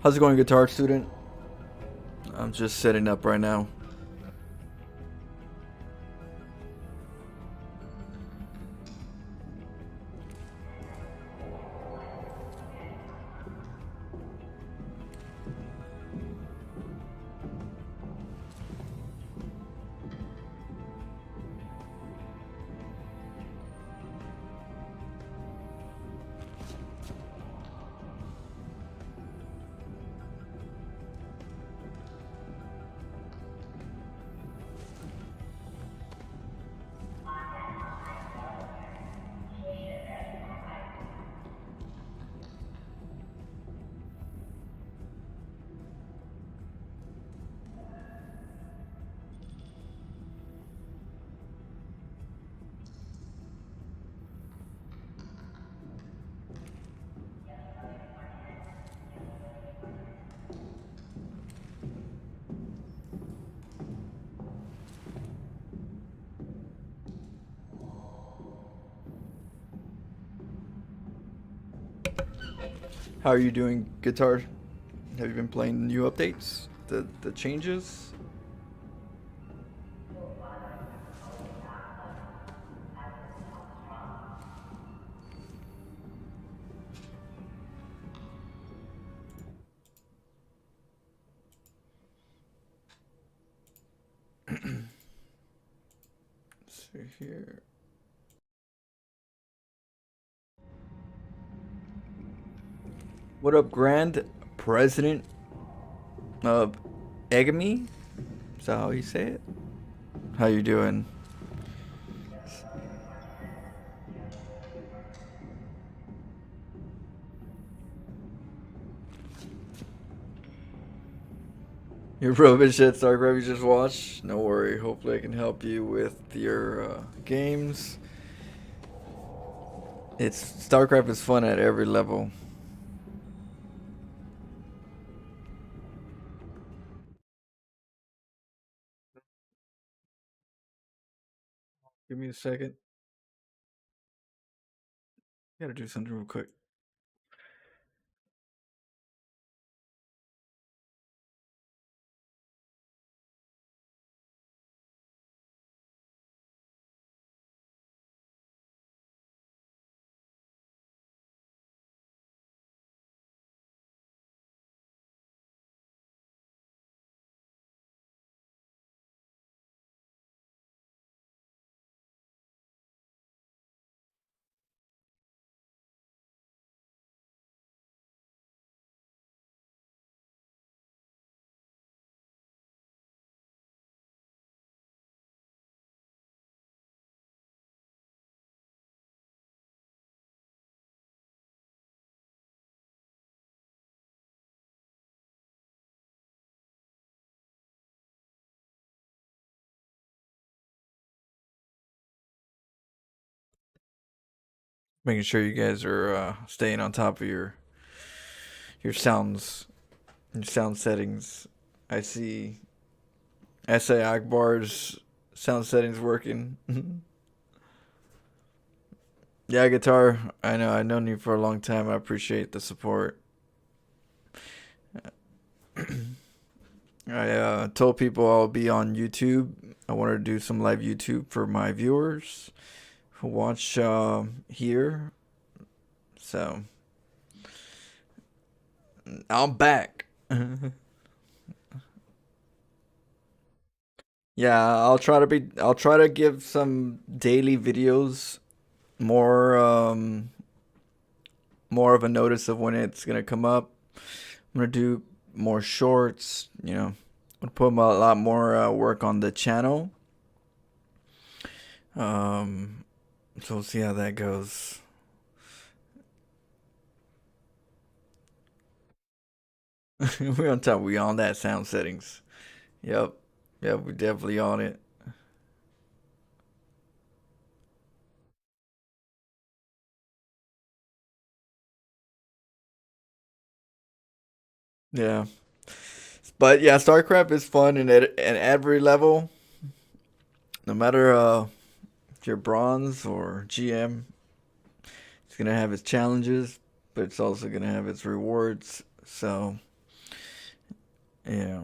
How's it going, guitar student? I'm just setting up right now. How are you doing, guitar? Have you been playing the new updates? The changes? So here. What up, Grand President of Egami? Is that how you say it? How you doing? You're rubbish at StarCraft you just watched? No worry. Hopefully I can help you with your games. It's StarCraft is fun at every level. Give me a second. Gotta do something real quick. Making sure you guys are staying on top of your sounds, your sound settings. I see SA Akbar's sound settings working. Yeah, guitar. I know. I've known you for a long time. I appreciate the support. I told people I'll be on YouTube. I wanted to do some live YouTube for my viewers who watch here. So I'm back. Yeah, I'll try to be. I'll try to give some daily videos more more of a notice of when it's gonna come up. I'm gonna do more shorts. I'm gonna put a lot more work on the channel. Um, so we'll see how that goes. We on top. We on that sound settings. Yep. Yep. We definitely on it. Yeah. But yeah, StarCraft is fun and at every level. No matter if you're bronze or GM, it's gonna have its challenges, but it's also gonna have its rewards. So Yeah,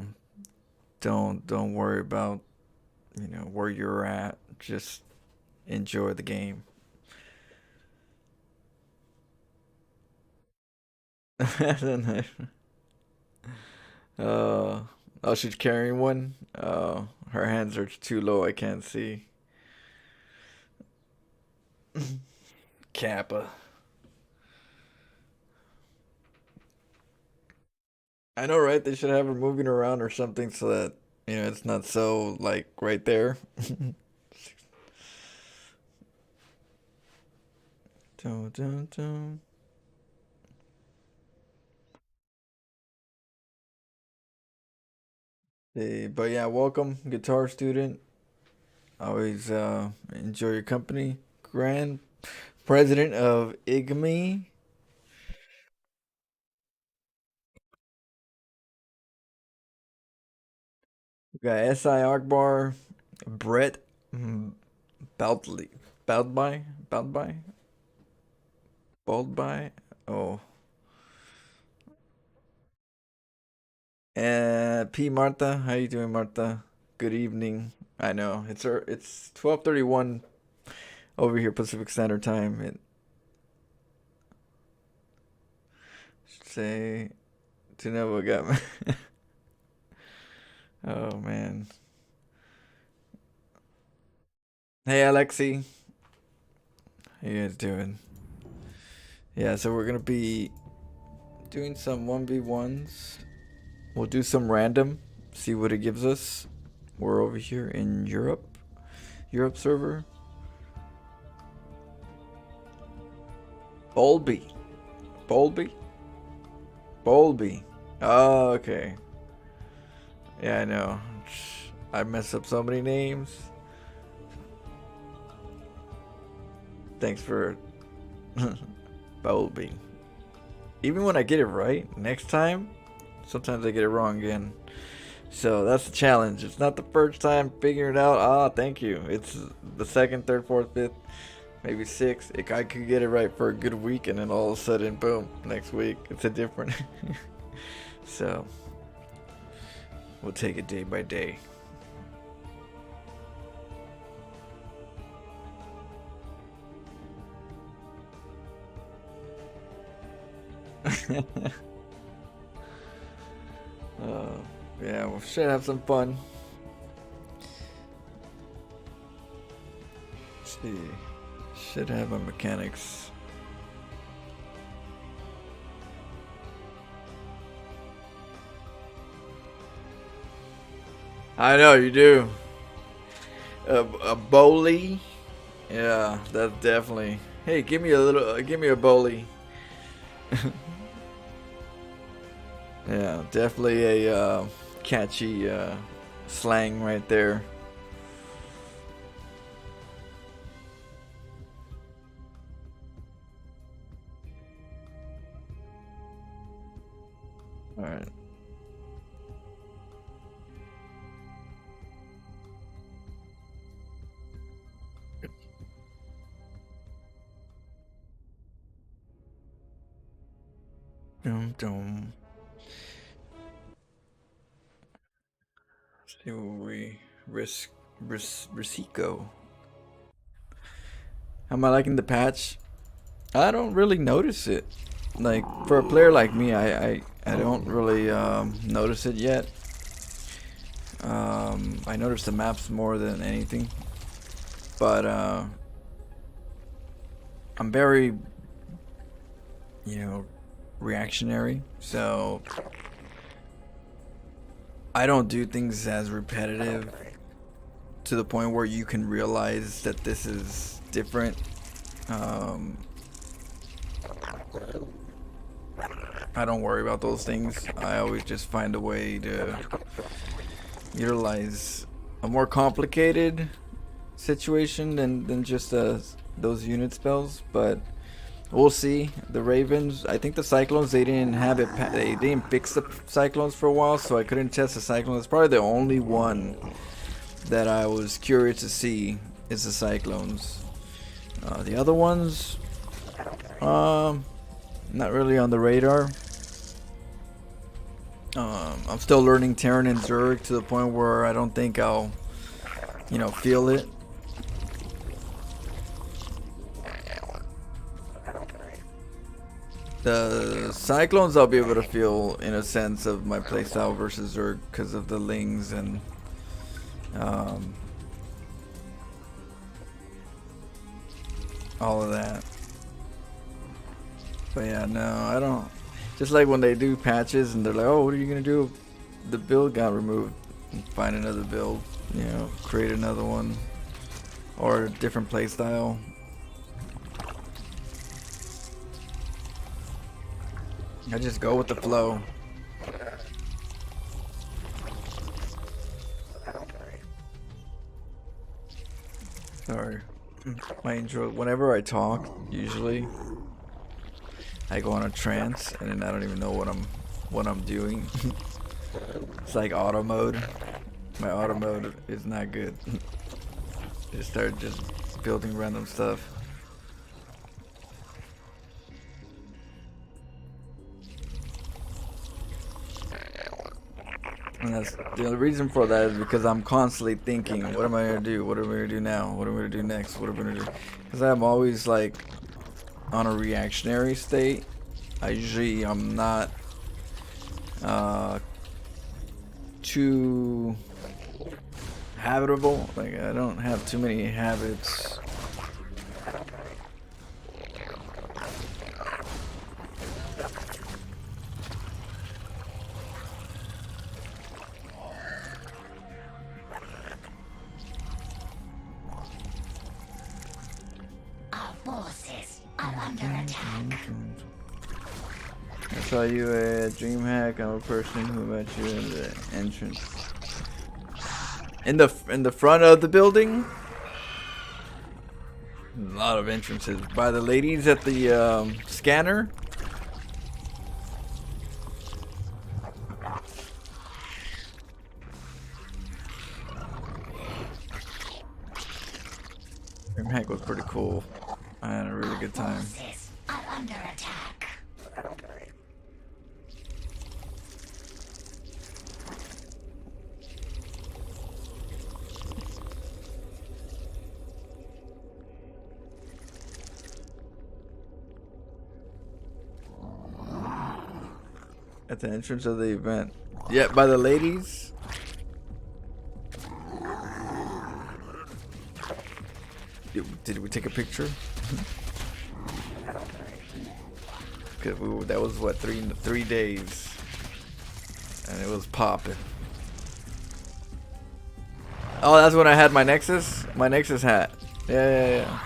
don't worry about where you're at. Just enjoy the game. uh, oh, she's carrying one. Her hands are too low. I can't see. Kappa. I know, right? They should have her moving around or something so that it's not so like right there. Dun, dun, dun. Hey, but yeah, welcome, guitar student. Always enjoy your company. Grand President of IGME. We got SI Akbar, Brett Baldley, Baldby, Baldby. Oh, and P Martha. How you doing, Martha? Good evening. I know it's 12:31 over here Pacific Standard Time. It should say to know what got me. Oh man. Hey Alexi, how you guys doing? Yeah, so we're gonna be doing some 1v1s. We'll do some random, see what it gives us. We're over here in Europe server. Bolby, Bolby, Bolby. Oh, okay. Yeah, I know. I mess up so many names. Thanks for Bolby. Even when I get it right, next time, sometimes I get it wrong again. So that's the challenge. It's not the first time figuring it out. Ah, thank you. It's the second, third, fourth, fifth, maybe sixth. I could get it right for a good week, and then all of a sudden, boom, next week it's a different. So we'll take it day by day. uh, yeah, we should have some fun. Let's see, should have a mechanics. I know you do. A bowly. Yeah, that's definitely. Hey, give me a little. Give me a bowly. Yeah, definitely a catchy slang right there. All right. Dum dum. See what we Risico. Am I liking the patch? I don't really notice it. Like for a player like me, I don't really notice it yet. I notice the maps more than anything, but I'm very, you know, reactionary. So I don't do things as repetitive to the point where you can realize that this is different. Um, I don't worry about those things. I always just find a way to utilize a more complicated situation than just those unit spells. But we'll see. The Ravens, I think the Cyclones, they didn't have it. They didn't fix the Cyclones for a while, so I couldn't test the Cyclones. It's probably the only one that I was curious to see is the Cyclones. The other ones, not really on the radar. I'm still learning Terran and Zerg to the point where I don't think I'll, feel it. The Cyclones I'll be able to feel in a sense of my playstyle versus Zerg because of the Lings and all of that. But yeah, no, I don't. Just like when they do patches and they're like, oh, what are you gonna do? The build got removed. Find another build, create another one or a different playstyle. I just go with the flow. Sorry, my intro. Whenever I talk, usually I go on a trance, and then I don't even know what I'm doing. It's like auto mode. My auto mode is not good. Just start building random stuff. And that's the reason for that is because I'm constantly thinking, what am I gonna do? What am I gonna do now? What am I gonna do next? What am I gonna do? Because I'm always like on a reactionary state. I'm not too habitable. Like I don't have too many habits. I saw you at DreamHack. I'm a person who met you in the entrance. In the front of the building. A lot of entrances. By the ladies at the scanner. DreamHack was pretty cool. I had a really good time. Are under attack. At the entrance of the event. Yeah, by the ladies. Did we take a picture? Cause that was what 3 days, and it was popping. Oh, that's when I had my Nexus hat. Yeah.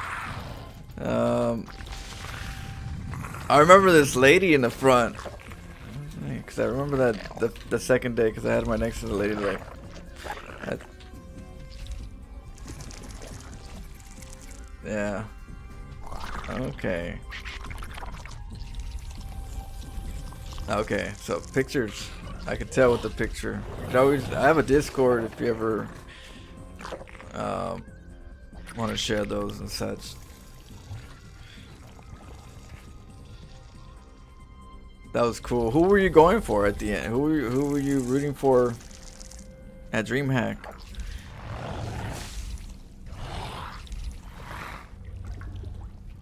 I remember this lady in the front. Cause I remember that the second day, cause I had my Nexus, the lady like. Yeah. Okay. Okay, so pictures. I could tell with the picture. I have a Discord if you ever want to share those and such. That was cool. Who were you going for at the end? Who were you rooting for at DreamHack?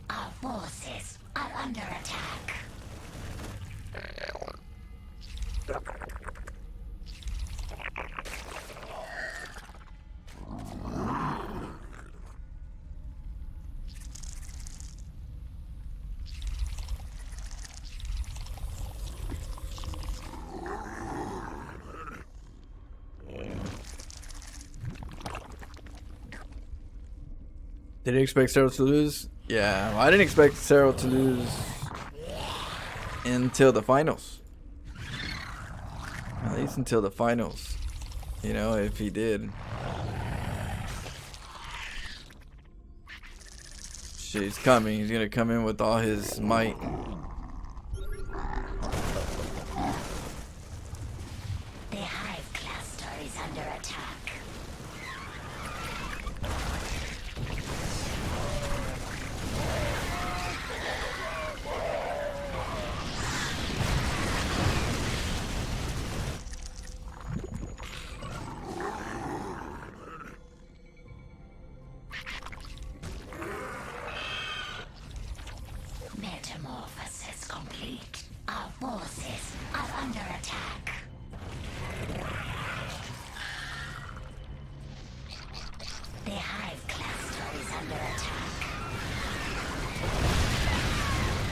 Our forces are under attack. Did you expect Cerro to lose? Yeah, well, I didn't expect Cerro to lose until the finals. At least until the finals. You know, if he did. Shit, he's coming. He's gonna come in with all his might. The hive cluster is under attack.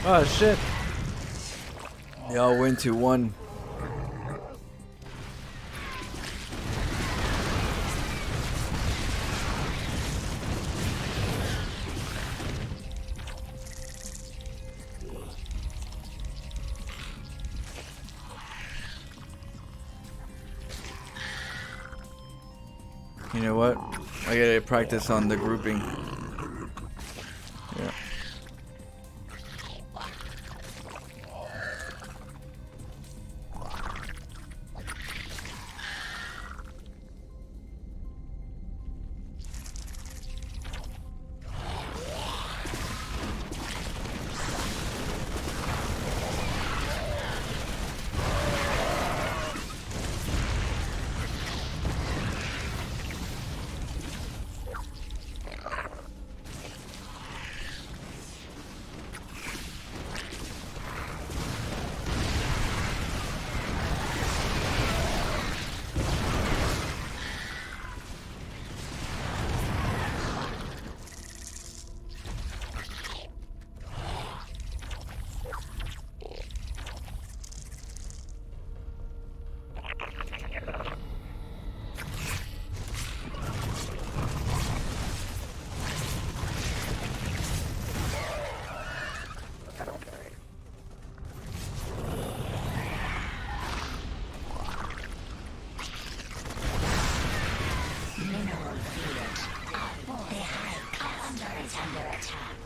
Oh shit. Y'all went to one. You know what? I gotta practice on the grouping. Yeah. Mineral field. The high cluster is under attack.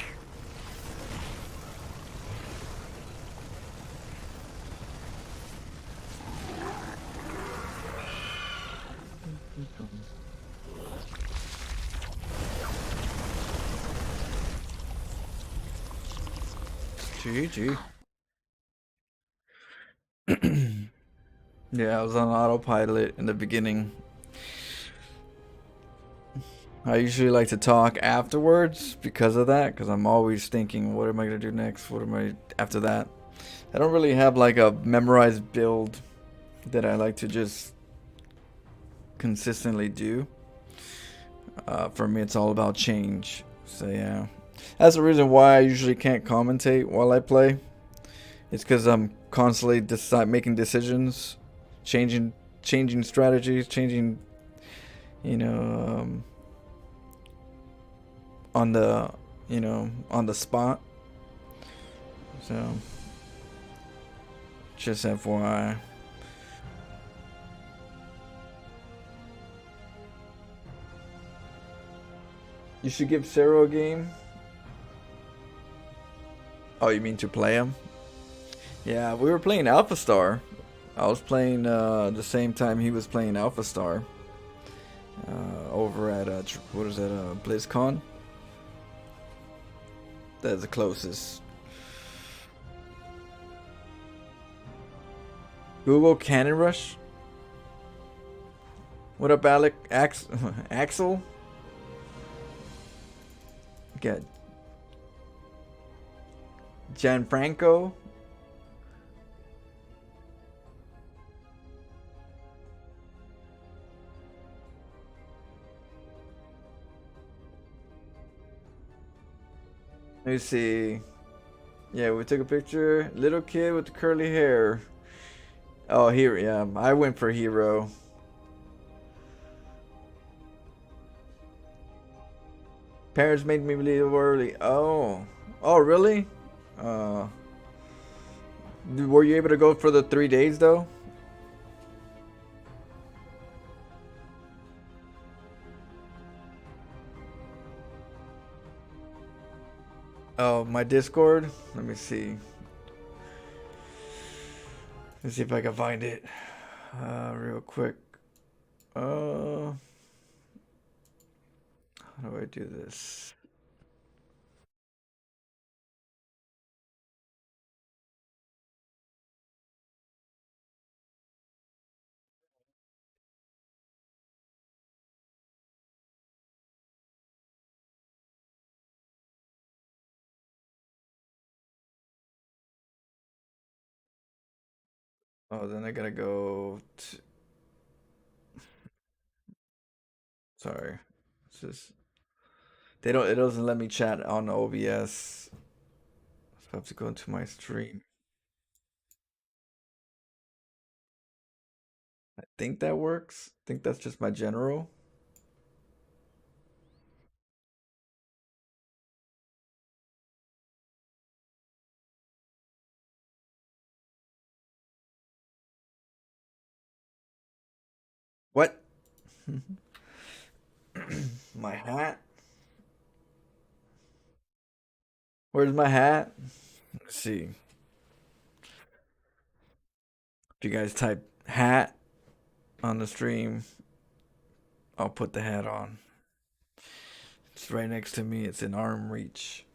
GG. Yeah, I was on autopilot in the beginning. I usually like to talk afterwards because of that, because I'm always thinking, what am I gonna do next? What am I after that? I don't really have like a memorized build that I like to just consistently do. For me, it's all about change. So yeah, that's the reason why I usually can't commentate while I play. It's because I'm constantly making decisions, changing strategies, changing, you know, on the, on the spot. So, just FYI. You should give Zero a game. Oh, you mean to play him? Yeah, we were playing Alpha Star. I was playing the same time he was playing Alpha Star. Over at what is that? BlizzCon. That's the closest. Google Cannon Rush. What up, Axel? Got Gianfranco. Let me see. Yeah, we took a picture. Little kid with the curly hair. Oh, here, yeah. I went for Hero. Parents made me leave early. Oh. Oh, really? Uh, were you able to go for the 3 days, though? Oh, my Discord? Let me see. Let's see if I can find it. Real quick. How do I do this? Oh, then I gotta go. Sorry. It's just they don't. It doesn't let me chat on OBS. I have to go into my stream. I think that works. I think that's just my general. What? My hat? Where's my hat? Let's see. If you guys type hat on the stream, I'll put the hat on. It's right next to me. It's in arm reach.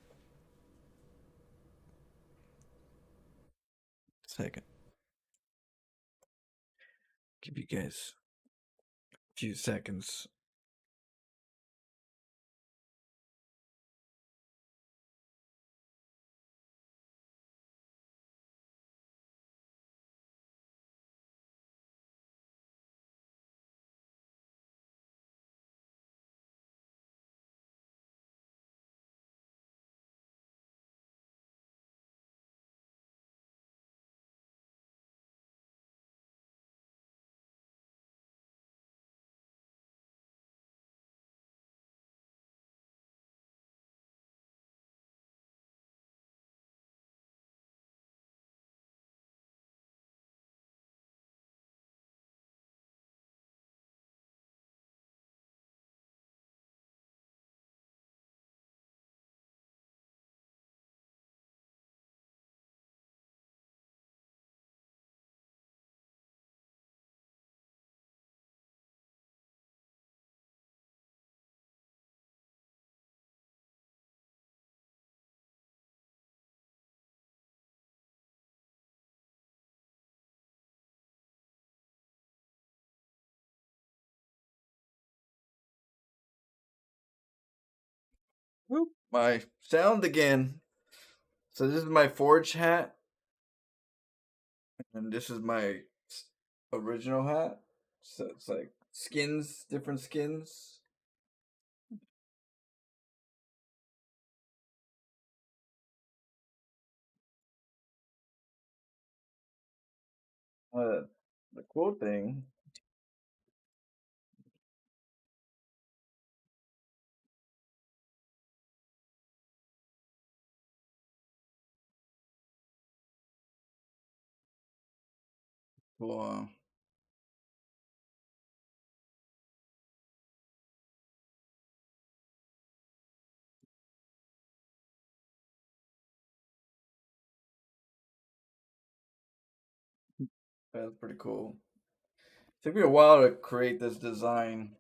Second. Give you guys a few seconds. Whoop. My sound again. So this is my forge hat, and this is my original hat. So it's like skins, different skins. The cool thing. Well, that's pretty cool. Took me a while to create this design.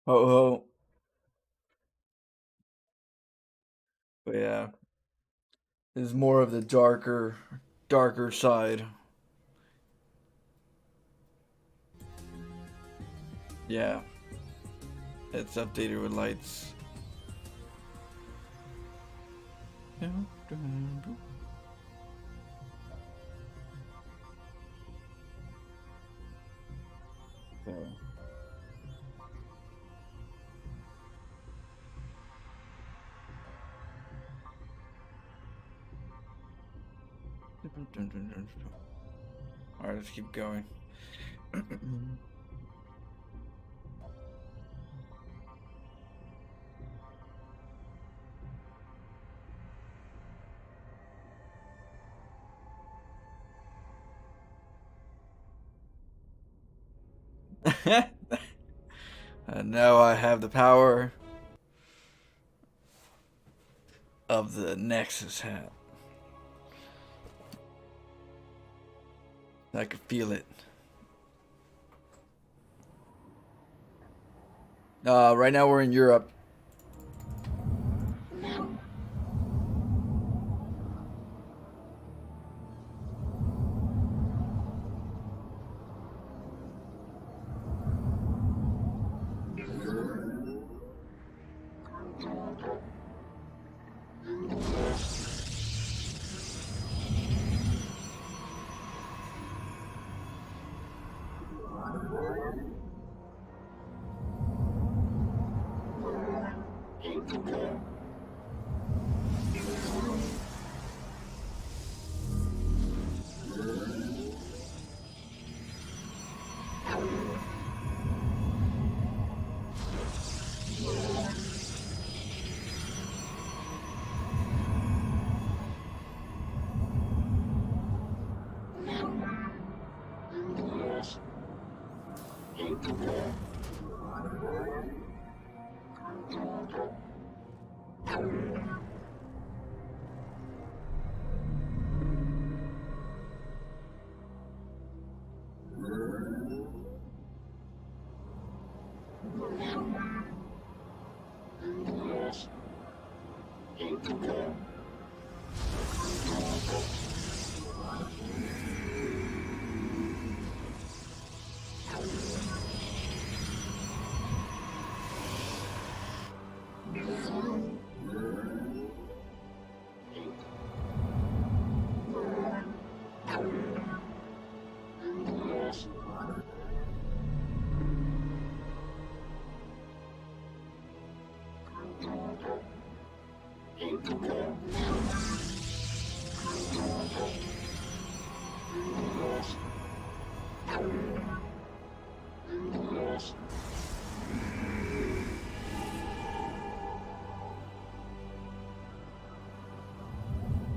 Ho ho. But yeah, this is more of the darker side. Yeah, it's updated with lights. Okay. All right, let's keep going. And now I have the power of the Nexus hat. I can feel it. Right now we're in Europe.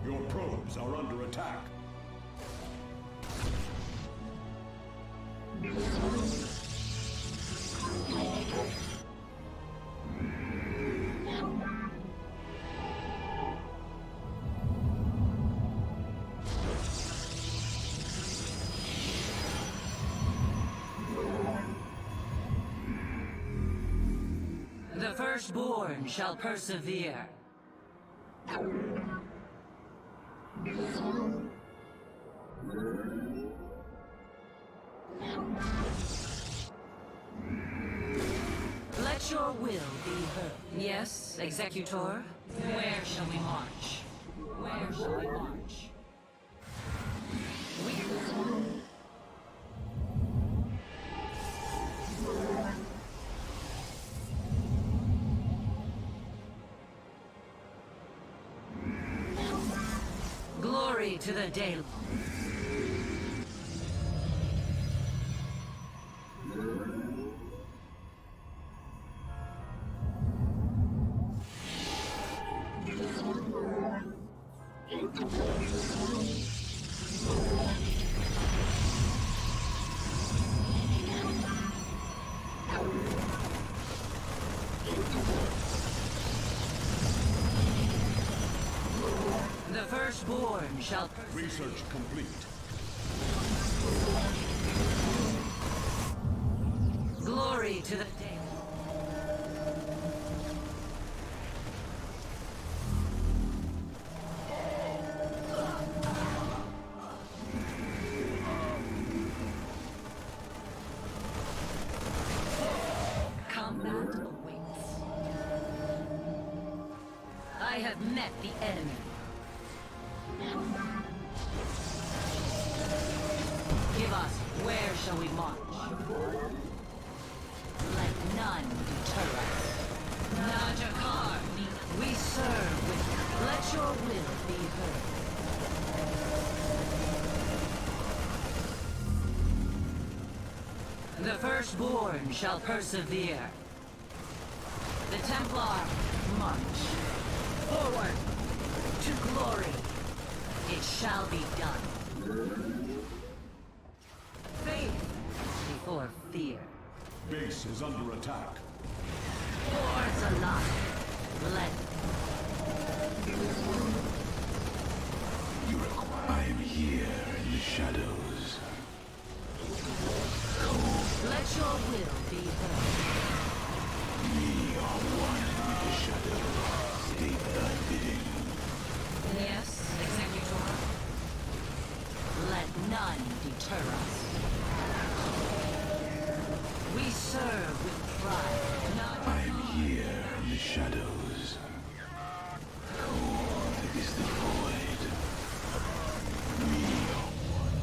Your probes are under attack. The firstborn shall persevere. Let your will be heard. Yes, Executor? Where shall we march? Where shall we march? Glory to the day. The firstborn shall Research complete. glory to the day. Combat awaits. I have met the enemy. Give us, where shall we march? Let none deter us. Najakar, we serve with, let your will be heard. The firstborn shall persevere. The Templar, march. Forward, to glory. It shall be done. Faith before fear. Base is under attack. Hordes alive. Let I am here in the shadows. let your will be heard. We are one with the shadows. State thy bidding. Yes, Executor. Let none deter us. We serve with pride, not I am here in the shadows. Cold is the void. We are one.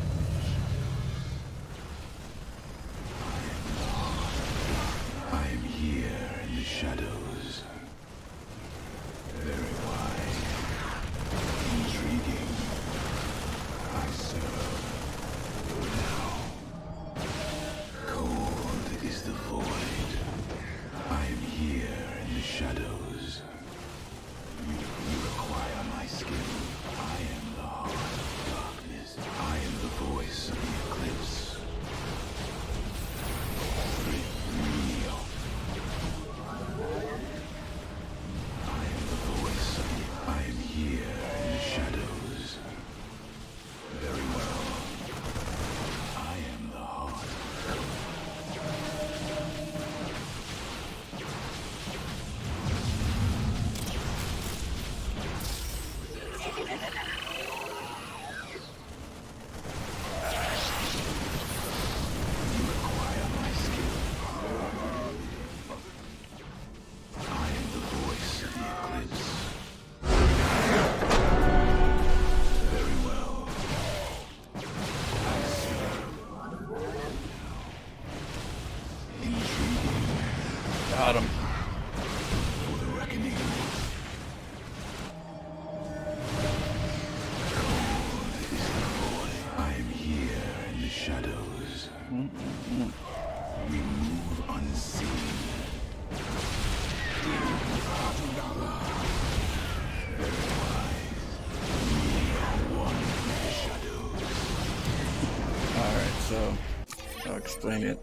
explain it.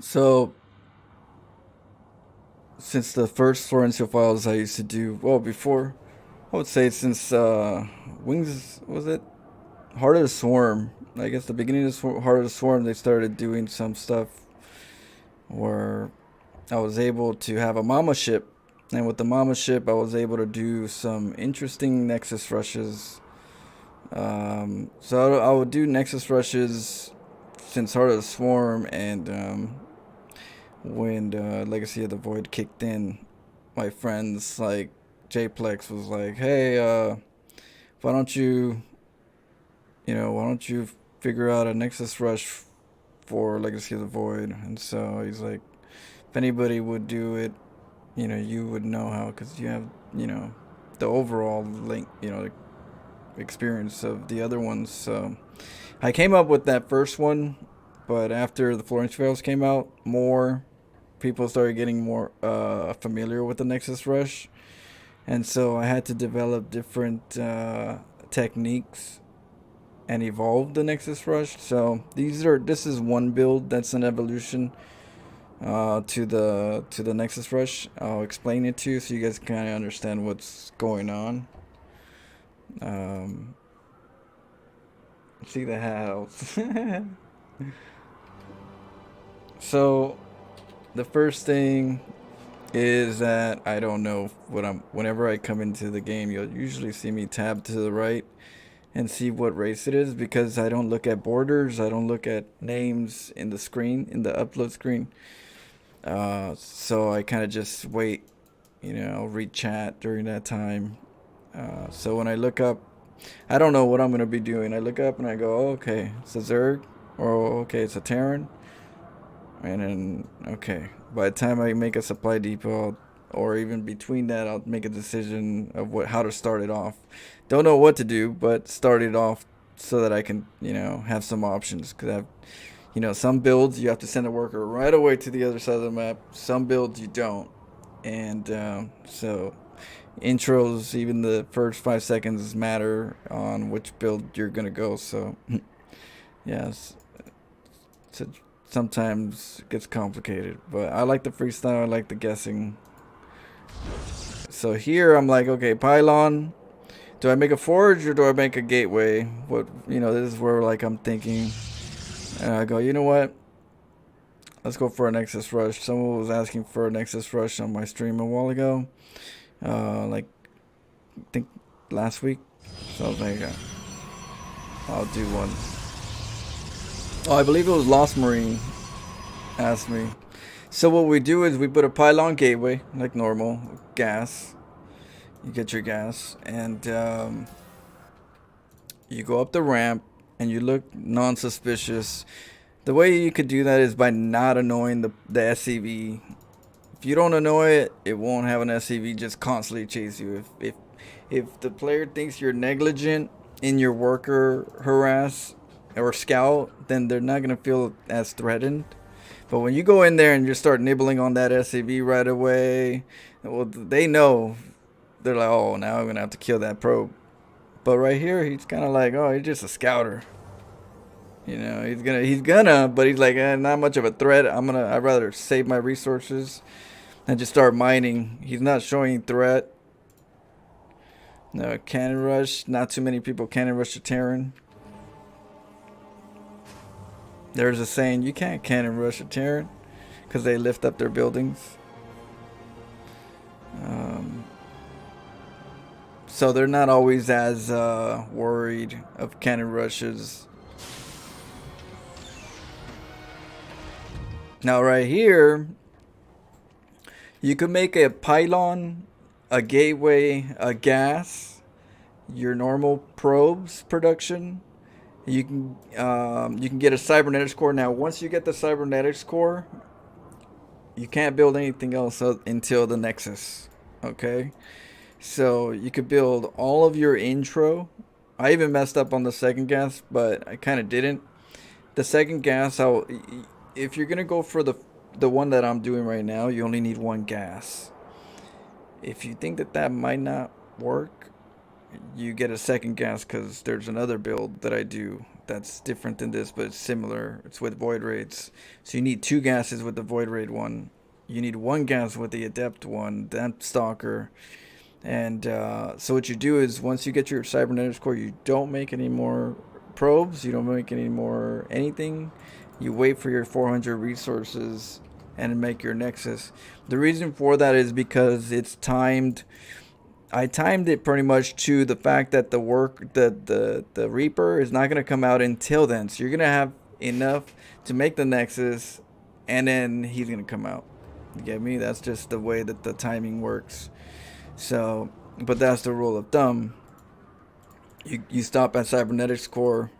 So, since the first Florencio Files I used to do, well, before, I would say since Wings, was it? Heart of the Swarm. I guess the beginning of Heart of the Swarm, they started doing some stuff where I was able to have a mama ship. And with the mama ship, I was able to do some interesting Nexus rushes. So I would do Nexus rushes since Heart of the Swarm, and when Legacy of the Void kicked in, my friends like Jplex was like, "Hey, why don't you, why don't you figure out a Nexus rush for Legacy of the Void?" And so he's like, "If anybody would do it, you would know how, because you have, the overall link, experience of the other ones." So I came up with that first one, but after the Florence Files came out, more people started getting more familiar with the Nexus Rush, and so I had to develop different techniques and evolve the Nexus Rush. So this is one build that's an evolution to the Nexus Rush. I'll explain it to you so you guys kind of understand what's going on. See the house. So the first thing is that I don't know whenever I come into the game, you'll usually see me tab to the right and see what race it is, because I don't look at borders, I don't look at names in the screen, in the upload screen. So I kind of just wait, read chat during that time. So when I look up, I don't know what I'm going to be doing. I look up and I go, oh, okay, it's a Zerg, or oh, okay, it's a Terran. And then, okay, by the time I make a supply depot, or even between that, I'll make a decision of how to start it off. Don't know what to do, but start it off so that I can, have some options. Because some builds you have to send a worker right away to the other side of the map. Some builds you don't. And so intros, even the first 5 seconds matter on which build you're going to go. So, yes. Sometimes it gets complicated, but I like the freestyle, I like the guessing. So here I'm like, okay, pylon, do I make a forge or do I make a gateway? This is where like I'm thinking, and I go, you know what, let's go for a Nexus Rush. Someone was asking for a Nexus Rush on my stream a while ago, like I think last week. So I was like, I'll do one. Oh, I believe it was Lost Marine asked me. So what we do is we put a pylon gateway, like normal, gas. You get your gas, and you go up the ramp, and you look non-suspicious. The way you could do that is by not annoying the SCV. If you don't annoy it, it won't have an SCV just constantly chase you. If the player thinks you're negligent in your worker harass or scout, then they're not gonna feel as threatened. But when you go in there and you start nibbling on that SCV right away, well, they know. They're like, oh, now I'm gonna have to kill that probe. But right here, he's kind of like, oh, he's just a scouter. He's gonna, but he's like, not much of a threat. I'd rather save my resources and just start mining. He's not showing threat. No, cannon rush. Not too many people cannon rush a Terran. There's a saying, you can't cannon rush a Terran because they lift up their buildings. So they're not always as worried of cannon rushes. Now right here, you could make a pylon, a gateway, a gas, your normal probes production. You can get a cybernetics core. Now once you get the cybernetics core, you can't build anything else until the Nexus. Okay, so you could build all of your intro. I even messed up on the second gas, but I kind of didn't. The second gas, if you're gonna go for the one that I'm doing right now, you only need one gas. If you think that might not work, you get a second gas because there's another build that I do that's different than this, but it's similar. It's with void raids. So you need 2 gases with the void raid one. You need 1 gas with the adept one, that stalker. And so what you do is once you get your cybernetics core, you don't make any more probes. You don't make any more anything. You wait for your 400 resources and make your Nexus. The reason for that is because it's timed. I timed it pretty much to the fact that the Reaper is not gonna come out until then. So you're gonna have enough to make the Nexus, and then he's gonna come out. You get me? That's just the way that the timing works. So, but that's the rule of thumb. You stop at cybernetics core.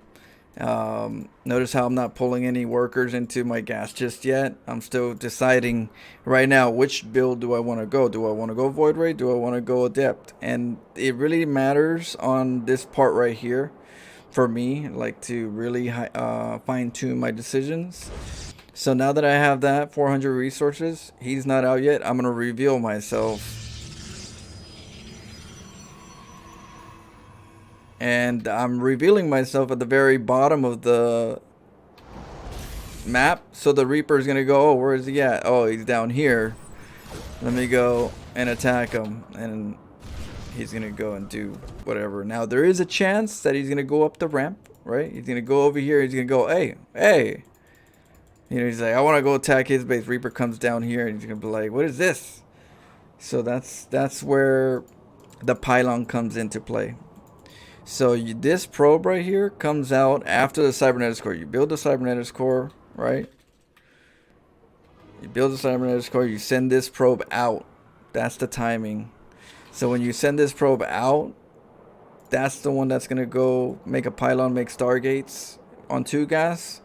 Notice how I'm not pulling any workers into my gas just yet. I'm still deciding right now which build do I want to go. Do I want to go void raid? Do I want to go adept? And it really matters on this part right here for me, like to really fine tune my decisions. So now that I have that 400 resources, he's not out yet. I'm gonna reveal myself. And I'm revealing myself at the very bottom of the map. So the Reaper is going to go, oh, where is he at? Oh, he's down here. Let me go and attack him. And he's going to go and do whatever. Now, there is a chance that he's going to go up the ramp, right? He's going to go over here. He's going to go, hey, hey. You know, he's like, I want to go attack his base. Reaper comes down here and he's going to be like, what is this? So that's where the pylon comes into play. So this probe right here comes out after the cybernetics core. You build the cybernetics core, right? You build the cybernetics core. You send this probe out. That's the timing. So when you send this probe out, that's the one that's gonna go make a pylon, make stargates on 2 gas,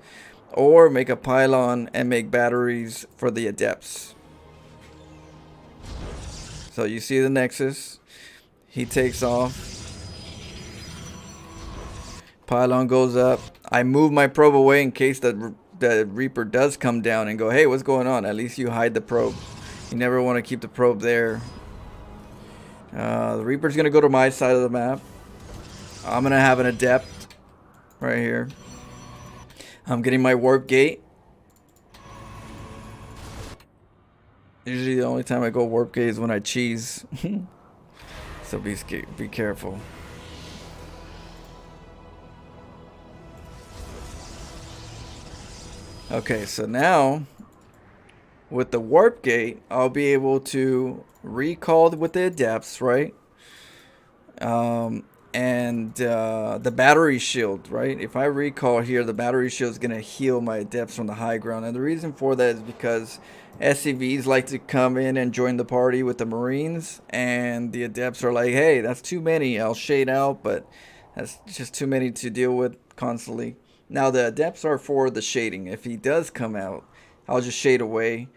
or make a pylon and make batteries for the adepts. So you see the Nexus. He takes off. Pylon goes up. I move my probe away in case the Reaper does come down and go, hey, what's going on? At least you hide the probe. You never want to keep the probe there. The Reaper's going to go to my side of the map. I'm going to have an adept right here. I'm getting my warp gate. Usually the only time I go warp gate is when I cheese. So be careful. Okay, so now with the warp gate, I'll be able to recall with the adepts, right? And the battery shield, right? If I recall here, the battery shield is going to heal my adepts from the high ground. And the reason for that is because SCVs like to come in and join the party with the Marines. And the adepts are like, hey, that's too many. I'll shade out, but that's just too many to deal with constantly. Now the adepts are for the shading. If he does come out, I'll just shade away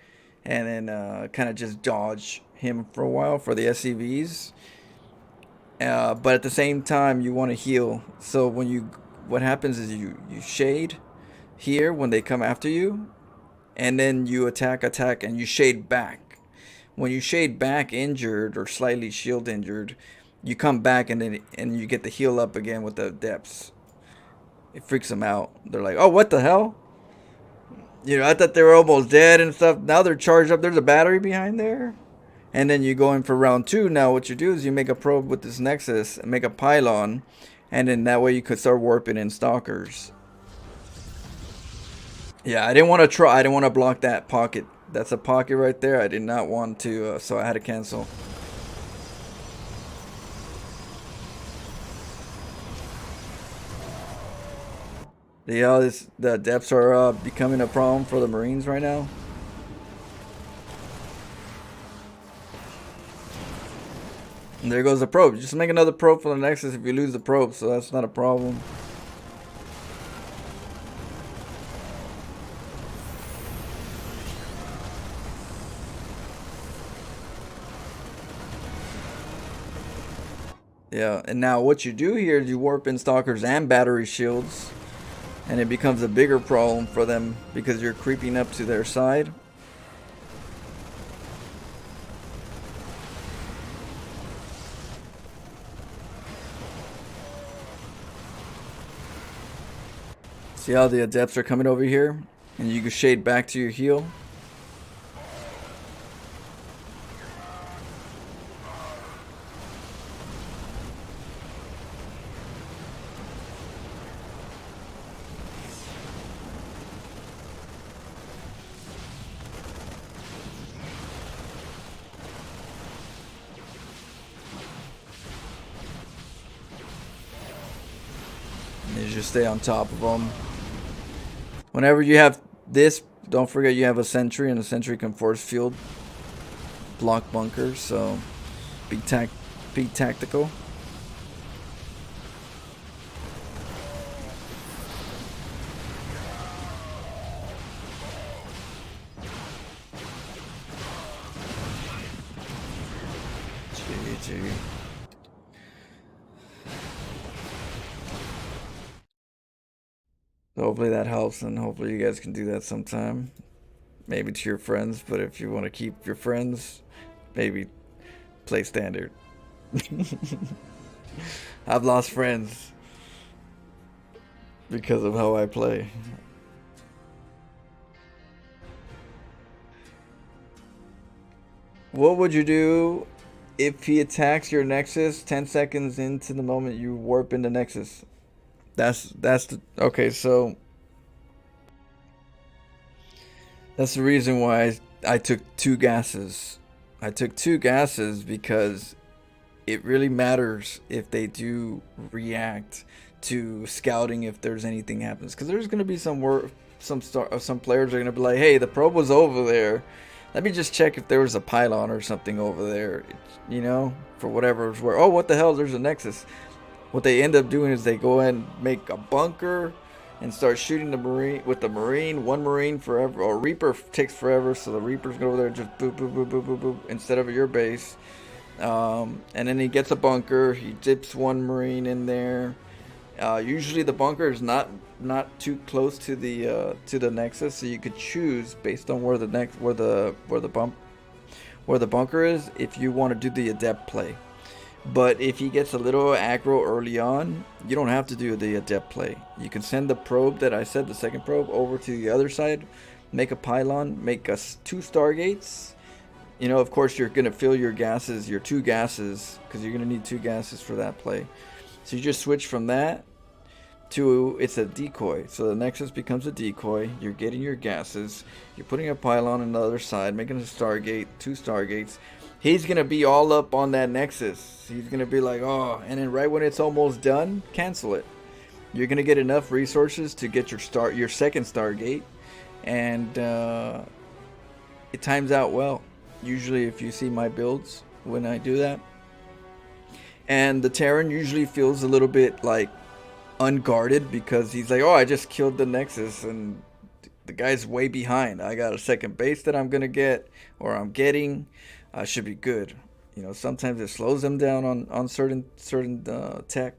and then kind of just dodge him for a while for the SCVs. But at the same time, you want to heal. So what happens is you shade here when they come after you, and then you attack, and you shade back. When you shade back injured or slightly shield injured, you come back and you get the heal up again with the adepts. It freaks them out. They're like, oh, what the hell? You know, I thought they were almost dead and stuff. Now they're charged up. There's a battery behind there. And then you go in for round 2. Now what you do is you make a probe with this Nexus and make a pylon. And then that way you could start warping in stalkers. Yeah, I didn't want to try. I didn't want to block that pocket. That's a pocket right there. I did not want to, so I had to cancel. The depths are becoming a problem for the Marines right now. And there goes the probe. Just make another probe for the Nexus if you lose the probe, so that's not a problem. Yeah, and now what you do here is you warp in stalkers and battery shields, and it becomes a bigger problem for them because you're creeping up to their side. See how the adepts are coming over here? And you can shade back to your heal. And you just stay on top of them. Whenever you have this, don't forget you have a sentry, and a sentry can force field block bunkers, so be tactical. GG. So hopefully that helps, and hopefully you guys can do that sometime. Maybe to your friends, but if you want to keep your friends, maybe play standard. I've lost friends because of how I play. What would you do if he attacks your Nexus 10 seconds into the moment you warp into Nexus? That's the okay, so that's the reason why I took 2 gases. I took 2 gases because it really matters if they do react to scouting if there's anything happens, because there's gonna be some players are gonna be like, hey, the probe was over there. Let me just check if there was a pylon or something over there, you know, for whatever it's worth. Oh, what the hell? There's a Nexus. What they end up doing is they go ahead and make a bunker and start shooting the marine with the marine. One marine forever, or Reaper takes forever, so the Reaper's go over there just boop boop boop boop boop boop instead of your base. And then he gets a bunker. He dips one marine in there. Usually the bunker is not too close to the Nexus, so you could choose based on where the bunker is if you want to do the adept play. But if he gets a little aggro early on, you don't have to do the adept play. You can send the probe that I said, the second probe, over to the other side, make a pylon, make us 2 Stargates. You know, of course, you're going to fill your gases, your 2 gases, because you're going to need 2 gases for that play. So you just switch from that to, it's a decoy. So the Nexus becomes a decoy. You're getting your gases. You're putting a pylon on the other side, making a Stargate, 2 Stargates. He's going to be all up on that Nexus. He's going to be like, oh, and then right when it's almost done, cancel it. You're going to get enough resources to get your second Stargate, and it times out well. Usually if you see my builds when I do that. And the Terran usually feels a little bit like unguarded because he's like, oh, I just killed the Nexus and the guy's way behind. I got a second base that I'm going to get, or I'm getting. I should be good. You know, sometimes it slows them down on certain tech,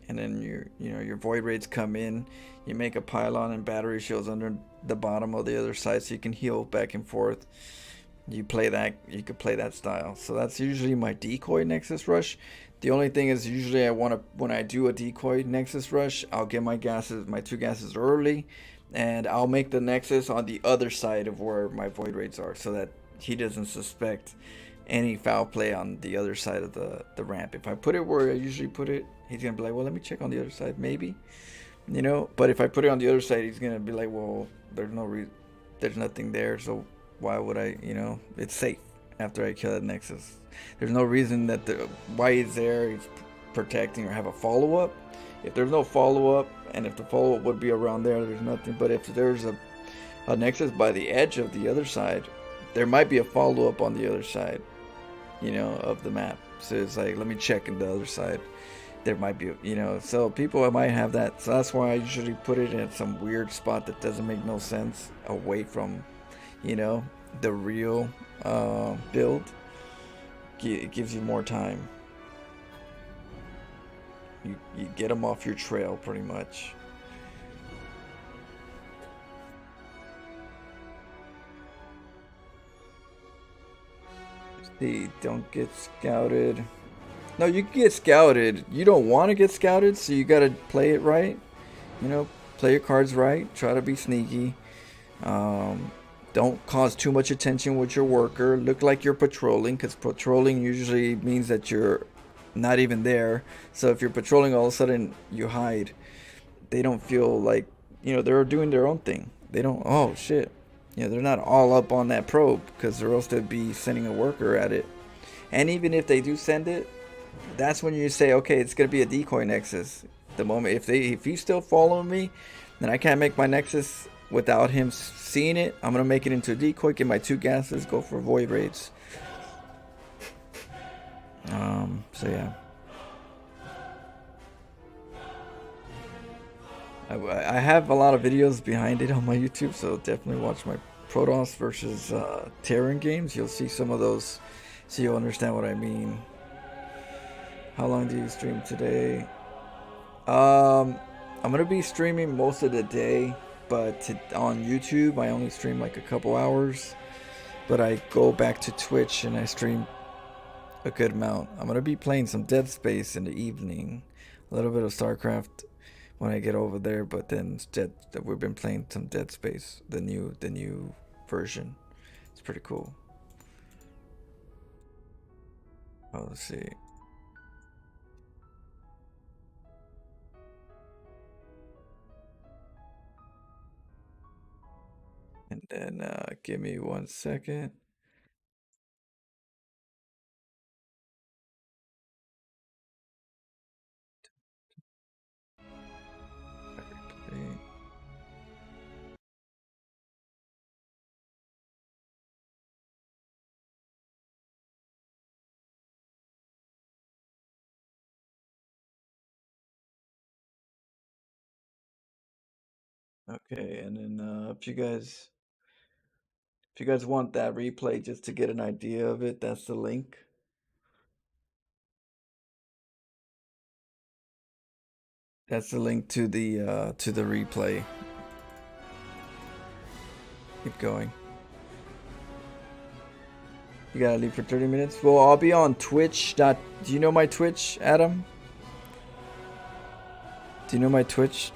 and then your void raids come in. You make a pylon and battery shields under the bottom of the other side, so you can heal back and forth. You play that. You could play that style. So that's usually my decoy Nexus rush. The only thing is usually when I do a decoy Nexus rush, I'll get my 2 gases early, and I'll make the Nexus on the other side of where my void raids are, so that he doesn't suspect any foul play on the other side of the ramp. If I put it where I usually put it, he's gonna be like, well, let me check on the other side, maybe, you know. But if I put it on the other side, he's gonna be like, well, there's nothing there, so why would I, you know, it's safe after I kill that Nexus. There's no reason that why he's there, he's protecting or have a follow-up. If there's no follow-up, and if the follow-up would be around there's nothing. But if there's a Nexus by the edge of the other side, there might be a follow-up on the other side, you know, of the map. So it's like, let me check in the other side. There might be, you know, so people might have that. So that's why I usually put it in some weird spot that doesn't make no sense, away from, you know, the real build. It gives you more time. You get them off your trail pretty much. See, don't get scouted. No, you can get scouted. You don't want to get scouted, so you gotta play it right. You know, Play your cards right. Try to be sneaky. Don't cause too much attention with your worker. Look like you're patrolling, because patrolling usually means that you're not even there. So if you're patrolling, all of a sudden you hide. They don't feel like, they're doing their own thing. They don't, oh shit. They're not all up on that probe, because or else they'd be sending a worker at it. And even if they do send it, that's when you say, okay, it's gonna be a decoy Nexus. The moment if he's still following me, then I can't make my Nexus without him seeing it. I'm gonna make it into a decoy, get my 2 gases, go for void raids. So yeah. I have a lot of videos behind it on my YouTube, so definitely watch my Protoss versus Terran games. You'll see some of those, so you'll understand what I mean. How long do you stream today? I'm gonna be streaming most of the day, but on YouTube I only stream like a couple hours. But I go back to Twitch and I stream a good amount. I'm gonna be playing some Dead Space in the evening, a little bit of StarCraft when I get over there. But then we've been playing some Dead Space, the new version. It's pretty cool. Oh, let's see. And then give me 1 second. Okay, and then if you guys want that replay just to get an idea of it, that's the link. That's the link to the replay. Keep going. You gotta leave for 30 minutes? Well, I'll be on Twitch. Do you know my Twitch, Adam? Do you know my Twitch?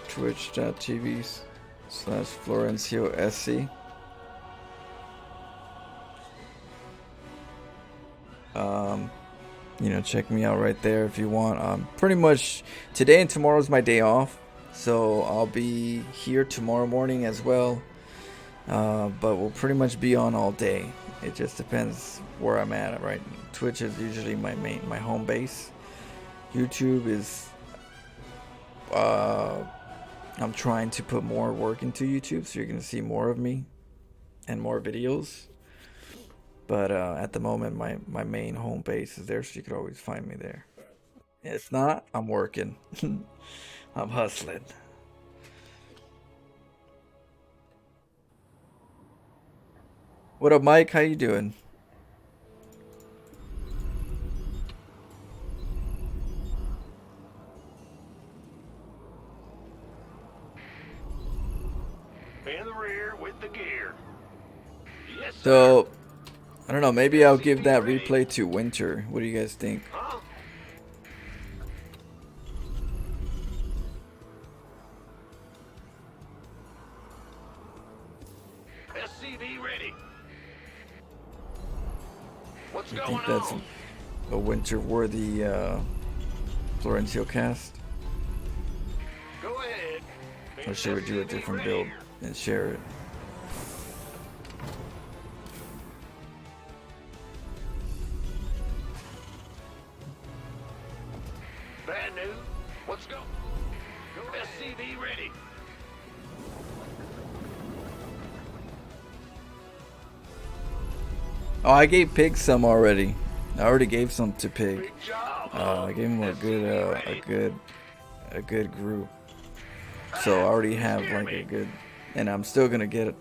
Twitch.tv/FlorencioSC. Check me out right there if you want. Pretty much today and tomorrow is my day off, so I'll be here tomorrow morning as well. But we'll pretty much be on all day. It just depends where I'm at, right? Twitch is usually my home base. YouTube is I'm trying to put more work into YouTube, so you're gonna see more of me and more videos. But at the moment, my main home base is there, so you could always find me there. If not, I'm working. I'm hustling. What up, Mike? How you doing? In the rear with the gear. Yes, so, I don't know. Maybe I'll give that replay to Winter. What do you guys think? huh? SCV ready. What's You going think that's on? a winter-worthy Florencio cast? Go ahead. Or should we do a SCV different ready. build and share it? Bad news. Let's go. Go SCV ready. Oh, I gave Pig some already. I already gave some to Pig. Big job. I gave him a good group. So I already have like a good, and I'm still gonna give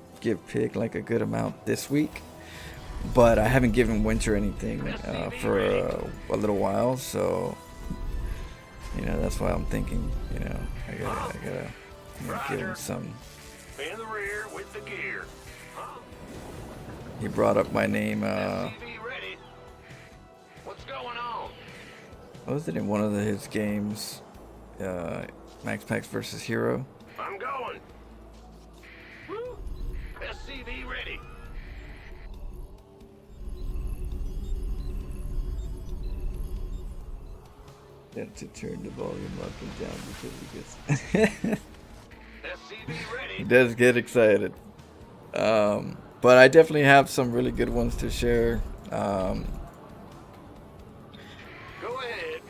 Pig like a good amount this week. But I haven't given Winter anything for a little while, so that's why I'm thinking, I gotta give him some. In the rear with the gear. Huh? He brought up my name. SCV ready. What's going on? What was it in one of his games? Max Packs versus Hero. I'm going. Woo. SCV ready. Have to turn the volume up and down because he gets SCV ready. he does get excited. But I definitely have some really good ones to share. Go ahead.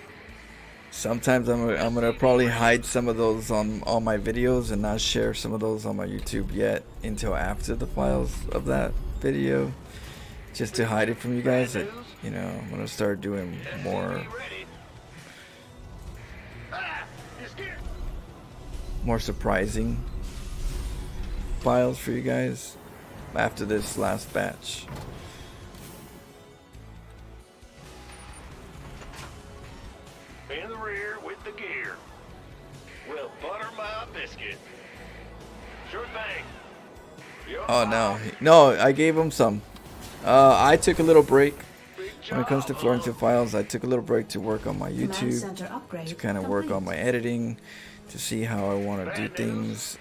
Sometimes I'm gonna probably hide some of those on all my videos and not share some of those on my YouTube yet until after the files of that video, just to hide it from you guys. That, you know, I'm gonna start doing more surprising files for you guys after this last batch. In the rear with the gear. We'll butter my biscuit. Sure thing. Oh no, I gave him some. I took a little break when it comes to Florentine Files. I took a little breok to work on my YouTube, to kind of work on my editing, to see how I want to do things.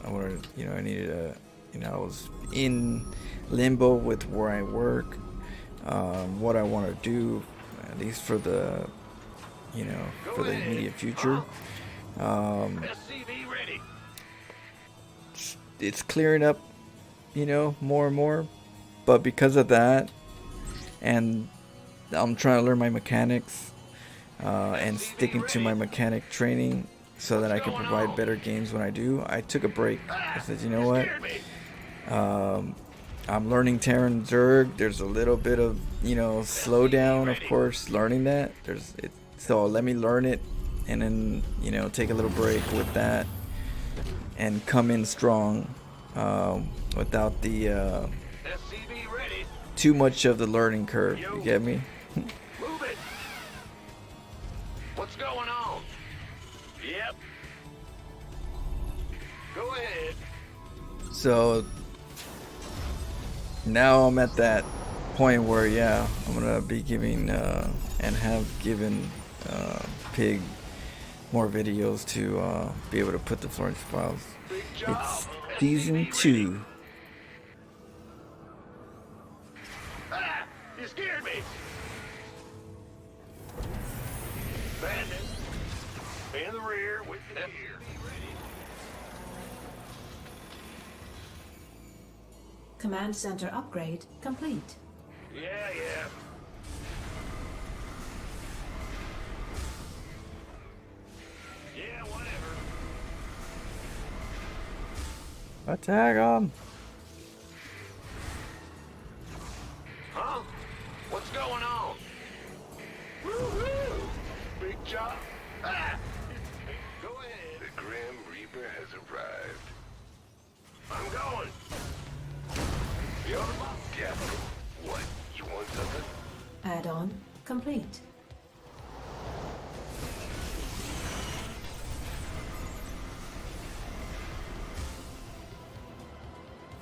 I wanted, you know, I needed a, you know, I was in limbo with where I work, what I want to do, at least for the, you know, for the immediate future. It's clearing up, you know, more and more, but because of that, and I'm trying to learn my mechanics, and sticking to my mechanic training so that I can provide better games when I do. I took a break. I said, you know what? I'm learning Terran Zerg. There's a little bit of, you know, slowdown, of course, learning that. So let me learn it, and then, you know, take a little break with that, and come in strong, without the too much of the learning curve. You get me? Move it. What's going on? Yep. Go ahead. So now I'm at that point where, yeah, I'm gonna be giving and have given Pig more videos to be able to put the Florence Files. It's season 2. Ah, you scared me. Bandit. In the rear with the gear. Command center upgrade complete. Yeah. Yeah, whatever. Attack them! Huh? What's going on? Woo-hoo! Big job. Ah! Go ahead. The Grim Reaper has arrived. I'm going. You're my captain. What? You want something? Add-on complete.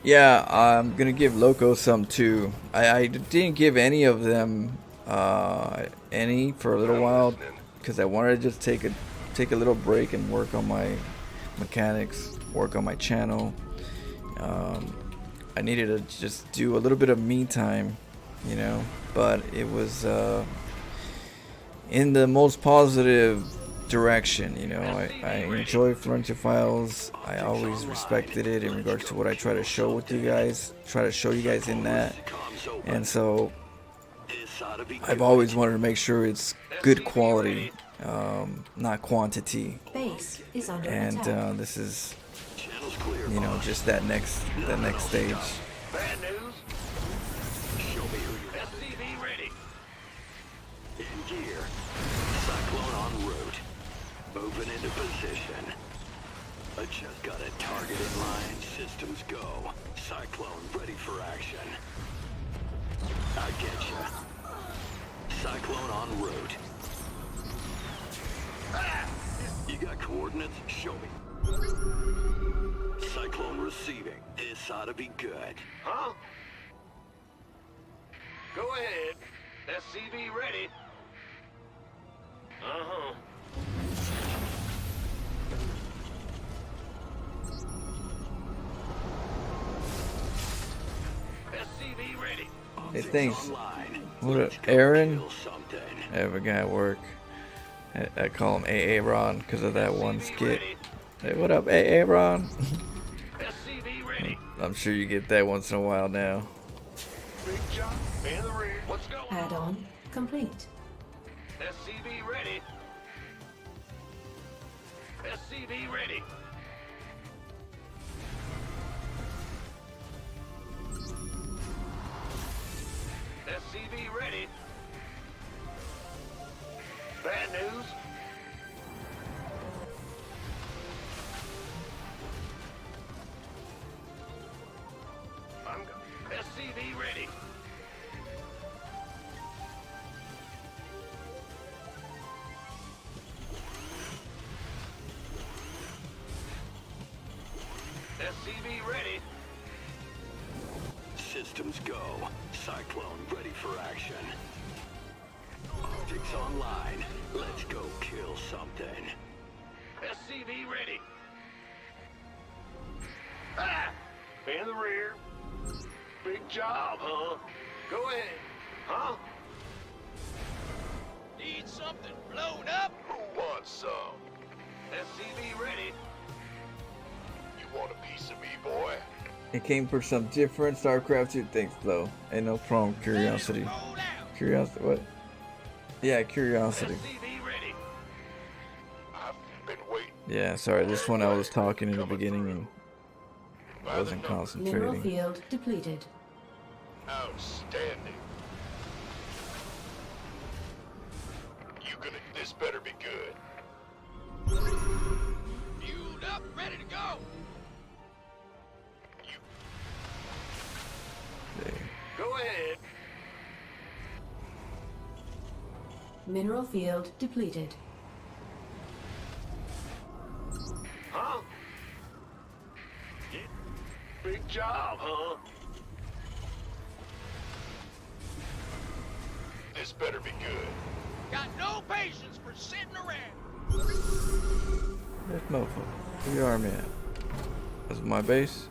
Yeah, I'm gonna give Loco some too. I didn't give any of them any for a little while because I wanted to just take a little break and work on my mechanics, work on my channel. I needed to just do a little bit of me time, you know, but it was in the most positive direction, you know. I enjoy Florentine Files. I always respected it in regards to what I try to show with you guys, in that. And so I've always wanted to make sure it's good quality, not quantity. Base is under And attack. this is, you know, just that next stage. Bad news. Show me who you're. SCV ready. In gear. Cyclone en route. Moving into position. I just got a target in line. Systems go. Cyclone ready for action. I get ya. Cyclone en route. You got coordinates? Show me. Cyclone receiving. This ought to be good. Huh? Go ahead. SCV ready. Uh-huh. Hey, thanks. Online. What Let's up, go Aaron? kill something. I have a guy at work. I call him AA Ron because of that one skit. Hey, what up, AA Ron? SCV ready. I'm sure you get that once in a while now. Big job in the rear. What's going on? Add-on complete. SCV ready. SCV ready. SCV ready. Bad news. SCV ready. SCV ready. Systems go. Cyclone ready for action. Optics online. Let's go kill something. SCV ready. Ah! In the rear. Big job, huh? Go ahead. Huh? Need something blown up? Who wants some? SCV ready. You want a piece of me, boy? It came for some different StarCraft 2 things, though. Ain't no problem. Curiosity. Curiosity. What? Yeah, curiosity. SCV ready. I've been waiting. Yeah, sorry. This one I was talking in the beginning and wasn't Mineral concentrating. field depleted. Outstanding. This better be good. Fueled up, ready to go. Okay. Go ahead. Mineral field depleted. Huh? Big job, huh? This better be good. Got no patience for sitting around. This motherfucker. Where you are, man? That's my base.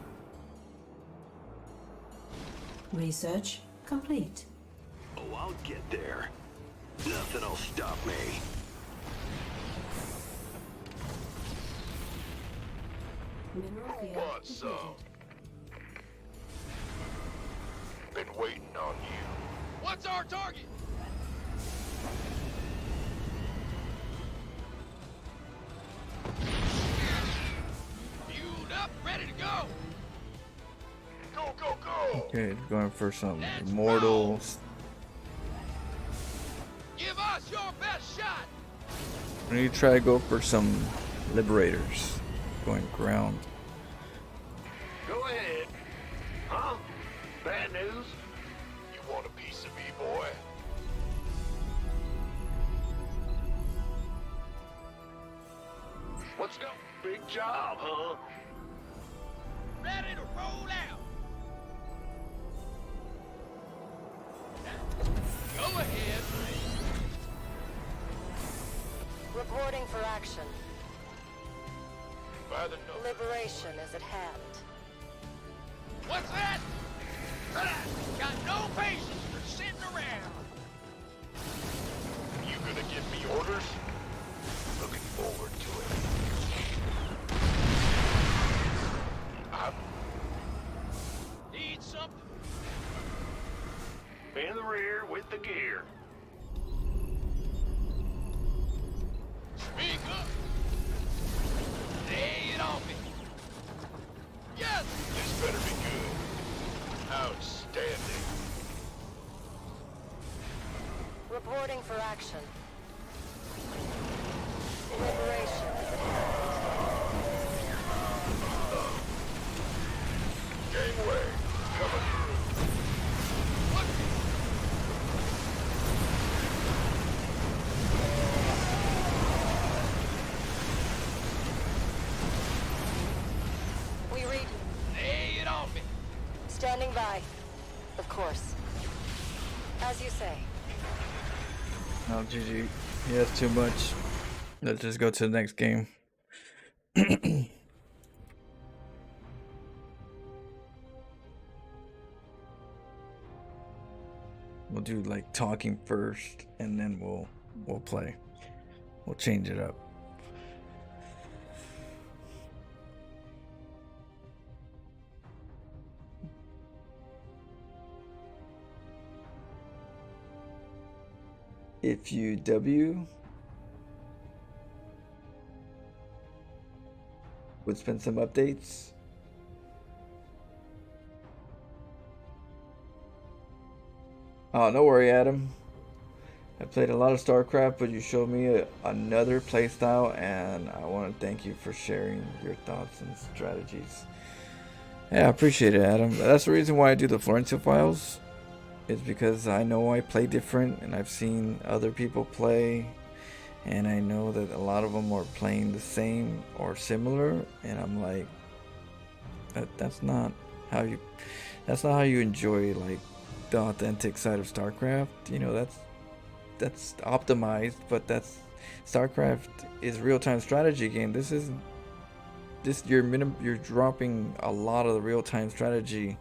Research complete. Oh, I'll get there. Nothing'll stop me. Mineral field Want some? depleted. Been waiting on you. What's our target? Fueled up, ready to go. Go, go, go. Okay, going for some immortals. Give us your best shot. I need to try to go for some liberators. Going ground. Go ahead. Huh? Bad news? You want a piece of me, boy? Let's go. Big job, huh? Ready to roll out. Go ahead. Reporting for action. By the nose. Liberation is at hand. What's that? Got no patience for sitting around. You gonna give me orders? Looking forward to it. Need something? In the rear with the gear. Speak up. Lay it on me. Yes! This better be good. Outstanding. Reporting for action. Liberation is at hand. Gangway. Coming through. What? We read. Lay it on me. Standing by. Of course. As you say. No, GG. He has too much. Let's just go to the next game. We'll do like talking first, and then we'll play. We'll change it up. If you W would spend some updates. Oh, no worry, Adam. I played a lot of StarCraft, but you showed me another playstyle, and I want to thank you for sharing your thoughts and strategies. Yeah, I appreciate it, Adam. That's the reason why I do the Florentia files. Is because I know I play different, and I've seen other people play, and I know that a lot of them are playing the same or similar, and I'm like, that's not how you enjoy like the authentic side of StarCraft. You know, that's optimized, but that's StarCraft is real-time strategy game. This isn't. You're dropping a lot of the real-time strategy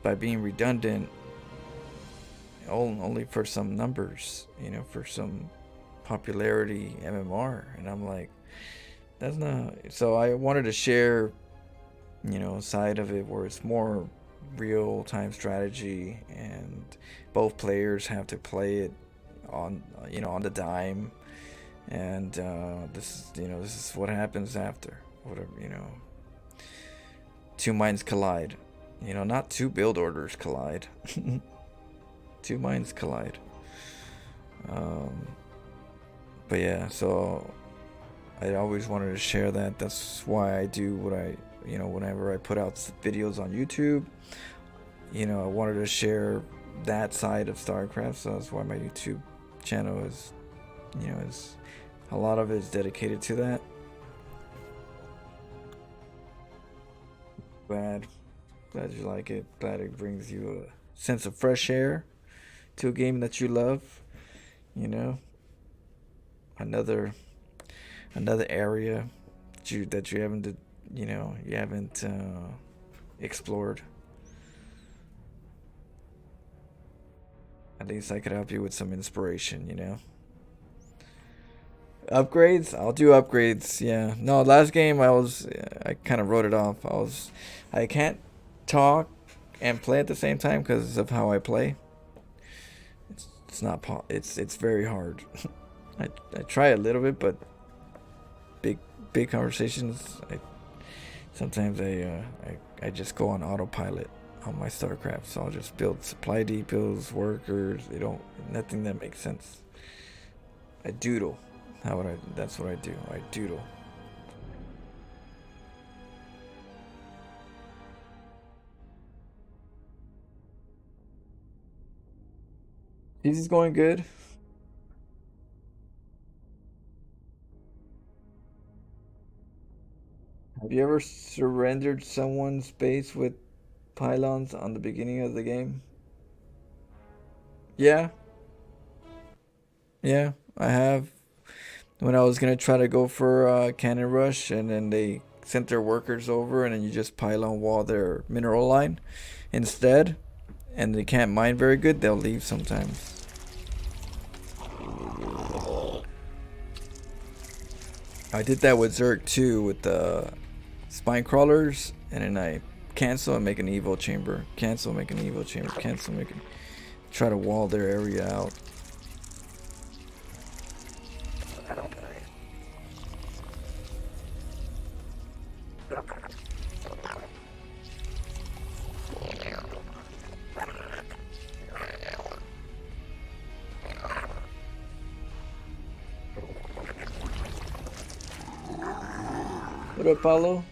by being redundant. Only for some numbers, you know, for some popularity MMR, and I'm like, that's not. So I wanted to share, you know, a side of it where it's more real-time strategy, and both players have to play it on, you know, on the dime, and this is what happens after whatever, you know, two minds collide, you know, not two build orders collide. Two minds collide. But yeah, so I always wanted to share that. That's why I do what I, you know, whenever I put out videos on YouTube, you know, I wanted to share that side of StarCraft. So that's why my YouTube channel is, you know, is a lot of it is dedicated to that. Glad you like it. Glad it brings you a sense of fresh air to a game that you love, you know, another area that you haven't, you know, explored. At least I could help you with some inspiration, you know. Upgrades? I'll do upgrades. Yeah. No, last game I kind of wrote it off. I can't talk and play at the same time because of how I play. It's very hard. I try a little bit, but big conversations. Sometimes I just go on autopilot on my StarCraft. So I'll just build supply depots, workers. Nothing that makes sense. I doodle. That's what I do. I doodle. This is going good. Have you ever surrendered someone's base with pylons on the beginning of the game? Yeah. Yeah, I have. When I was gonna try to go for cannon rush, and then they sent their workers over, and then you just pylon wall their mineral line instead, and they can't mine very good, they'll leave sometimes. I did that with Zerg too, with the spine crawlers, and then I cancel and make an evo chamber. Cancel, make an evo chamber. Cancel, try to wall their area out. What up, Paulo?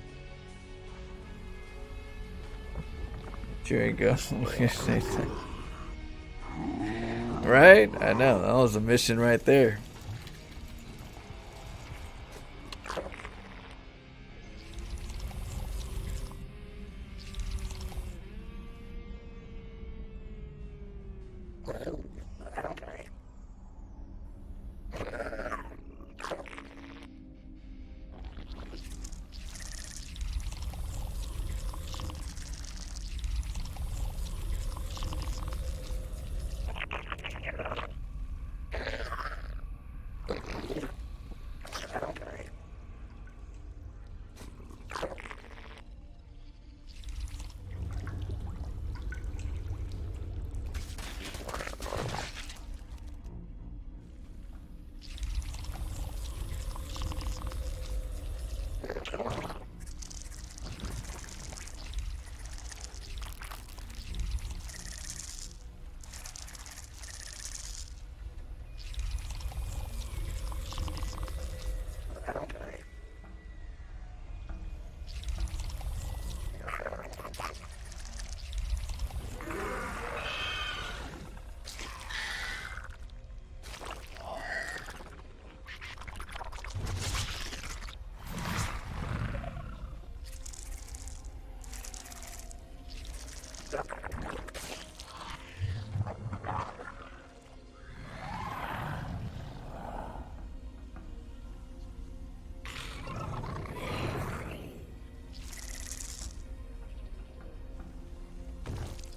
Here you go. Right? I know. That was a mission right there.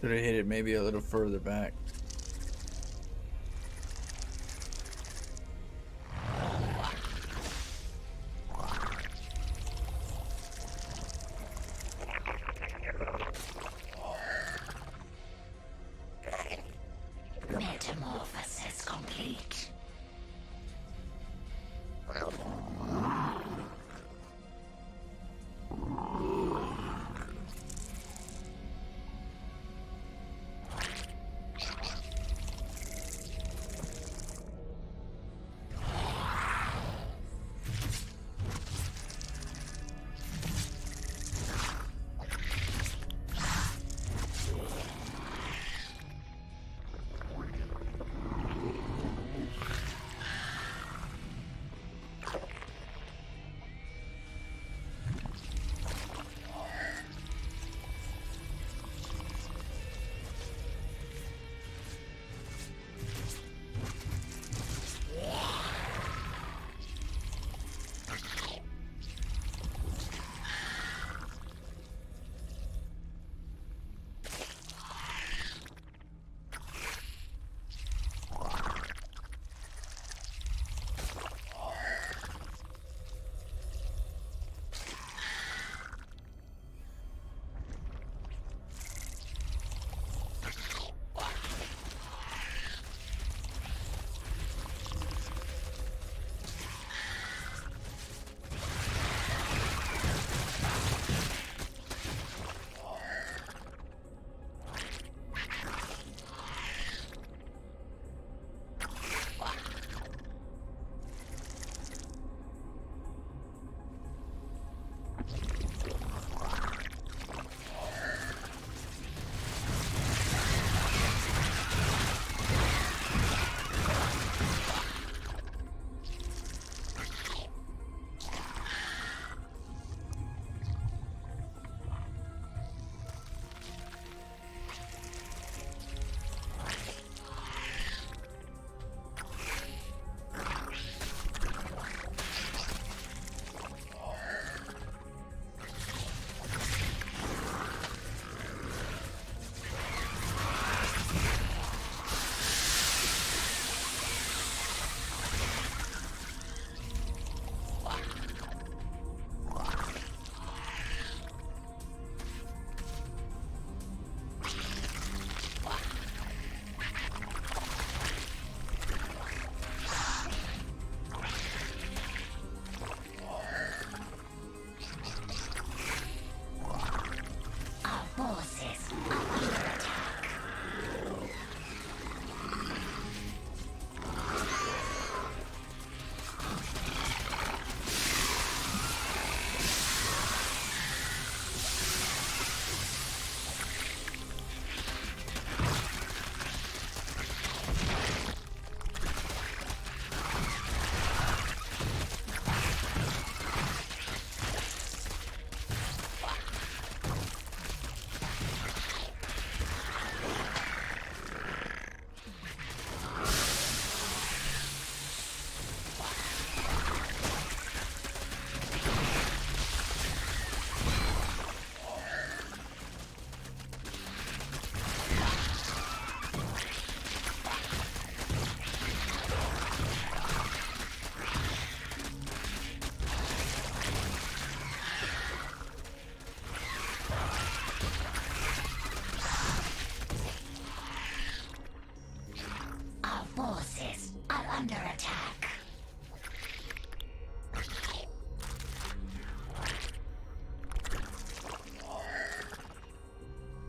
Should have hit it maybe a little further back. Metamorphosis complete.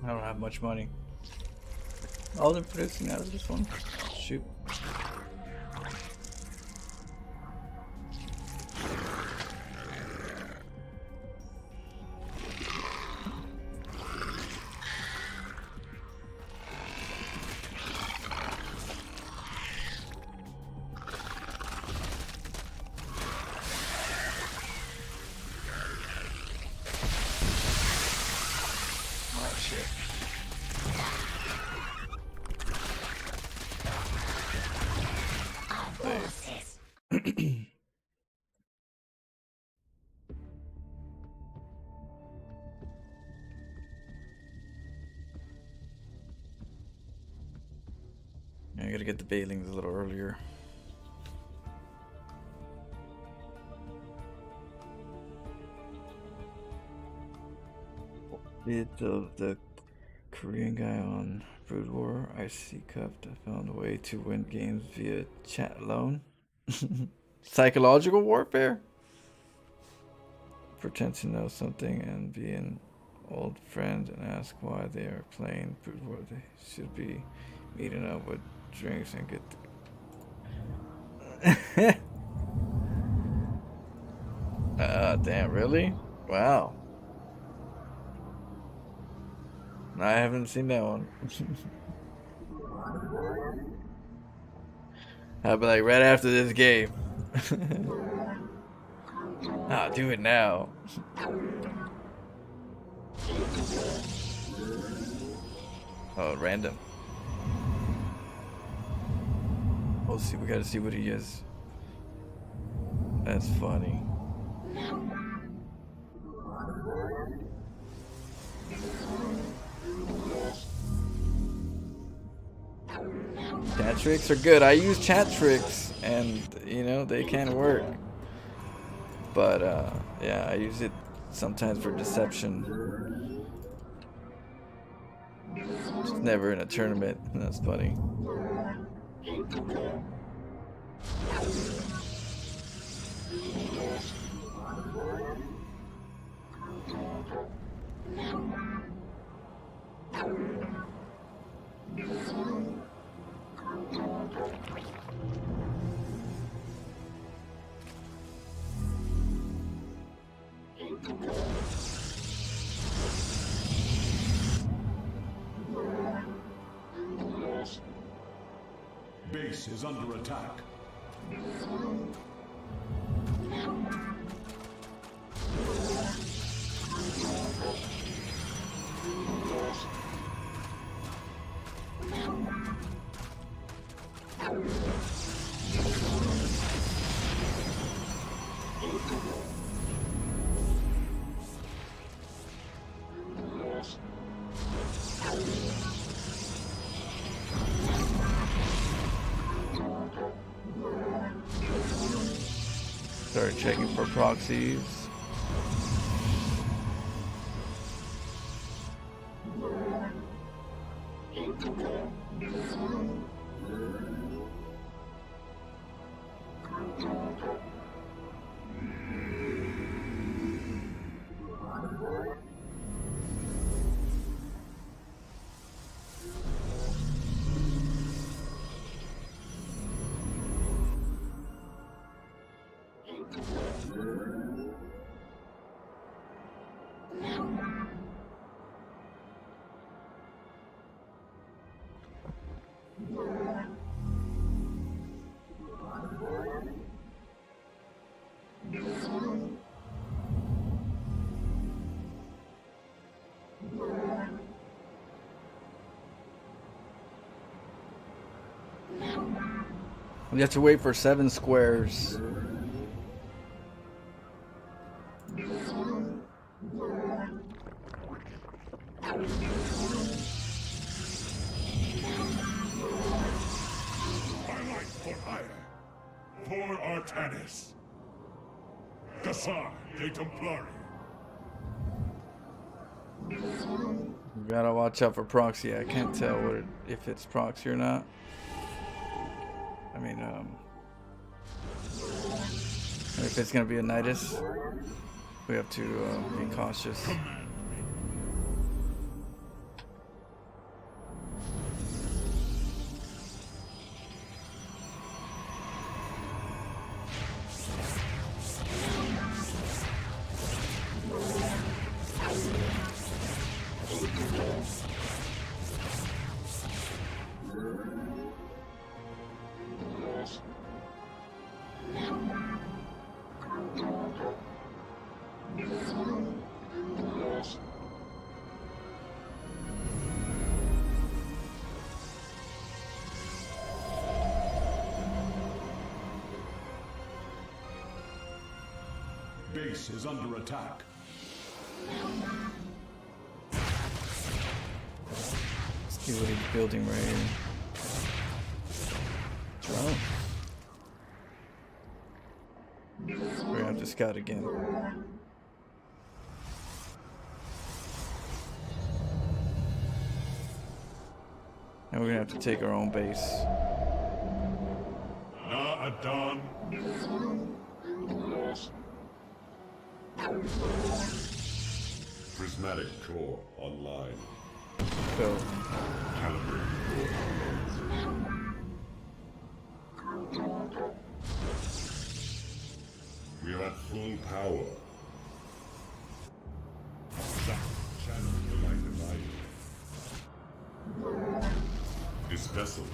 I don't have much money. All they're producing out of this one? Shoot. gotta get the bailings a little earlier. Bit of the Korean guy on Brood War. IC cuffed. I found a way to win games via chat alone. Psychological warfare? Pretend to know something and be an old friend and ask why they are playing Brood War. They should be meeting up with drinks and get the... damn, really? Wow. I haven't seen that one. I'll be like, right after this game. I'll do it now. Oh, random. We'll see. We gotta see what he is. That's funny. Chat tricks are good. I use chat tricks, and you know they can work. But yeah, I use it sometimes for deception. Just never in a tournament. That's funny. Base is under attack. Start checking for proxies. We have to wait for 7 squares. For Artanis. Gassar de Templari. You gotta watch out for proxy. I can't tell what if it's proxy or not. I mean, if it's gonna be a Nidus, we have to be cautious. Base is under attack. Let's see what he's building right here. Drones. We're gonna have to scout again. And we're gonna have to take our own base. Na Adan. Prismatic core online. Go. Calibrated core. We are at full power. Channel the light divide. This vessel,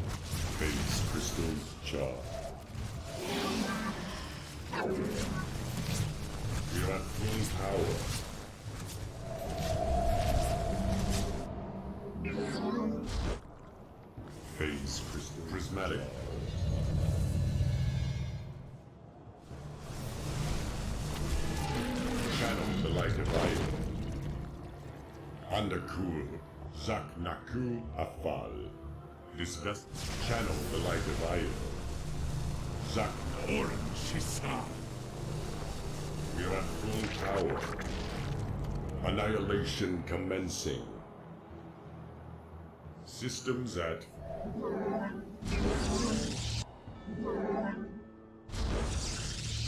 phase crystals charge. We are at full power. Phase crystal prismatic. Channel the light of iron. Undercool. Zak Naku Afal. This vessel. Channel the light of iron. Zak Oran Shisa. We are at full power. Annihilation commencing. Systems at.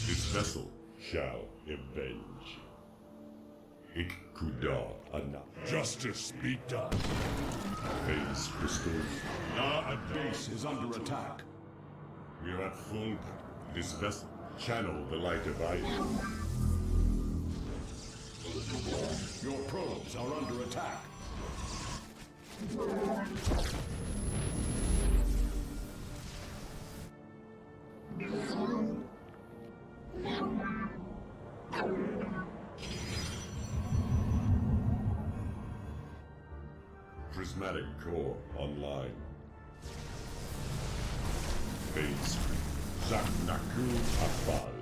This vessel shall avenge. Hikuda Ana. Justice be done. Phase crystals. Our base is under attack. We are at full. This vessel channel the light of iron. Your probes are under attack. Prismatic core online. Phase Zaknaku Afal.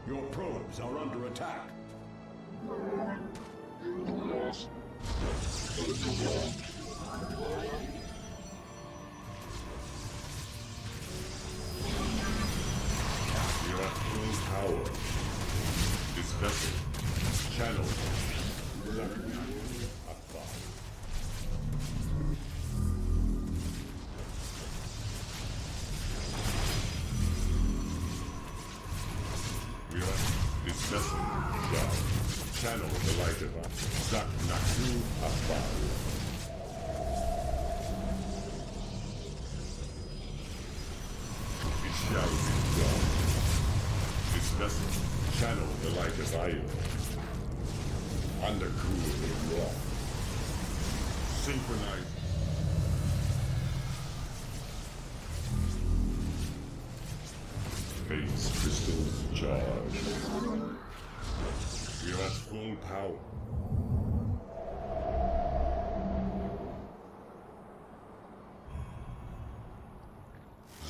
Your probes are under attack. You're at full power. This vessel, channel, we are this vessel, channel the light of Zaknaku Afal. It shall be done. This vessel, channel the light of iron. Undercool the rock. Synchronize. Phase crystals charged. We are at full power.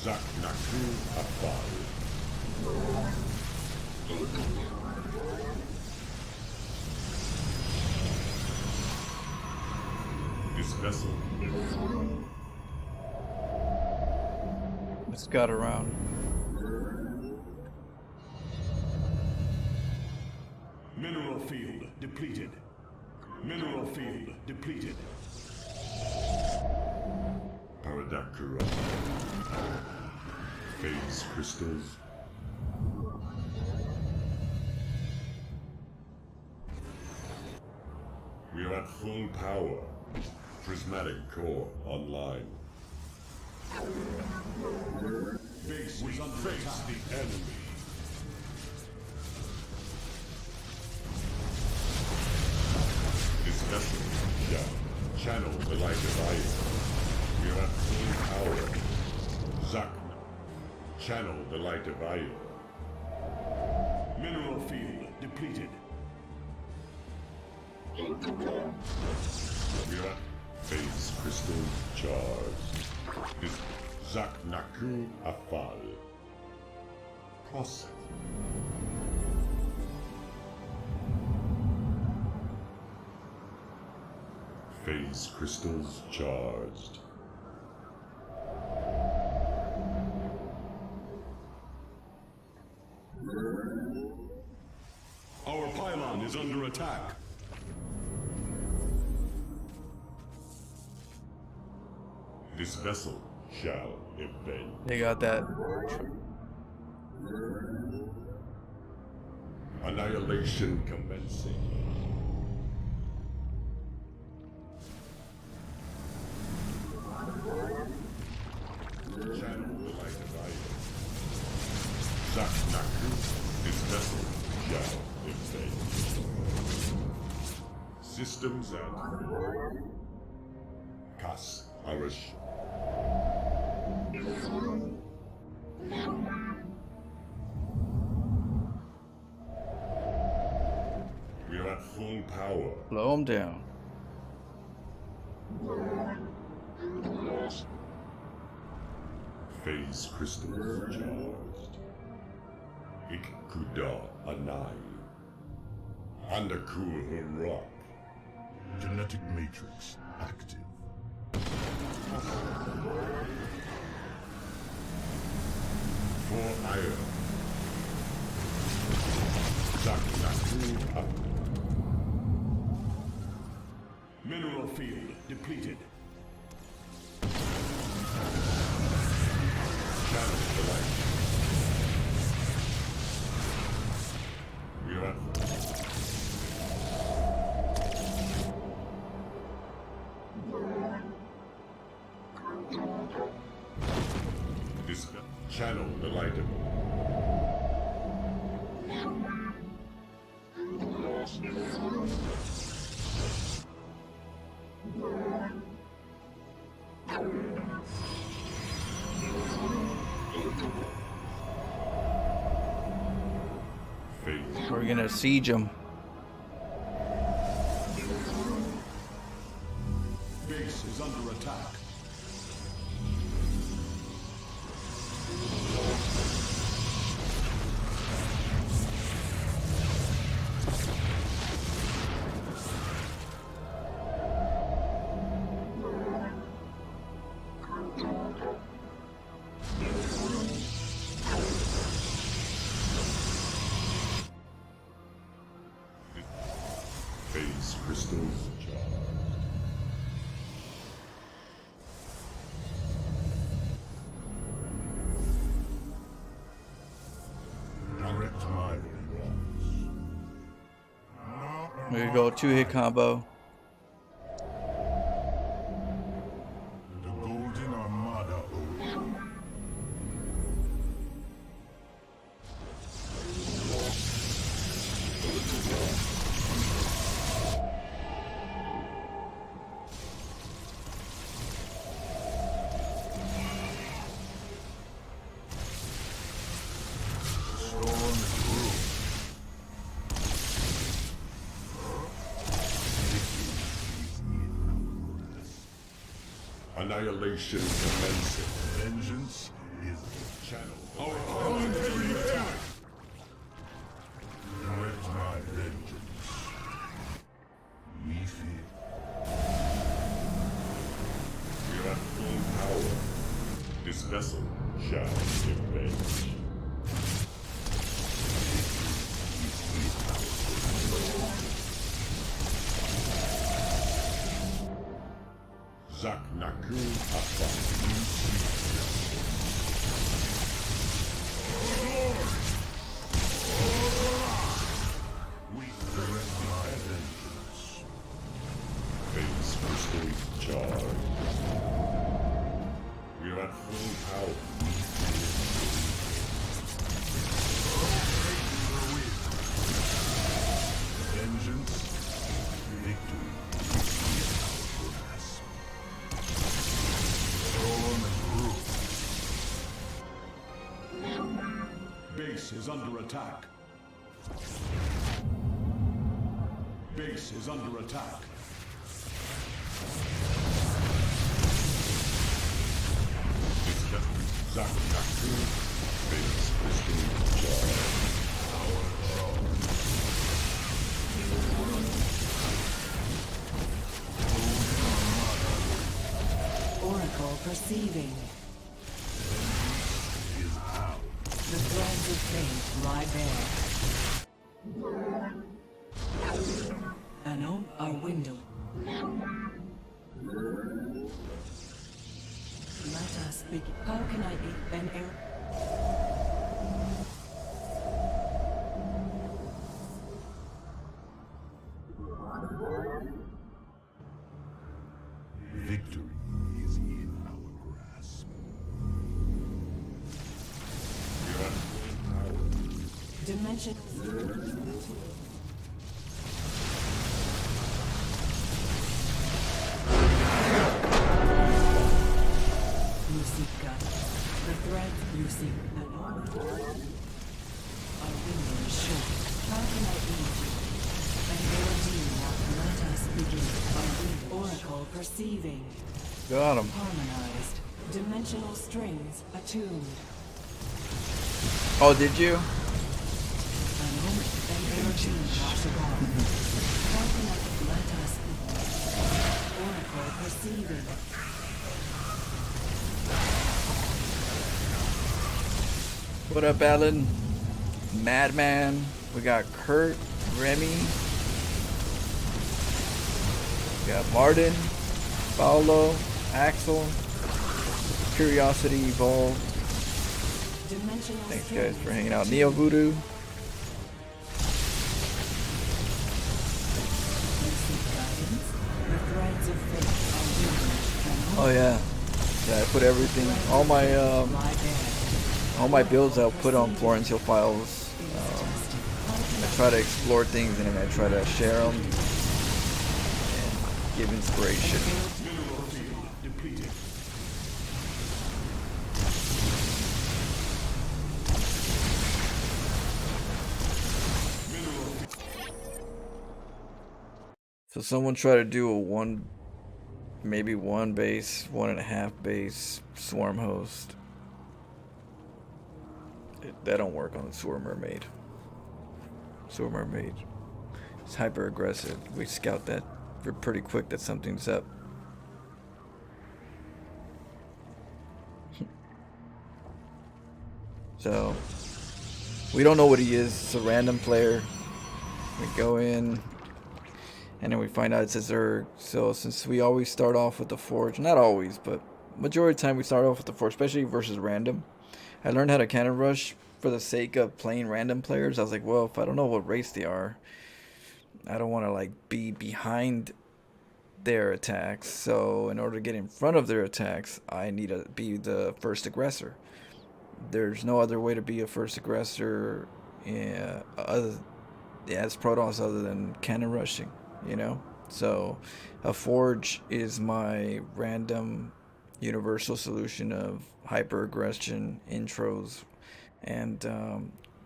Zaknaku Afal. This vessel. Let's scout around. Mineral field depleted. Mineral field depleted. Paradakura. Phase crystals. We are at full power. Prismatic core online. Base we face the enemy. This vessel, channel the light of iron. We are at full power. Zakna, channel the light of iron. Mineral field depleted. We are at phase crystal charged. This Zaknaku Afal. Process. Phase crystals charged. Our pylon is under attack. This vessel shall avenge. They got that. Annihilation commencing. Channel the light of Iron. Zak Naku, this vessel shall avenge. Systems at Kas Arash. We are at full power. Blow them down. Phase crystals charged. Ikkuda Anai. Andakul Rock. Genetic matrix active. For iron. Zaknaku up. Mineral field depleted. Channel the light. We are at this channel the light of phase. We're gonna siege them. Base is under attack. Phase crystals charged. Direct my There you go, 2-hit combo. The Golden Armada. Annihilation commencing. Vengeance is Channel. our pylon is under attack. Direct my vengeance. We fear. We are at full power. This vessel shall avenge. Zaknaku Afa. We direct my vengeance. Phase crystal charged. We are at full power. Vengeance. Victory. Storm and brew. Base is under attack. Base is under attack. Zaknaku. Phase crystal charged. perceiving. The threads of fate lie bare. A window. Let us begin. How can I be an heir? Victory is in our grasp. Dimension. You seek guidance. The thread you seek an order. Our window is short. How can I aid you? An ordeal. Let us begin. Our oracle perceiving. Got him. Harmonized. Dimensional strings attuned. Oh, did you? An energy wash above. How can I let us begin? Oracle perceiving. What up, Alan? Madman. We got Kurt, Remy. We got Martin, Paolo, Axel, Curiosity Evolved. Dimensional Thanks, guys, for hanging out. Neo Voodoo. Oh yeah. Yeah, I put everything, all my builds I'll put on Florential files. I try to explore things and then I try to share them and give inspiration. So someone tried to do a maybe one base, 1.5 base swarm host. That don't work on the Sewer Mermaid. Sewer Mermaid. It's hyper aggressive. We scout that. We're pretty quick that something's up. So we don't know what he is. It's a random player. We go in and then we find out it's a Zerg. So since we always start off with the Forge, not always, but majority of the time we start off with the Forge, especially versus random. I learned how to cannon rush for the sake of playing random players. I was like, well, if I don't know what race they are, I don't want to like be behind their attacks. So in order to get in front of their attacks, I need to be the first aggressor. There's no other way to be a first aggressor as Protoss other than cannon rushing, you know? So a Forge is my random universal solution of hyper aggression intros, and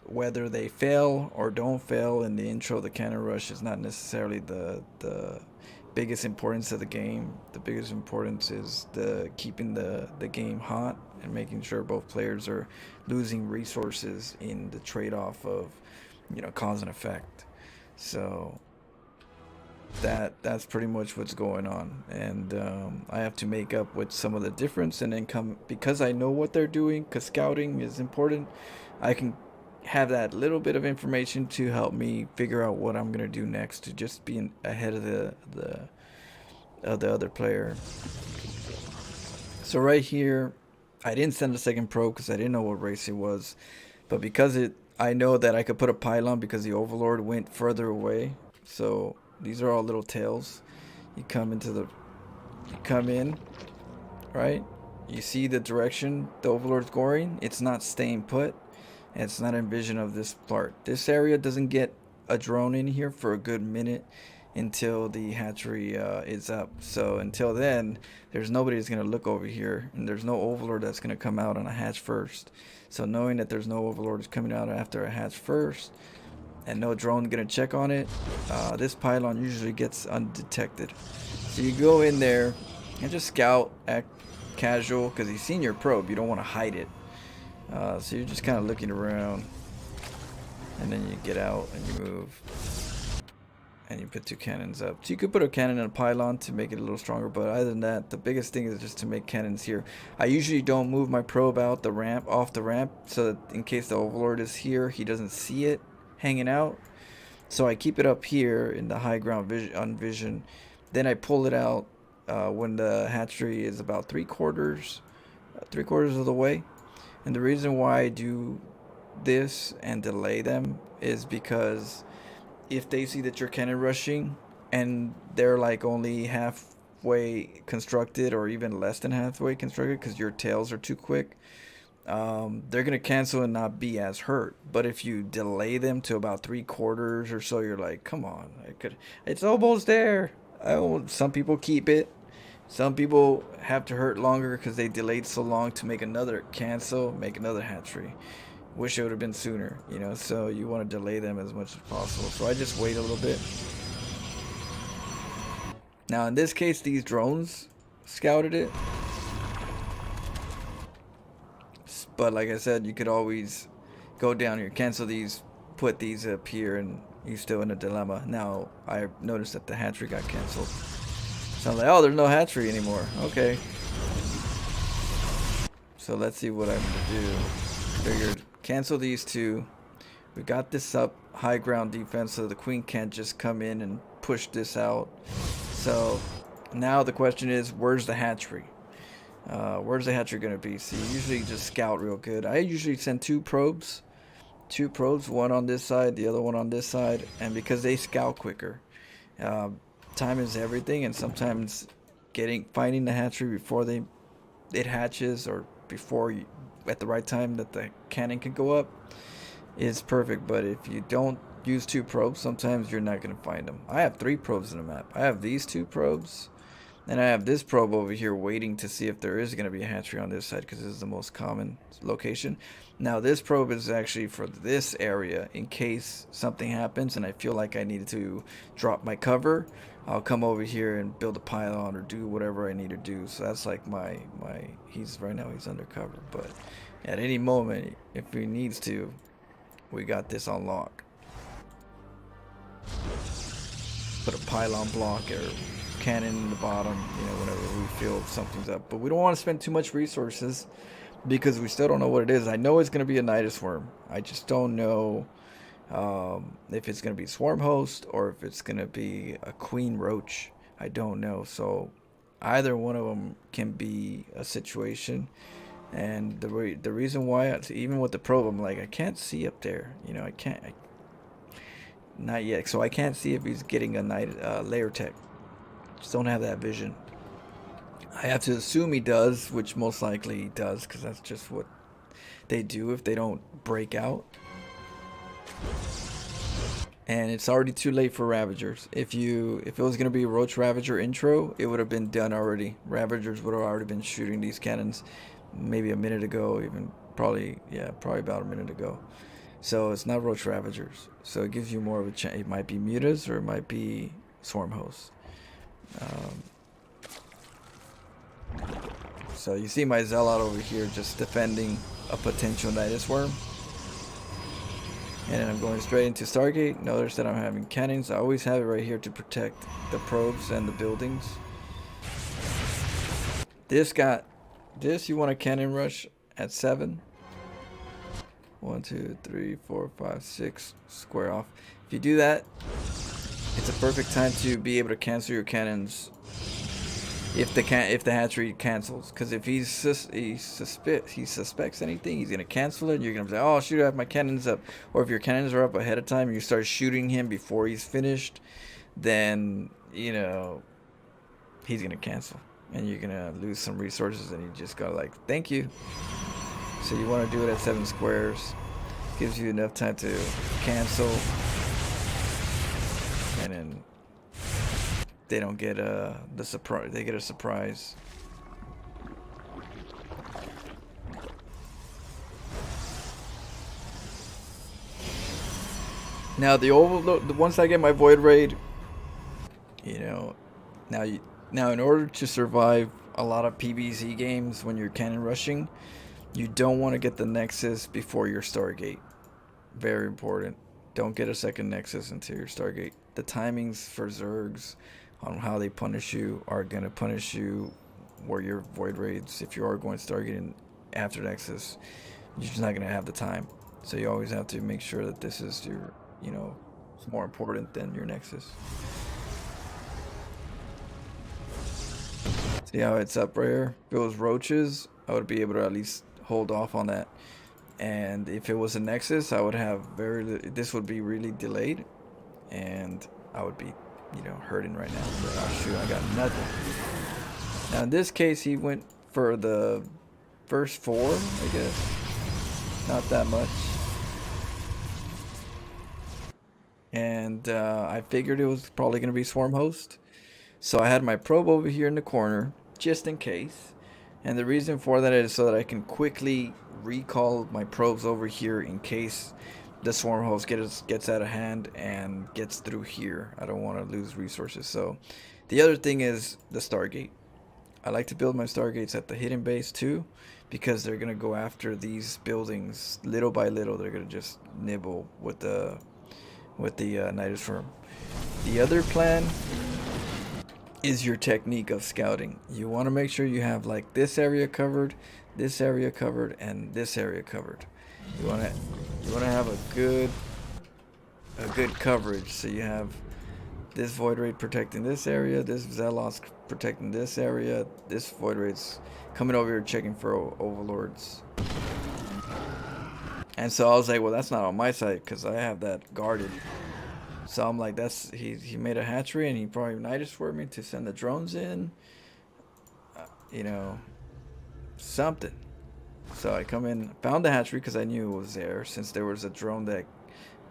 whether they fail or don't fail in the intro, the cannon rush is not necessarily the biggest importance of the game. The biggest importance is keeping the game hot and making sure both players are losing resources in the trade-off of, you know, cause and effect. So that's pretty much what's going on, and I have to make up with some of the difference, and then because I know what they're doing, because scouting is important, I can have that little bit of information to help me figure out what I'm gonna do next to just be ahead of the other player. So right here, I didn't send a second probe because I didn't know what race it was, but because I know that I could put a pylon because the Overlord went further away. So these are all little tails. You come in, right? You see the direction the Overlord's going. It's not staying put. And it's not in vision of this part. This area doesn't get a drone in here for a good minute until the hatchery is up. So until then, there's nobody that's going to look over here. And there's no Overlord that's going to come out on a hatch first. So knowing that there's no Overlord that's coming out after a hatch first, and no drone going to check on it, this pylon usually gets undetected. So you go in there and just scout, act casual, because you've seen your probe. You don't want to hide it. So you're just kind of looking around, and then you get out and you move, and you put 2 cannons up. So you could put a cannon and a pylon to make it a little stronger, but other than that, the biggest thing is just to make cannons here. I usually don't move my probe out the ramp, off the ramp, so that in case the Overlord is here, he doesn't see it hanging out. So I keep it up here in the high ground vision. Then I pull it out when the hatchery is about 3/4 of the way. And the reason why I do this and delay them is because if they see that you're cannon rushing and they're like only halfway constructed or even less than halfway constructed because your tails are too quick, they're gonna cancel and not be as hurt. But if you delay them to about 3/4 or so, you're like, come on, it's almost there. Some people keep it. Some people have to hurt longer because they delayed so long to make another cancel, make another hatchery. Wish it would have been sooner, you know, so you want to delay them as much as possible. So I just wait a little bit. Now in this case, these drones scouted it. But like I said, you could always go down here, cancel these, put these up here, and you're still in a dilemma. Now I noticed that the hatchery got canceled. So I'm like, oh, there's no hatchery anymore. Okay. So let's see what I'm gonna do. Figured cancel these 2. We got this up high ground defense, so the queen can't just come in and push this out. So now the question is, where's the hatchery? Where's the hatchery gonna be? So you usually just scout real good. I usually send 2 probes, one on this side, the other one on this side, and because they scout quicker, time is everything, and sometimes finding the hatchery before it hatches or before you, at the right time that the cannon can go up is perfect. But if you don't use 2 probes, sometimes you're not going to find them. I have 3 probes in the map. I have these 2 probes, and I have this probe over here waiting to see if there is going to be a hatchery on this side, because this is the most common location. Now this probe is actually for this area in case something happens and I feel like I need to drop my cover. I'll come over here and build a pylon or do whatever I need to do. So that's like my right now he's undercover, but at any moment if he needs to, we got this on lock. Put a pylon block or cannon in the bottom, you know, whenever we feel something's up. But we don't want to spend too much resources because we still don't know what it is. I know it's going to be a Nidus worm. I just don't know if it's going to be swarm host or if it's going to be a queen roach. I don't know. So either one of them can be a situation. And the reason why, even with the probe, I'm like, I can't see up there. You know, not yet. So I can't see if he's getting a layer tech. Just don't have that vision. I have to assume he does, which most likely he does, because that's just what they do if they don't break out. And it's already too late for Ravagers. If it was going to be a Roach Ravager intro, it would have been done already. Ravagers would have already been shooting these cannons maybe a minute ago, even probably about a minute ago. So it's not Roach Ravagers. So it gives you more of a chance. It might be mutas or it might be swarm hosts. So you see my Zealot over here just defending a potential Nidus worm. And then I'm going straight into Stargate. Notice that I'm having cannons. I always have it right here to protect the probes and the buildings. This you want a cannon rush at 7. 1, 2, 3, 4, 5, 6. Square off. If you do that, it's a perfect time to be able to cancel your cannons if the hatchery cancels. Because if he suspects anything, he's gonna cancel it. And you're gonna say, "Oh shoot, I have my cannons up." Or if your cannons are up ahead of time, and you start shooting him before he's finished, then you know he's gonna cancel, and you're gonna lose some resources. And you just gotta like, "Thank you." So you want to do it at 7 squares. Gives you enough time to cancel, and then they don't get the surprise. They get a surprise. Now once I get my Void Raid, you know, now in order to survive a lot of PvZ games when you're cannon rushing, you don't want to get the Nexus before your Stargate. Very important. don't get a second Nexus into your Stargate. The timings for Zergs on how they punish you are going to punish you where your Void Raids, if you are going Stargating after Nexus, you're just not going to have the time. So you always have to make sure that this is your, you know, it's more important than your Nexus. See how it's up right here? If it was roaches, I would be able to at least hold off on that. And if it was a Nexus, I would have this would be really delayed, and I would be, you know, hurting right now. But, oh shoot, I got nothing. Now in this case, he went for the first 4, I guess. Not that much. And I figured it was probably going to be Swarm Host. So I had my probe over here in the corner, just in case. And the reason for that is so that I can quickly recall my probes over here in case the Swarm Host gets out of hand and gets through here. I don't want to lose resources. So the other thing is the Stargate. I like to build my Stargates at the hidden base too, because they're going to go after these buildings little by little. They're going to just nibble with the Nidus Worm. The other plan is your technique of scouting. You want to make sure you have like this area covered, and this area covered. You want to have a good coverage. So you have this Void Raid protecting this area, this Zealots protecting this area, this Void Raid's coming over here checking for overlords. And so I was like, well, that's not on my side because I have that guarded. So I'm like, he made a hatchery and he probably Nidus for me to send the drones in. You know, something. So I come in, found the hatchery because I knew it was there since there was a drone that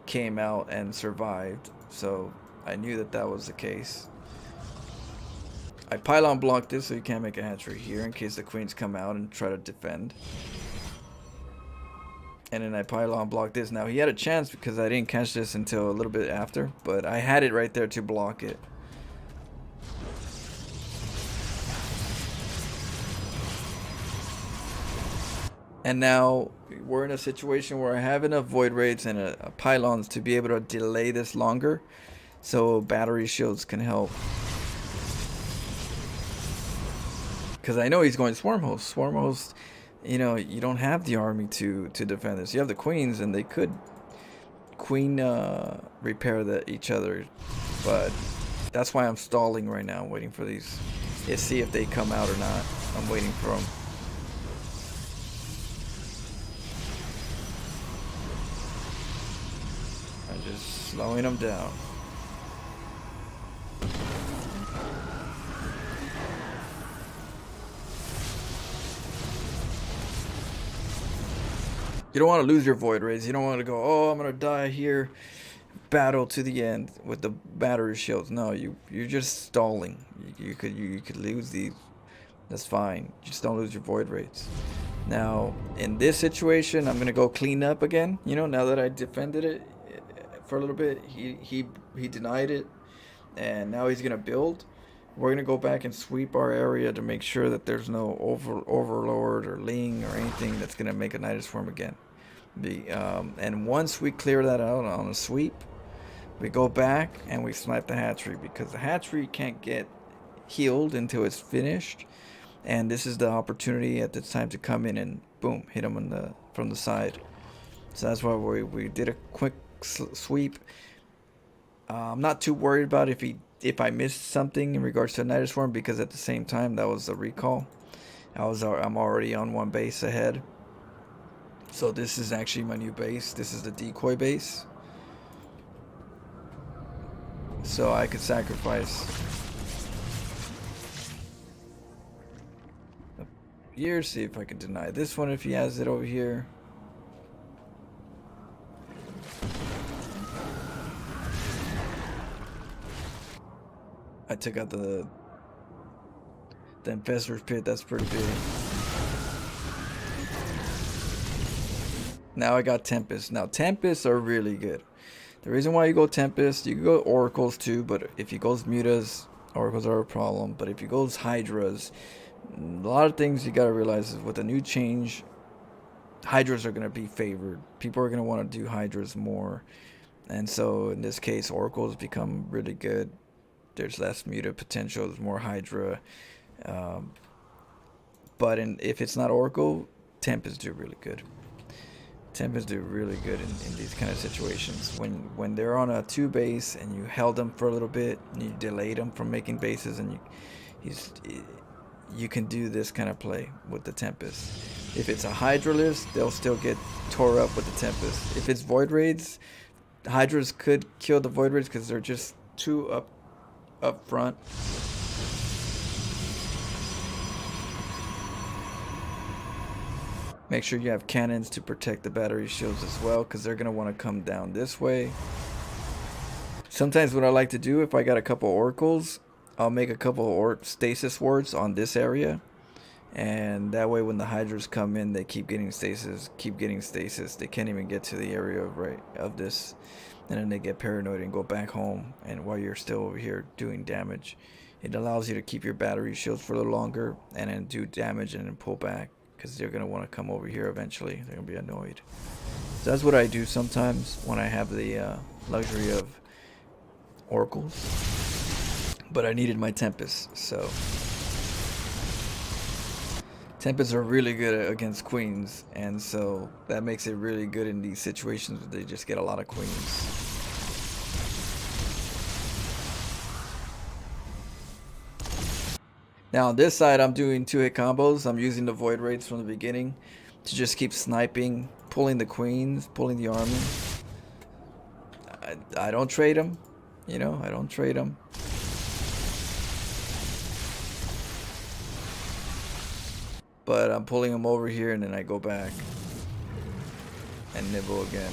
came out and survived. So I knew that that was the case. I pylon blocked this so you can't make a hatchery here in case the queens come out and try to defend. And then I pylon blocked this. Now he had a chance because I didn't catch this until a little bit after, but I had it right there to block it. And now we're in a situation where I have enough Void Raids and a pylons to be able to delay this longer, so battery shields can help. Because I know he's going Swarm Host. Swarm Host, you know, you don't have the army to defend this. You have the queens, and they could queen repair each other, but that's why I'm stalling right now, waiting for these. Let's see if they come out or not. I'm waiting for them. I'm just slowing them down. You don't want to lose your Void Raids. You don't want to go, oh, I'm going to die here. Battle to the end with the battery shields. No, you're just stalling. You could lose these. That's fine. Just don't lose your Void Raids. Now, in this situation, I'm going to go clean up again. You know, now that I defended it for a little bit, he denied it. And now he's going to build. We're going to go back and sweep our area to make sure that there's no overlord or ling or anything that's going to make a Nidus Swarm again. And once we clear that out on a sweep, we go back and we snipe the hatchery, because the hatchery can't get healed until it's finished. And this is the opportunity at this time to come in and boom, hit them from the side. So that's why we did a quick sweep. I'm not too worried about if I missed something in regards to a Nidus Swarm, because at the same time that was the recall. I'm already on one base ahead. So this is actually my new base. This is the decoy base. So I could sacrifice here, see if I can deny this one if he has it over here. I took out the Infestor's Pit. That's pretty big. Now I got Tempest. Now Tempests are really good. The reason why you go Tempest, you can go Oracles too, but if you go Mutas, Oracles are a problem. But if you go Hydras, a lot of things you gotta realize is with the new change, Hydras are gonna be favored. People are gonna want to do Hydras more. And so in this case, oracles become really good. There's less muta potential. There's more hydra. Um, but if it's not oracle, tempests do really good. Tempests do really good in these kind of situations. When they're on a 2 base and you held them for a little bit, and you delayed them from making bases, and you can do this kind of play with the Tempest. If it's a Hydra list, they'll still get tore up with the Tempest. If it's Void Raids, Hydras could kill the Void Raids because they're just too up front. Make sure you have cannons to protect the battery shields as well, because they're going to want to come down this way. Sometimes what I like to do, if I got a couple oracles, I'll make a couple stasis wards on this area. And that way when the hydras come in, they keep getting stasis, They can't even get to the area of this. And then they get paranoid and go back home. And while you're still over here doing damage, it allows you to keep your battery shields for a little longer and then do damage and then pull back. Because they're going to want to come over here eventually. They're going to be annoyed. So that's what I do sometimes when I have the luxury of oracles. But I needed my Tempests, so... Tempests are really good against queens, and so that makes it really good in these situations where they just get a lot of queens. Now on this side, I'm doing 2-hit combos. I'm using the Void Raids from the beginning to just keep sniping, pulling the queens, pulling the army. I don't trade them, you know, I don't trade them. But I'm pulling them over here and then I go back and nibble again.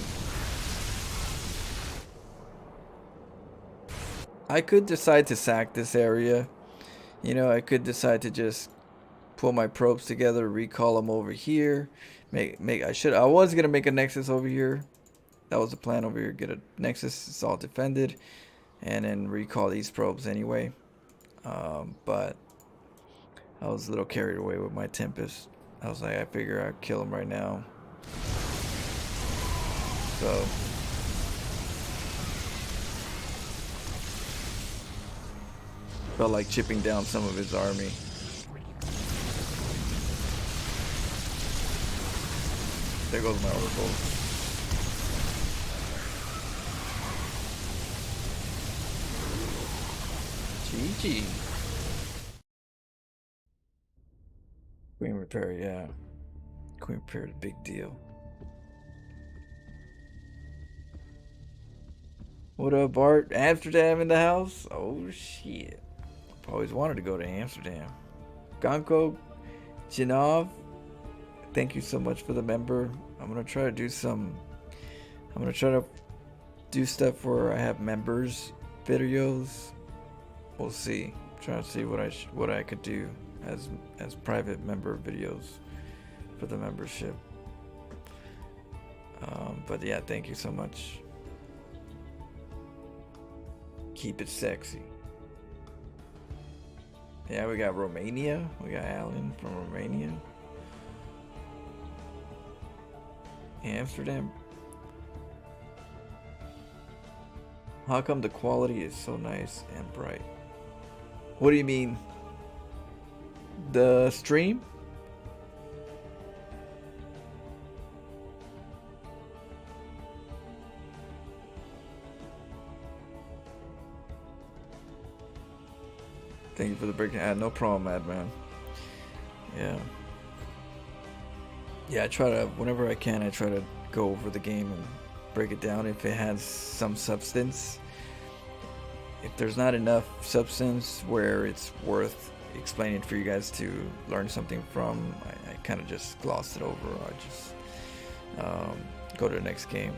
I could decide to sack this area. You know, I could decide to just pull my probes together, recall them over here. I was gonna make a Nexus over here. That was the plan over here. Get a Nexus, it's all defended, and then recall these probes anyway. But I was a little carried away with my Tempest. I was like, I figure I'd kill him right now. So felt like chipping down some of his army. There goes my oracle. GG. Queen repair, yeah. Queen repair is a big deal. What up, Bart? Amsterdam in the house? Oh shit. I've always wanted to go to Amsterdam. Gonko Janov, thank you so much for the member. I'm gonna try to do stuff where I have members videos. We'll see. I'm trying to see what I could do as private member videos for the membership. But yeah, thank you so much. Keep it sexy. Yeah, we got Romania. We got Alan from Romania. Amsterdam. How come the quality is so nice and bright? What do you mean? The stream? Thank you for the breaking. No problem, Madman. Yeah. Yeah, I try to, whenever I can, I try to go over the game and break it down if it has some substance. If there's not enough substance where it's worth explaining for you guys to learn something from, I kind of just gloss it over. I just go to the next game.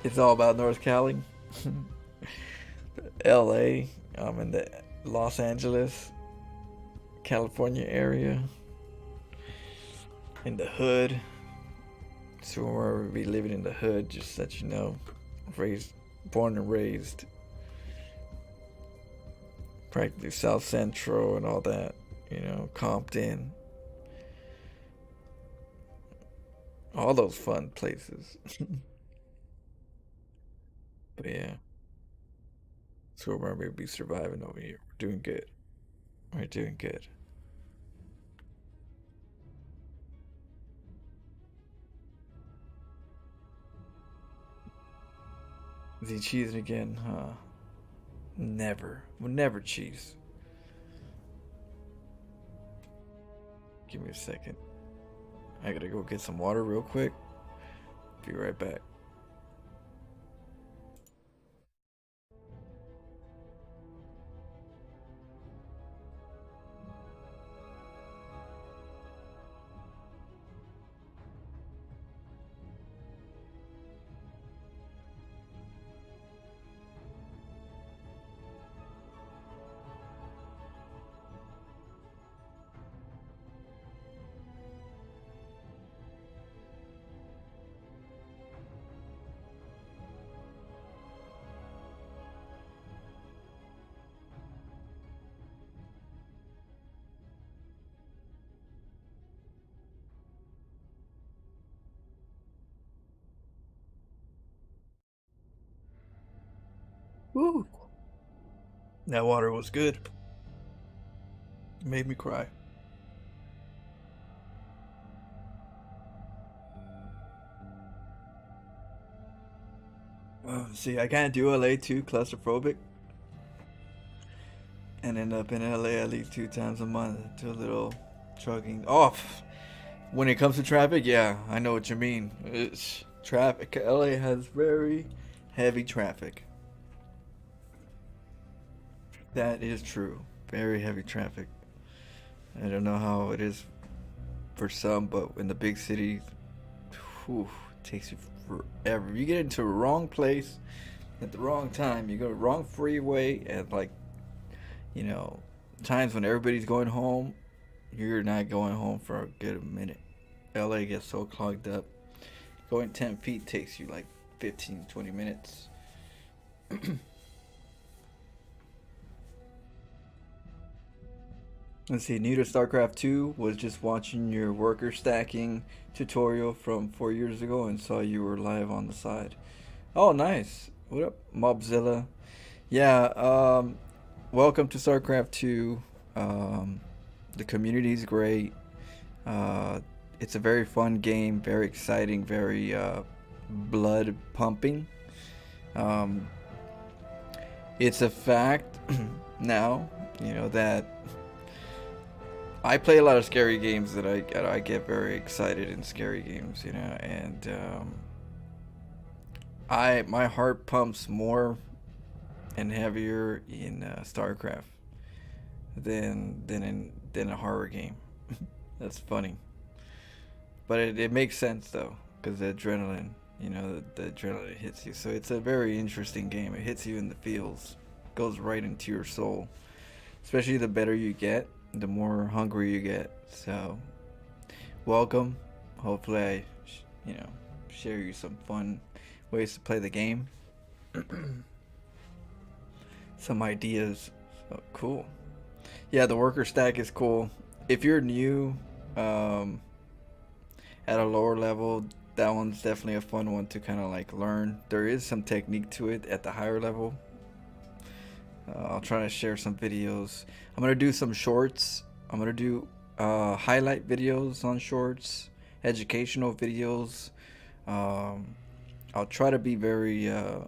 It's all about North Cali. LA. I'm in the Los Angeles, California area. In the hood. So where we be living in the hood, just let you know. Born and raised. Practically South Central and all that. You know, Compton. All those fun places. But yeah. So we're maybe surviving over here. We're doing good. We're doing good. Is he cheesing again? Huh? Never. We'll never cheese. Give me a second. I gotta go get some water real quick. Be right back. Woo! That water was good. It made me cry. See, I can't do LA too claustrophobic, and end up in LA at least 2 times a month. Do a little trucking off. When it comes to traffic, yeah, I know what you mean. It's traffic. LA has very heavy traffic. That is true. Very heavy traffic. I don't know how it is for some, but in the big cities, whew, it takes you forever. You get into the wrong place at the wrong time. You go to the wrong freeway at times when everybody's going home. You're not going home for a good minute. LA gets so clogged up. Going 10 feet takes you like 15, 20 minutes. Let's see, new to StarCraft 2, was just watching your worker stacking tutorial from 4 years ago and saw you were live on the side. Oh, nice. What up, Mobzilla? Yeah, welcome to StarCraft 2. The community's great. It's a very fun game, very exciting, very blood pumping. It's a fact now, that I play a lot of scary games that I get very excited in scary games, and my heart pumps more and heavier in StarCraft than in a horror game. That's funny, but it makes sense though, because the adrenaline, the adrenaline hits you. So it's a very interesting game. It hits you in the feels, goes right into your soul. Especially the better you get, the more hungry you get. So, welcome. Hopefully, I, share you some fun ways to play the game. Some ideas. So, cool. Yeah, the worker stack is cool. If you're new, at a lower level, that one's definitely a fun one to kind of like learn. There is some technique to it at the higher level. I'll try to share some videos. I'm gonna do some shorts. I'm gonna do highlight videos on shorts, educational videos. I'll try to be very I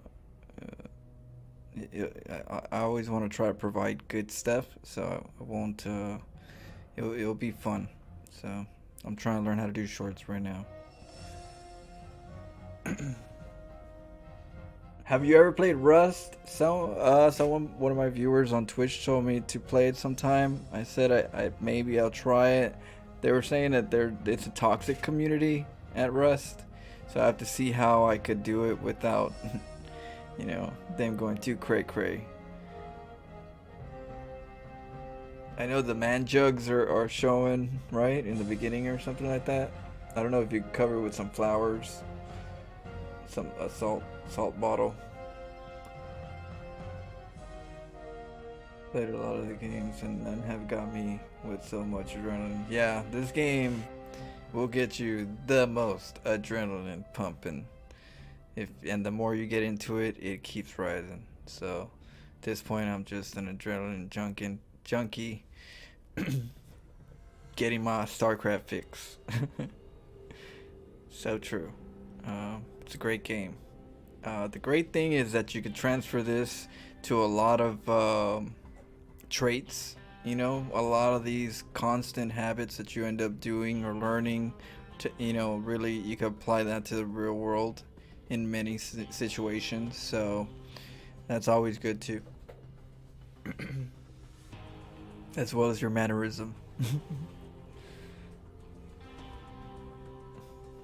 always want to try to provide good stuff, so I won't it'll be fun. So I'm trying to learn how to do shorts right now. Have you ever played Rust? One of my viewers on Twitch told me to play it sometime. I said maybe I'll try it. They were saying that it's a toxic community at Rust, so I have to see how I could do it without, them going too cray. I know the man jugs are showing right in the beginning or something like that. I don't know if you cover it with some flowers, a salt bottle. Played a lot of the games and none have got me with so much adrenaline. Yeah, this game will get you the most adrenaline pumping. And the more you get into it, it keeps rising. So at this point, I'm just an adrenaline junkie, getting my StarCraft fix. So true. It's a great game. The great thing is that you can transfer this to a lot of traits. You know, a lot of these constant habits that you end up doing or learning. Really, you can apply that to the real world in many situations. So that's always good too. As well as your mannerism.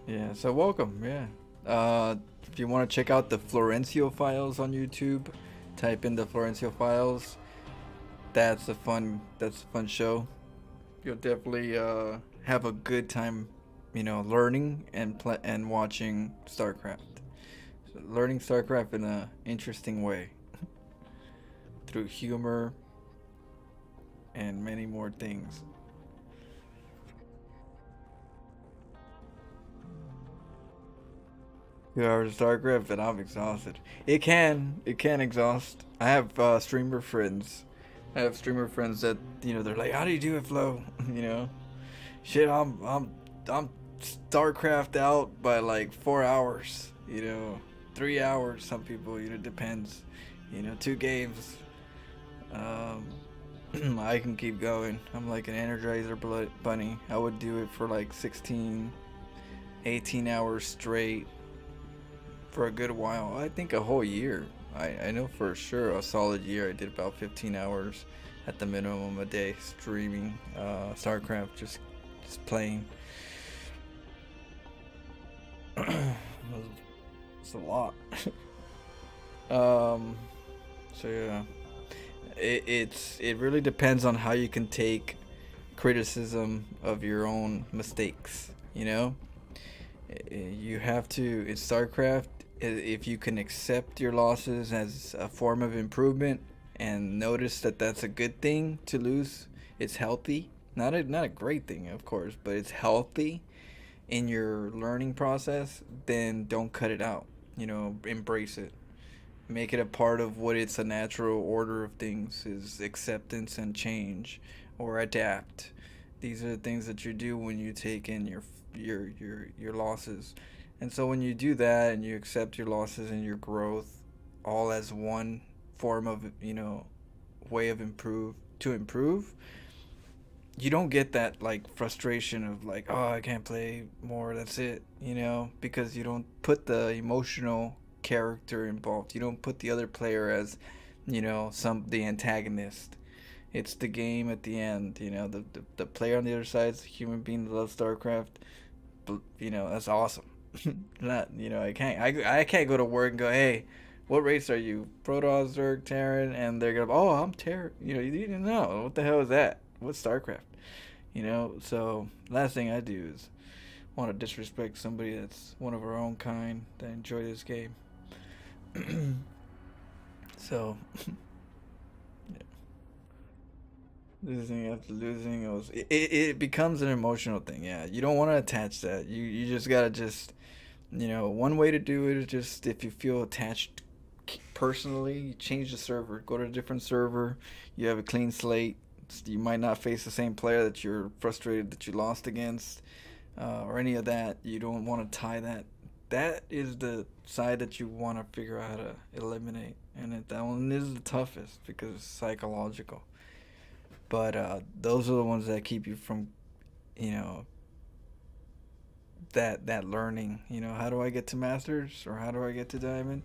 Yeah, so welcome. Yeah. If you want to check out the Florencio files on YouTube, type in the Florencio files. That's a fun show. You'll definitely have a good time, learning and watching StarCraft. So learning StarCraft in a interesting way. Through humor and many more things. 2 hours of StarCraft and I'm exhausted. It can exhaust. I have streamer friends. I have streamer friends that they're like, "How do you do it, Flo?" Shit, I'm StarCraft out by like 4 hours. 3 hours. Some people, depends. 2 games. I can keep going. I'm like an Energizer bunny. I would do it for like 16, 18 hours straight. For a good while. I think a whole year. I know for sure a solid year I did about 15 hours at the minimum a day streaming StarCraft, just playing. It's a lot. So yeah, it really depends on how you can take criticism of your own mistakes. You have to in StarCraft. If you can accept your losses as a form of improvement and notice that that's a good thing to lose, it's healthy. Not a great thing, of course, but it's healthy in your learning process, then don't cut it out. Embrace it. Make it a part of what it's a natural order of things is acceptance and change or adapt. These are the things that you do when you take in your losses. And so when you do that and you accept your losses and your growth all as one form of, way of improve, you don't get that like frustration of like, oh, I can't play more, that's it, because you don't put the emotional character involved. You don't put the other player as, the antagonist. It's the game at the end, the player on the other side is a human being that loves StarCraft. That's awesome. Not, I can't go to work and go, hey, what race are you? Protoss, Zerg, Terran, and they're gonna, oh, I'm Terran. You didn't know. What the hell is that? What's StarCraft? So last thing I do is want to disrespect somebody that's one of our own kind that enjoy this game. So yeah. Losing after losing, it becomes an emotional thing. Yeah, you don't want to attach that. You just gotta one way to do it is just if you feel attached personally, you change the server, go to a different server. You have a clean slate. You might not face the same player that you're frustrated that you lost against, or any of that. You don't want to tie that. That is the side that you want to figure out how to eliminate, and that one is the toughest because it's psychological. But those are the ones that keep you from, that learning. How do I get to Masters or how do I get to Diamond?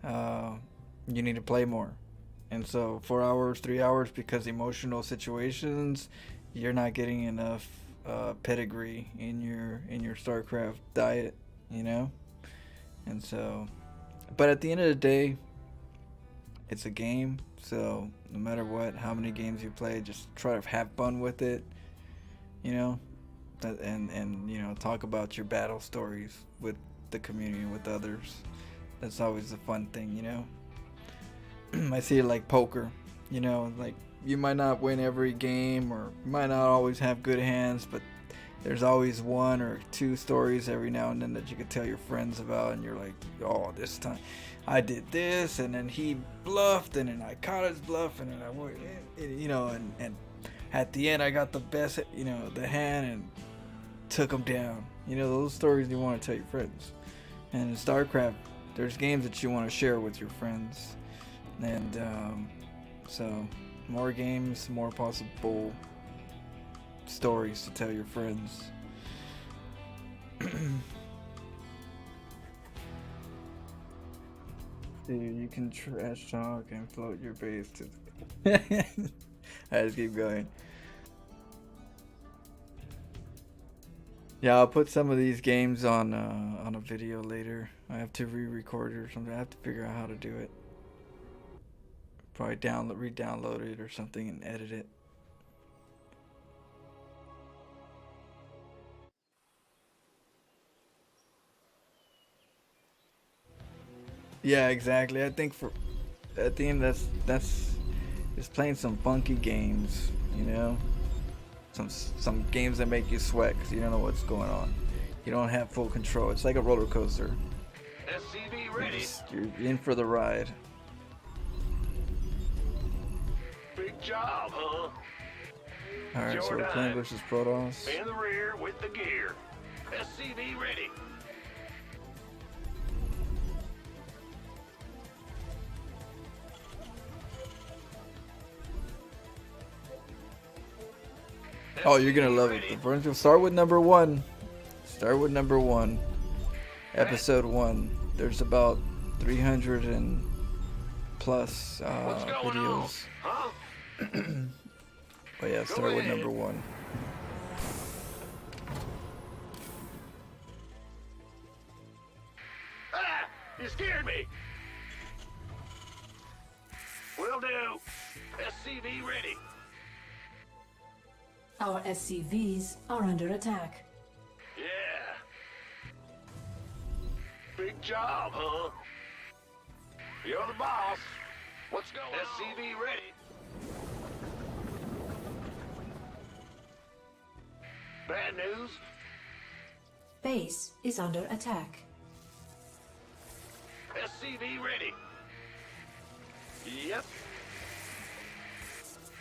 You need to play more. And so 4 hours, 3 hours, because emotional situations, you're not getting enough pedigree in your StarCraft diet, And so, but at the end of the day, it's a game. So no matter what, how many games you play, just try to have fun with it, and talk about your battle stories with the community, with others. That's always the fun thing, I see it like poker, like you might not win every game or you might not always have good hands, but there's always one or two stories every now and then that you could tell your friends about, and you're like, oh, this time I did this, and then he bluffed, and then I caught his bluff, and then I went, you know, and at the end I got the best, you know, the hand and took him down. You know, those stories you want to tell your friends. And in StarCraft, there's games that you want to share with your friends, and so more games, more possible stories to tell your friends. Dude, you can trash talk and float your base to the I just keep going. Yeah, I'll put some of these games on a video later. I have to re-record it or something. I have to figure out how to do it. Probably re-download it or something and edit it. Yeah, exactly. I think at the end that's just playing some funky games, you know. Some games that make you sweat because you don't know what's going on. You don't have full control. It's like a roller coaster. SCV ready. You're in for the ride. Big job, huh? Alright, so we're playing versus Protoss. In the rear with the gear. SCV ready. Oh, you're gonna love it. We're gonna start with number one. Start with number one. Episode 1. There's about 300 and plus videos. Huh? But yeah, start with number 1. Ah! You scared me! Will do. SCV ready. Our SCVs are under attack. Yeah. Big job, huh? You're the boss. What's going on? SCV ready. Bad news? Base is under attack. SCV ready. Yep.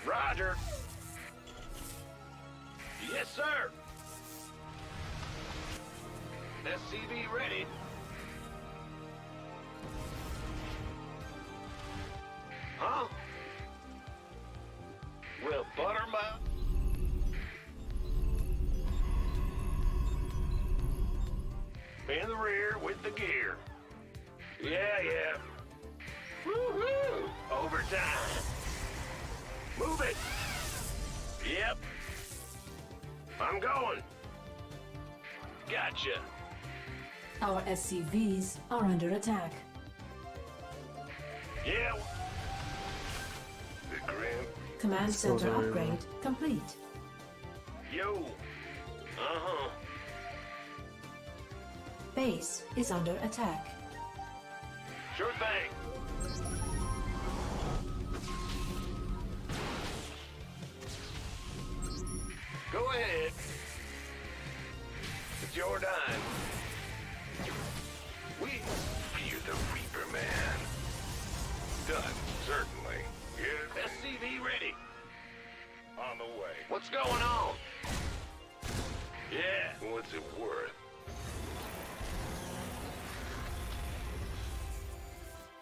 Roger. Yes, sir. SCV ready. Huh? Well, Buttermouth. In the rear with the gear. Yeah. Woo-hoo! Overtime. Move it. Yep. I'm going. Gotcha. Our SCVs are under attack. Yeah. The Grim. Command center upgrade complete. Yo. Uh-huh. Base is under attack. Sure thing. Go ahead. It's your dime. We fear the Reaper Man. Done, certainly. Yes. SCV ready. On the way. What's going on? Yeah. What's it worth?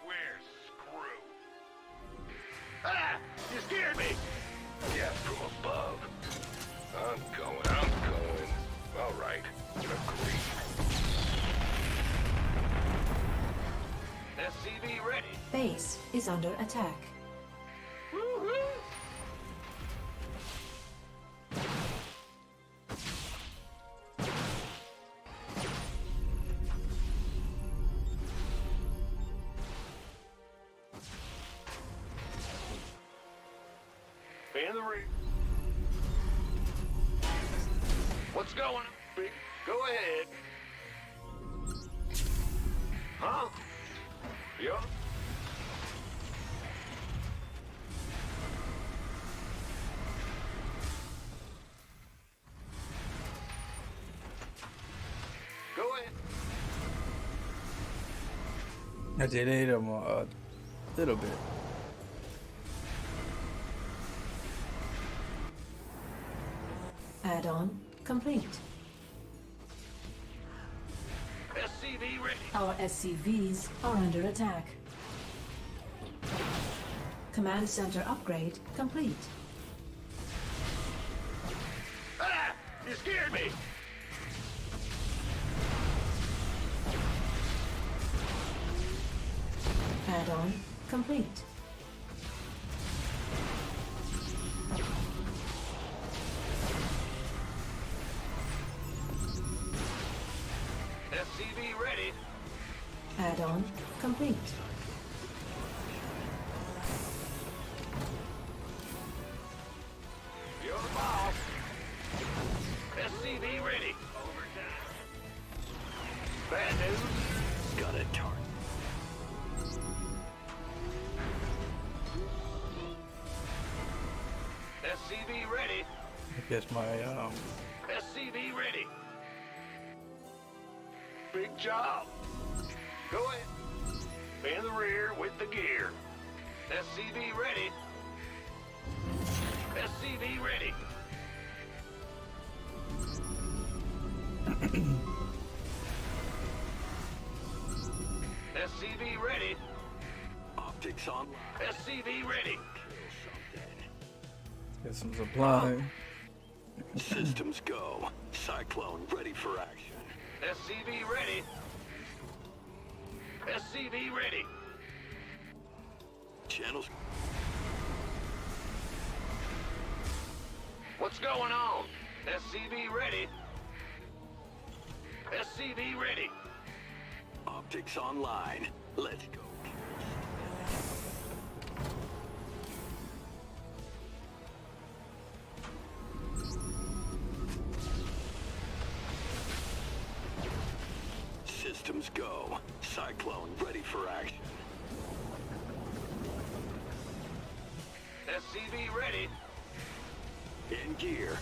We're screwed. Ah! You scared me! Yeah, from above. I'm going. All right. Agreed. SCV ready. Base is under attack. Woo-hoo! In the rear. What's going on? Big? Go ahead. Huh? Yeah. I did hit him a little bit. Add-on complete. SCV ready. Our SCVs are under attack. Command center upgrade complete. Ah! You scared me! Add-on complete. SCV ready. Add-on complete. You're the boss. SCV ready. Bad news. Got a target. SCV ready. I guess my SCV ready. Big job. Go ahead. In the rear with the gear. SCV ready. SCV ready. SCV ready. Optics online. SCV ready. Kill something. get some supply. Systems go. Cyclone ready for action. SCV ready. SCV ready. Channels. What's going on? SCV ready. SCV ready. Optics online. Let's go. Systems go. Cyclone ready for action. SCV ready. In gear.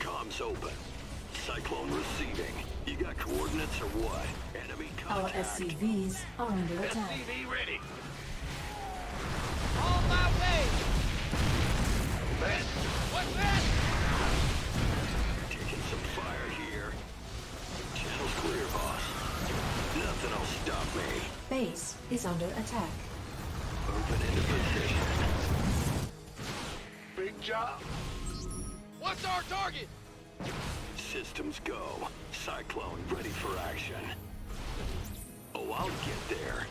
Comms open. Cyclone receiving. You got coordinates or what? Enemy Our contact. SCVs are under attack. SCV ready. On my way! Best. What's that? Taking some fire here. Channel's clear, boss. Nothing will stop me. Base is under attack. Open into position. Big job. What's our target? Systems go. Cyclone ready for action. Oh, I'll get there.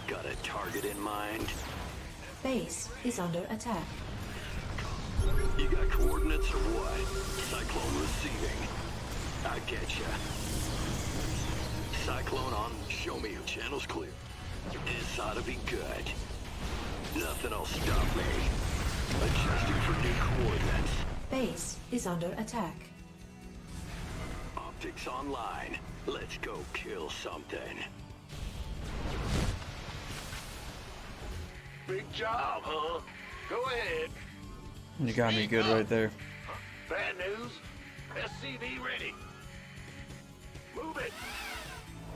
Got a target in mind? Base is under attack. You got coordinates or what? Cyclone receiving. I get ya. Cyclone on. Show me your channel's clear. This ought to be good. Nothing will stop me. Adjusting for new coordinates. Base is under attack. Optics online. Let's go kill something. Big job, huh? Go ahead. You got me good right there. Bad news. SCV ready. Move it.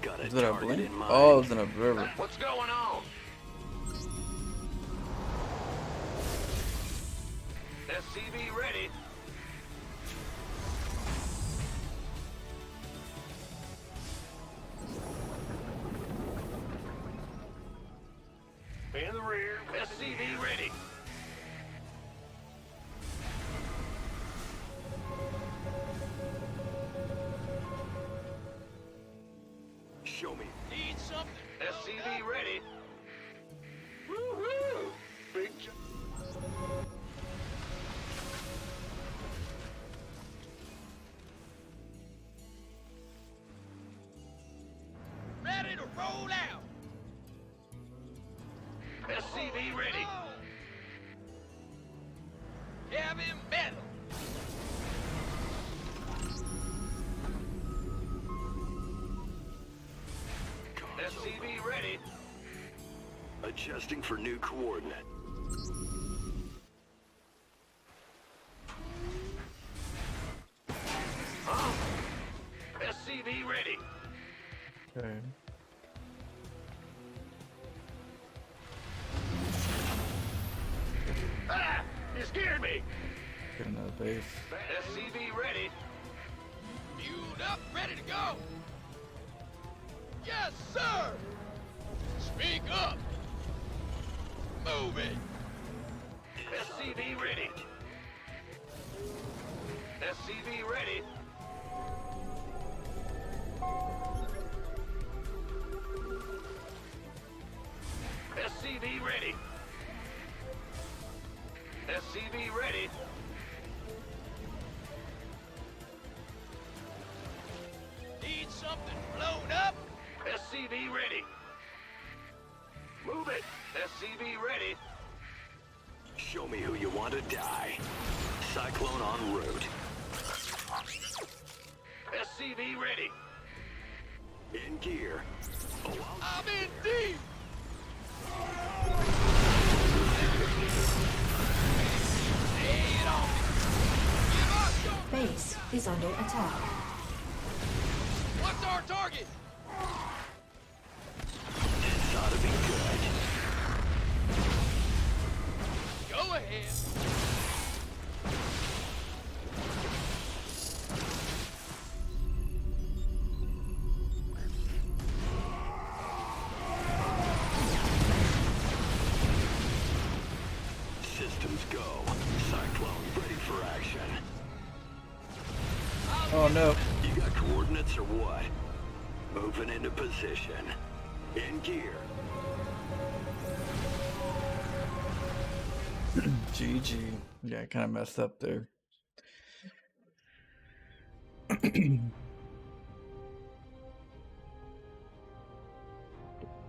Got a Is that a target blink? in mind. Oh, it's an observer. What's going on? SCV ready. In the rear. SCV ready. Show me. Need something? SCV ready. Woo-hoo! Big job. Ready to roll out! SCV ready. Heavy metal! Comms open. SCV ready. Adjusting for new coordinate. SCV ready. Okay. base. SCV ready. Fueled up, ready to go. Yes, sir. Speak up. Move it. SCV ready. SCV ready. SCV ready. SCV ready. Need something blown up? SCV ready. Move it. SCV ready. Show me who you want to die. Cyclone en route. SCV ready. In gear. Oh, I'm in deep. Lay it on me. Give us your... Base is under attack. What's our target? this ought to be good. Go ahead. Systems go. Cyclone ready for action. Oh no. You got coordinates or what? Moving into position. In gear. GG. Yeah, I kind of messed up there.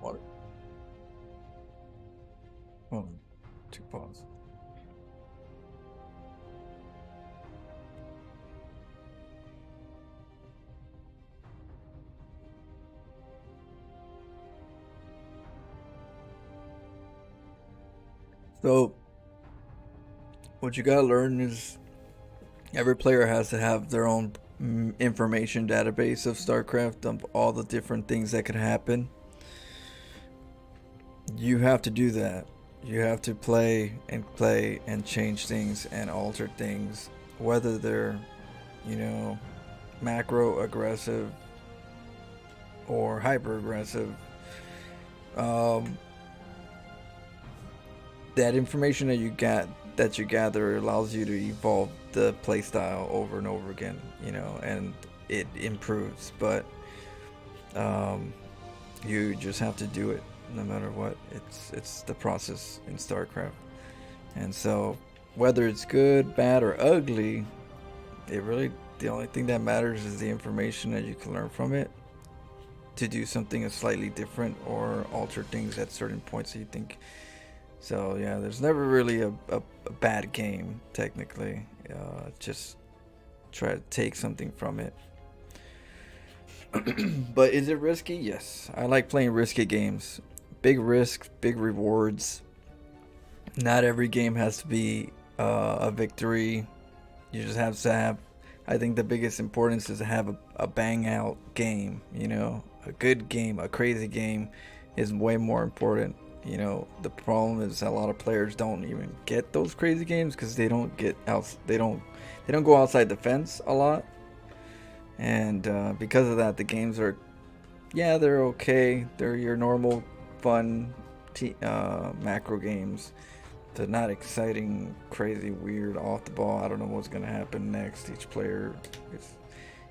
Water. Oh, two pause. So, what you gotta learn is every player has to have their own information database of StarCraft, of all the different things that could happen. You have to do that. You have to play and change things and alter things, whether they're, macro aggressive or hyper aggressive. That information that you gather allows you to evolve the playstyle over and over again, and it improves. But you just have to do it no matter what. It's the process in StarCraft, and so whether it's good, bad, or ugly, the only thing that matters is the information that you can learn from it to do something slightly different or alter things at certain points that you think. So yeah, there's never really a bad game technically. Just try to take something from it. But is it risky? Yes, I like playing risky games. Big risk, big rewards. Not every game has to be a victory. You just have to have. I think the biggest importance is to have a bang out game. A good game, a crazy game, is way more important. The problem is a lot of players don't even get those crazy games because they don't get out. They don't go outside the fence a lot, and because of that, the games are, they're okay. They're your normal fun macro games. They're not exciting, crazy, weird, off the ball. I don't know what's gonna happen next. Each player is,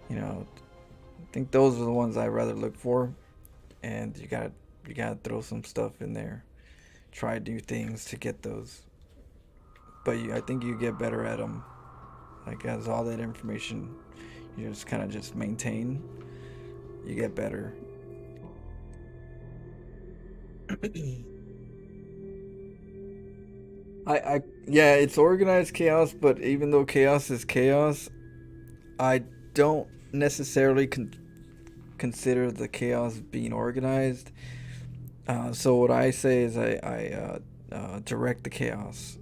I think those are the ones I rather look for, and you gotta throw some stuff in there, try new things to get those. But I think you get better at them. Like, as all that information, you just kind of just maintain. You get better. Yeah, it's organized chaos, but even though chaos is chaos, I don't necessarily consider the chaos being organized. So what I say is I direct the chaos.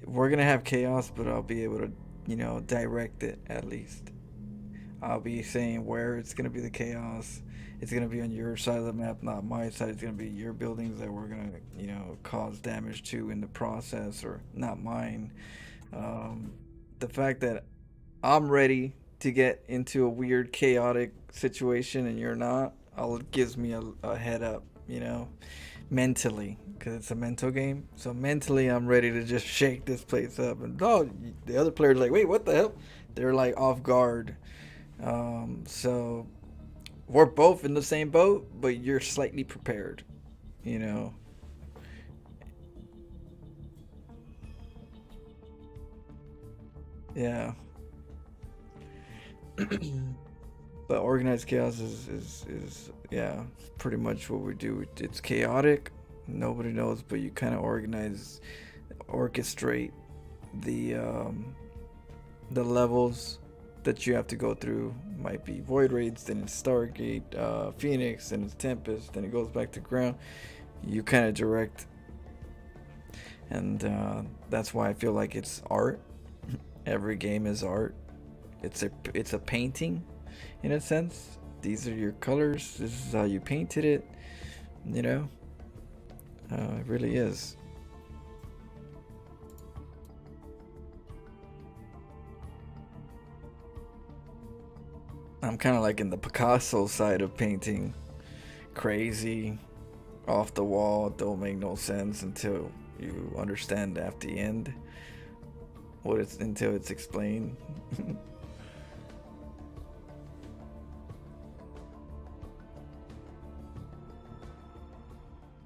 We're gonna have chaos, but I'll be able to direct it at least. I'll be saying where it's gonna be the chaos. It's gonna be on your side of the map, not my side. It's gonna be your buildings that we're gonna cause damage to in the process, or not mine. The fact that I'm ready to get into a weird, chaotic situation and you're not, it gives me a head up, you know, mentally, because it's a mental game. So mentally, I'm ready to just shake this place up. And oh, the other player's like, wait, what the hell? They're like off guard. So we're both in the same boat, but you're slightly prepared, you know. Yeah. But organized chaos is yeah, pretty much what we do. It's chaotic. Nobody knows, but you kind of orchestrate the levels that you have to go through. Might be void raids, then it's Stargate, Phoenix, then it's Tempest, then it goes back to ground. You kind of direct, and that's why I feel like it's art. Every game is art. It's a painting, in a sense. These are your colors. This is how you painted it. You know, it really is. I'm kind of like in the Picasso side of painting. Crazy, off the wall, don't make no sense until you understand at the end what it's until it's explained.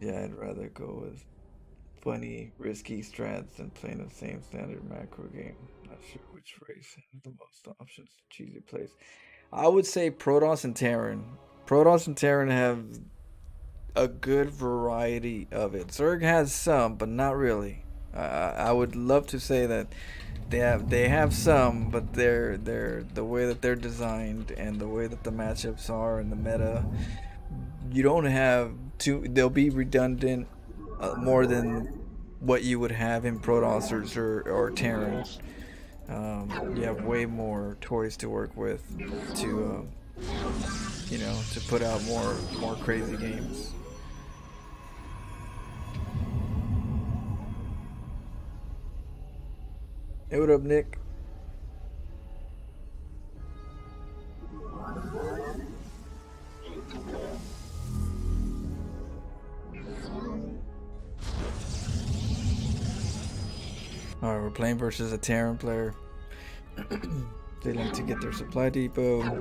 Yeah, I'd rather go with funny, risky strats than playing the same standard macro game. Not sure which race has the most options. Cheesy place. I would say Protoss and Terran. Protoss and Terran have a good variety of it. Zerg has some, but not really. I would love to say that they have some, but they're the way that they're designed and the way that the matchups are and the meta. You don't have to. They'll be redundant more than what you would have in Protoss or Terran. You have way more toys to work with to to put out more crazy games. Hey, what up, Nick? Alright, we're playing versus a Terran player. They like to get their supply depot.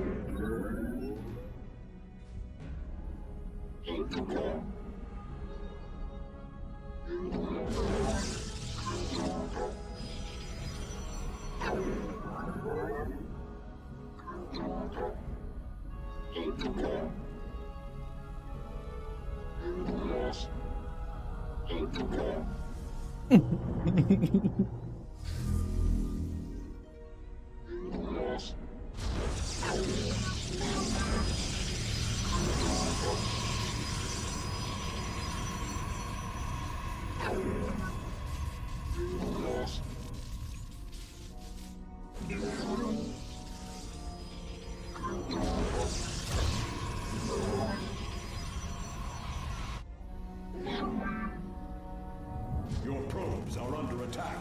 Your probes are under attack.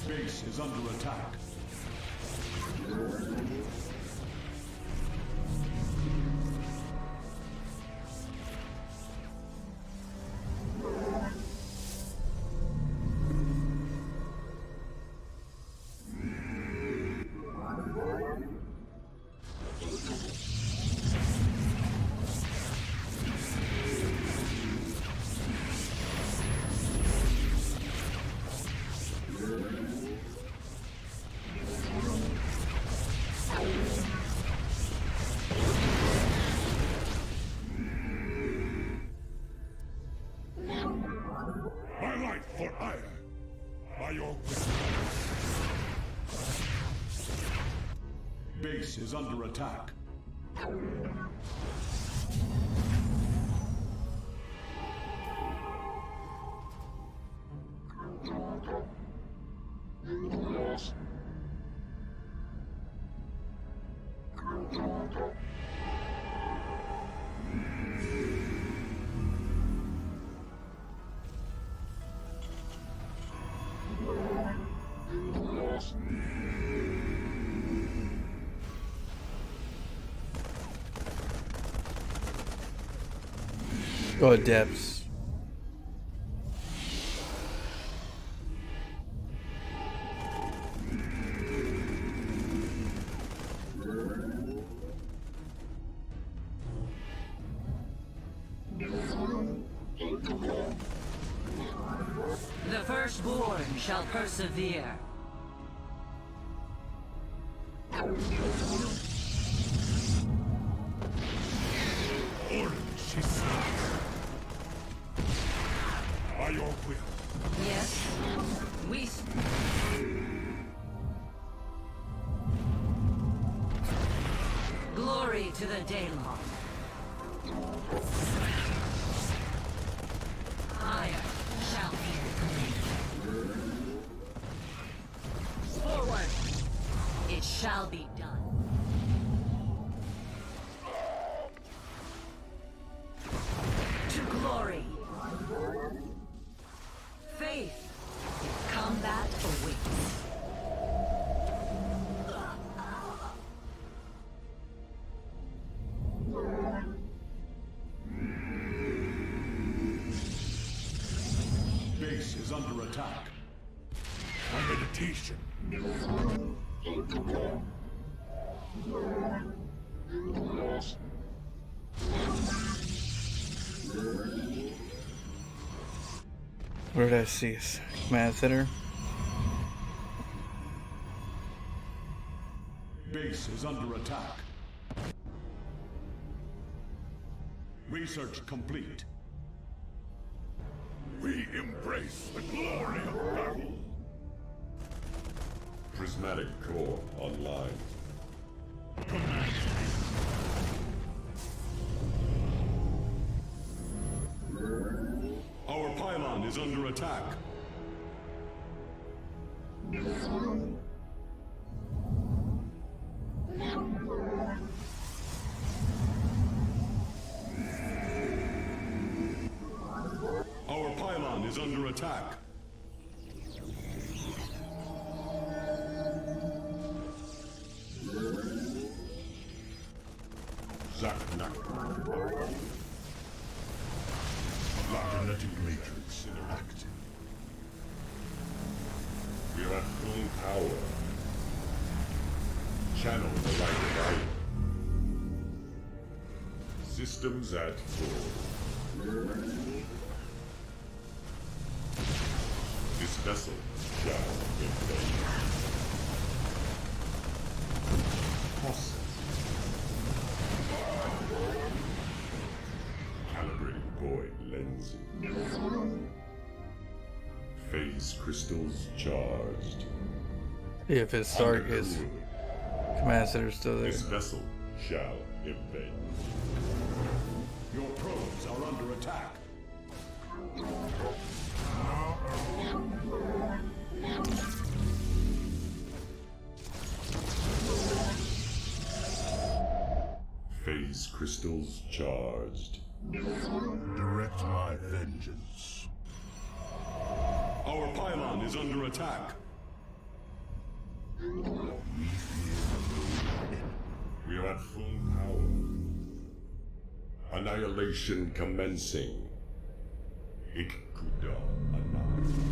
Base is under attack. My life for ire. By your Base is under attack. Oh, depths. The firstborn shall persevere. By your will. Yes, we. Glory to the Daylon. Fire shall be. Forward. It shall be done. To glory. Faith. Combat awaits. Base is under attack. My meditation. What did I see? Command center. Base is under attack. Research complete. We embrace the glory of battle. Prismatic core online. Our pylon is under attack. Our pylon is under attack. Zaknak. Genetic matrix active. We are at full power. Channel the light of iron. Systems at full. This vessel shall invade. Process. Calibrating void lensing. Phase crystals charged. If it's dark, his command center's still there. This vessel shall invade. Your probes are under attack. Phase crystals charged. Direct my vengeance. Our pylon is under attack. We are at full power. Annihilation commencing. Ikuda Anai.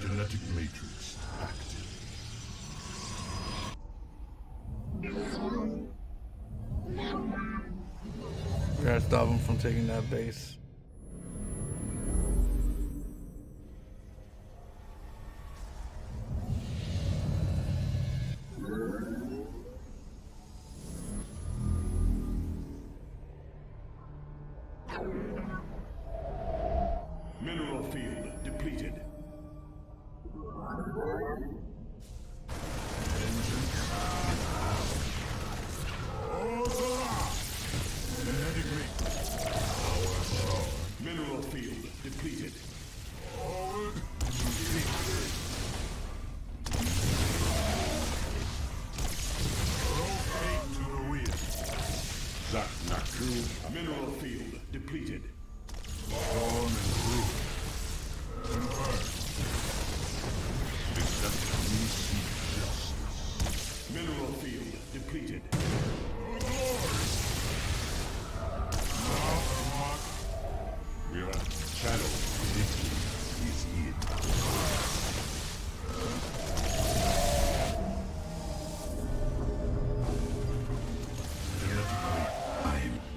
Genetic matrix active. We gotta stop him from taking that base. Mineral field depleted. Mineral field depleted. Mineral field depleted. Mineral field depleted. We're at channel. Is it?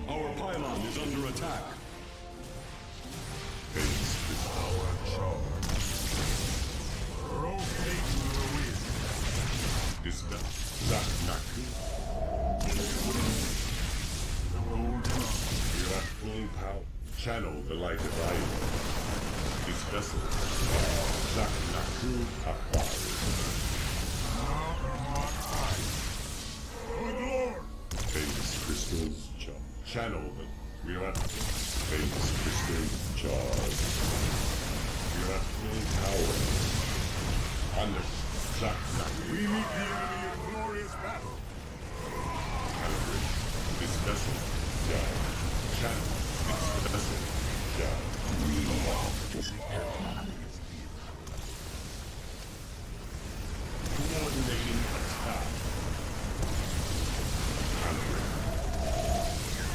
Our pylon is under attack. Base is our charge. Rotate to the wind. Dispatch Zach Naku. We're at full power. Channel the light divider. This vessel Zach Naku Afar. Good lord! Base crystals channel them. We're at base crystals charge. We're at full power. Under Zach Naku. We meet the enemy in glorious battle. Calibrate. This vessel down. Channel. This vessel down. Coordinating attack. Calibrate.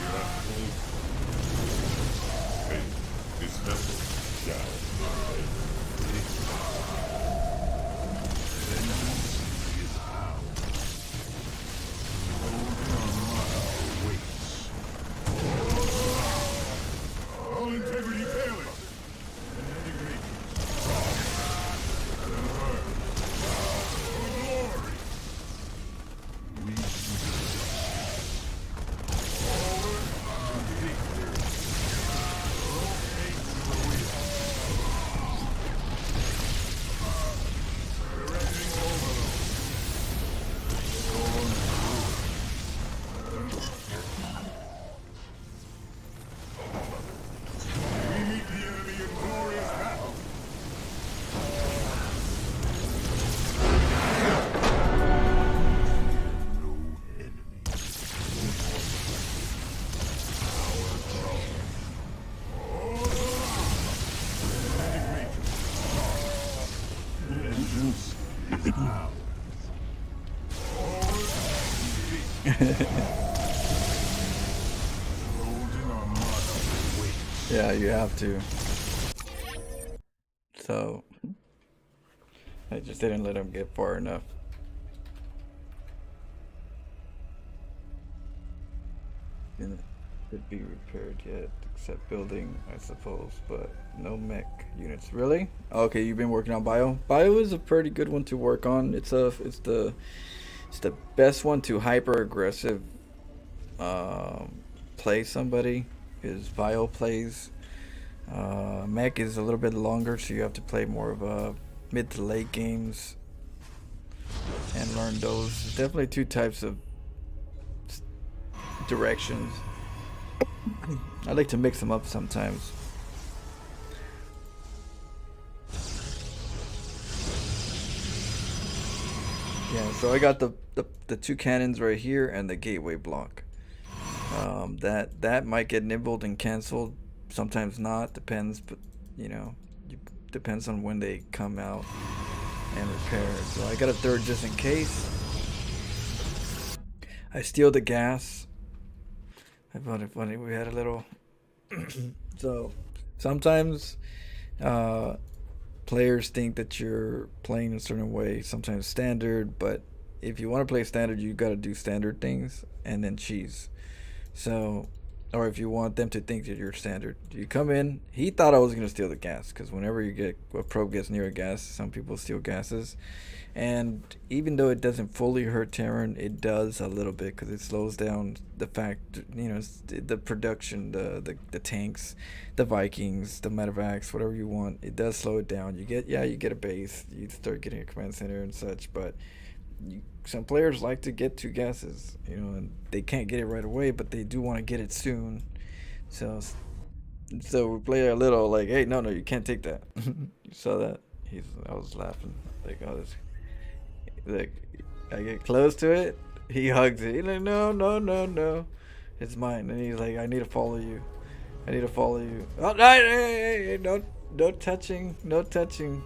We're at full. Hey, this vessel down. All integrity failing. Yeah, you have to. So I just didn't let him get far enough. Didn't could be repaired yet, except building, I suppose, but no mech units. Really? Okay, you've been working on bio. Bio is a pretty good one to work on. It's the best one to hyper aggressive play somebody is bio plays. Mech is a little bit longer, so you have to play more of a mid to late games and learn those. There's definitely two types of directions. I like to mix them up sometimes. Yeah, so I got the two cannons right here and the gateway block. That might get nibbled and canceled. Sometimes not. Depends, but you know, depends on when they come out and repair. So I got a third just in case. I steal the gas. I found it funny. We had a little. So sometimes players think that you're playing a certain way. Sometimes standard, but if you want to play standard, you got to do standard things and then cheese. So, or if you want them to think that you're standard, you come in. He thought I was gonna steal the gas because whenever you get a probe gets near a gas, some people steal gases, and even though it doesn't fully hurt Terran, it does a little bit because it slows down the fact, you know, the production, the tanks, the Vikings, the medevacs, whatever you want. It does slow it down. You get a base, you start getting a command center and such, but some players like to get two gases, you know, and they can't get it right away, but they do want to get it soon. So we play a little like, hey, no, you can't take that. You saw that? I was laughing like, oh, this, like I get close to it, he hugs it. He's like, no. It's mine. And he's like, I need to follow you. I need to follow you. Oh, no, hey, no touching, no touching.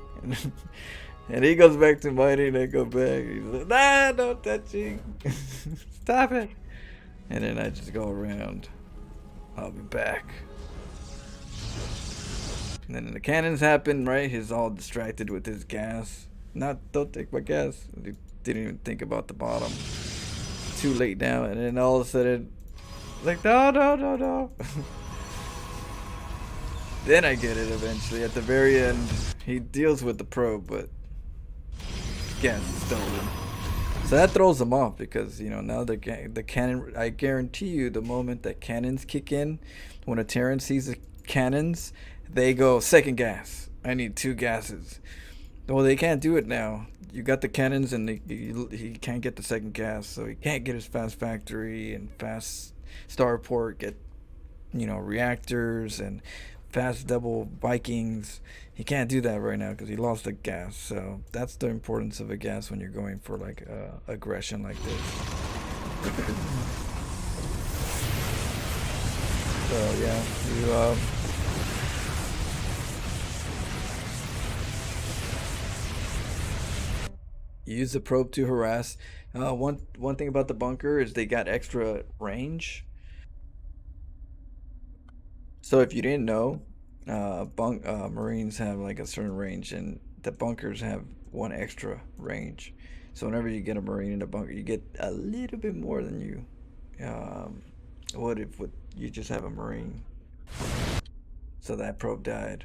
And he goes back to mining, and I go back. He's like, nah, no touching. Stop it. And then I just go around. I'll be back. And then the cannons happen, right? He's all distracted with his gas. Don't take my gas. He didn't even think about the bottom. Too late now. And then all of a sudden, like, no. Then I get it eventually. At the very end, he deals with the probe, but gas is stolen. So that throws them off because, you know, now the cannon, I guarantee you, the moment that cannons kick in, when a Terran sees the cannons, they go, second gas. I need 2 gases. Well, they can't do it now. You got the cannons and he can't get the second gas, so he can't get his fast factory and fast starport, get, you know, reactors and fast double Vikings. He can't do that right now because he lost the gas. So that's the importance of a gas when you're going for like aggression like this. So yeah, you use the probe to harass. One thing about the bunker is they got extra range. So if you didn't know, Marines have like a certain range, and the bunkers have 1 extra range. So whenever you get a Marine in a bunker, you get a little bit more than you would if you just have a Marine. So that probe died.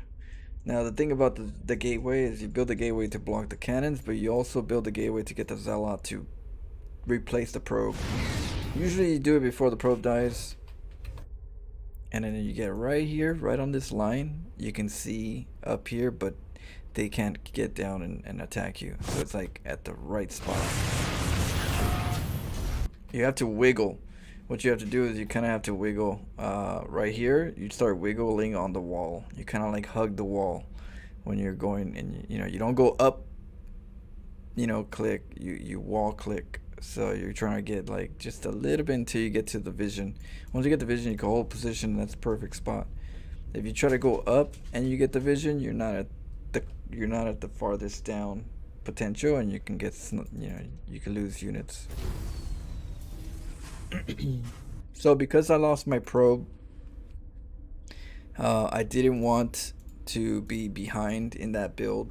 Now the thing about the gateway is you build the gateway to block the cannons, but you also build the gateway to get the Zealot to replace the probe. Usually you do it before the probe dies. And then you get right here, right on this line, you can see up here, but they can't get down and attack you. So it's like at the right spot. You have to wiggle. What you have to do is you kind of have to wiggle right here. You start wiggling on the wall. You kind of like hug the wall when you're going, and you know, you don't go up, you know, click, you wall click. So you're trying to get like just a little bit until you get to the vision. Once you get the vision, you can hold position. That's the perfect spot. If you try to go up and you get the vision, you're not at the farthest down potential, and you can get, you know, you can lose units. So because I lost my probe, I didn't want to be behind in that build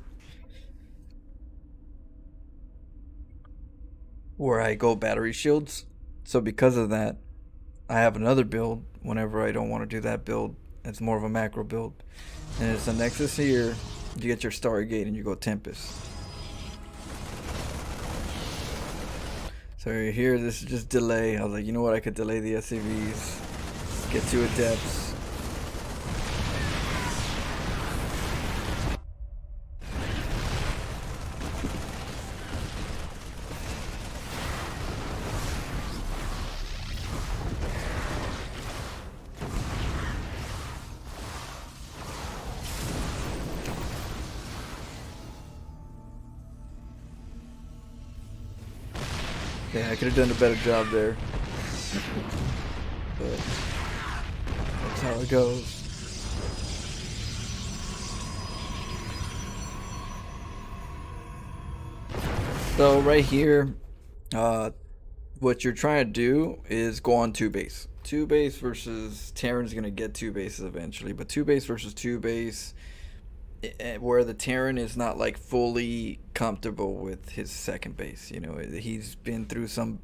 where I go battery shields. So because of that, I have another build whenever I don't want to do that build. It's more of a macro build. And it's a Nexus here. You get your Stargate and you go Tempest. So here, this is just delay. I was like, you know what? I could delay the SCVs. Get to adepts. Yeah, I could have done a better job there. But that's how it goes. So right here, what you're trying to do is go on 2 base. 2 base versus Terran's gonna get 2 bases eventually, but 2 base versus 2 base, where the Terran is not like fully comfortable with his second base. You know, he's been through some,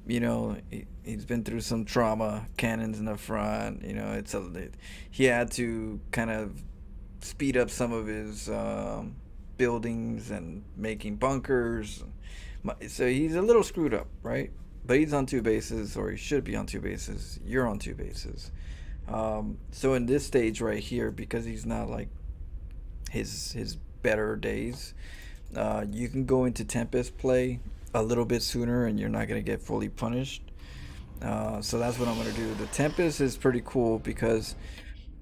you know, he's been through some trauma, cannons in the front, you know, he had to kind of speed up some of his buildings and making bunkers. So he's a little screwed up, right? But he's on 2 bases, or he should be on 2 bases. You're on 2 bases. So in this stage right here, because he's not like his better days, you can go into Tempest play a little bit sooner and you're not going to get fully punished. So that's what I'm going to do. The Tempest is pretty cool because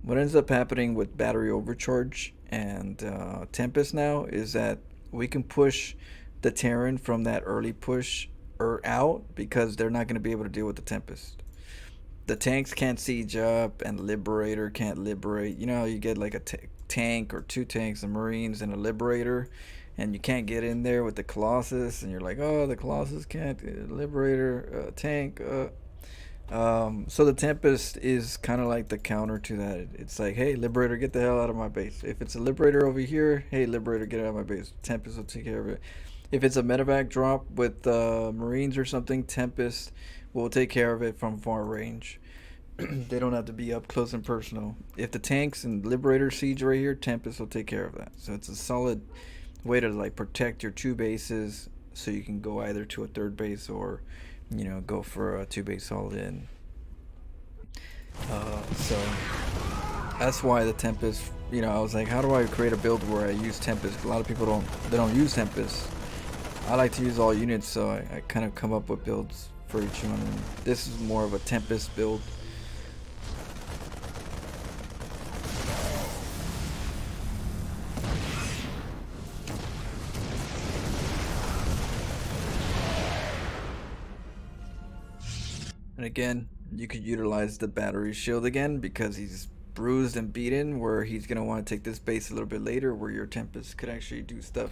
what ends up happening with battery overcharge and Tempest now is that we can push the Terran from that early push out because they're not going to be able to deal with the Tempest. the tanks can't siege up and the Liberator can't liberate. You know how you get like a tank or 2 tanks, and Marines and a Liberator, and you can't get in there with the Colossus, and you're like, oh, the Colossus can't, Liberator, tank. So the Tempest is kind of like the counter to that. It's like, hey, Liberator, get the hell out of my base. If it's a Liberator over here, hey, Liberator, get out of my base. Tempest will take care of it. If it's a medevac drop with Marines or something, Tempest will take care of it from far range. They don't have to be up close and personal. If the tanks and Liberator siege right here, Tempest will take care of that. So it's a solid way to like protect your 2 bases, so you can go either to a 3rd base or, you know, go for a 2 base all in. So that's why the Tempest, you know, I was like, how do I create a build where I use Tempest? A lot of people don't use Tempest. I like to use all units, so I kind of come up with builds for each one. And this is more of a Tempest build. And again, you could utilize the battery shield again because he's bruised and beaten, where he's going to want to take this base a little bit later where your Tempest could actually do stuff.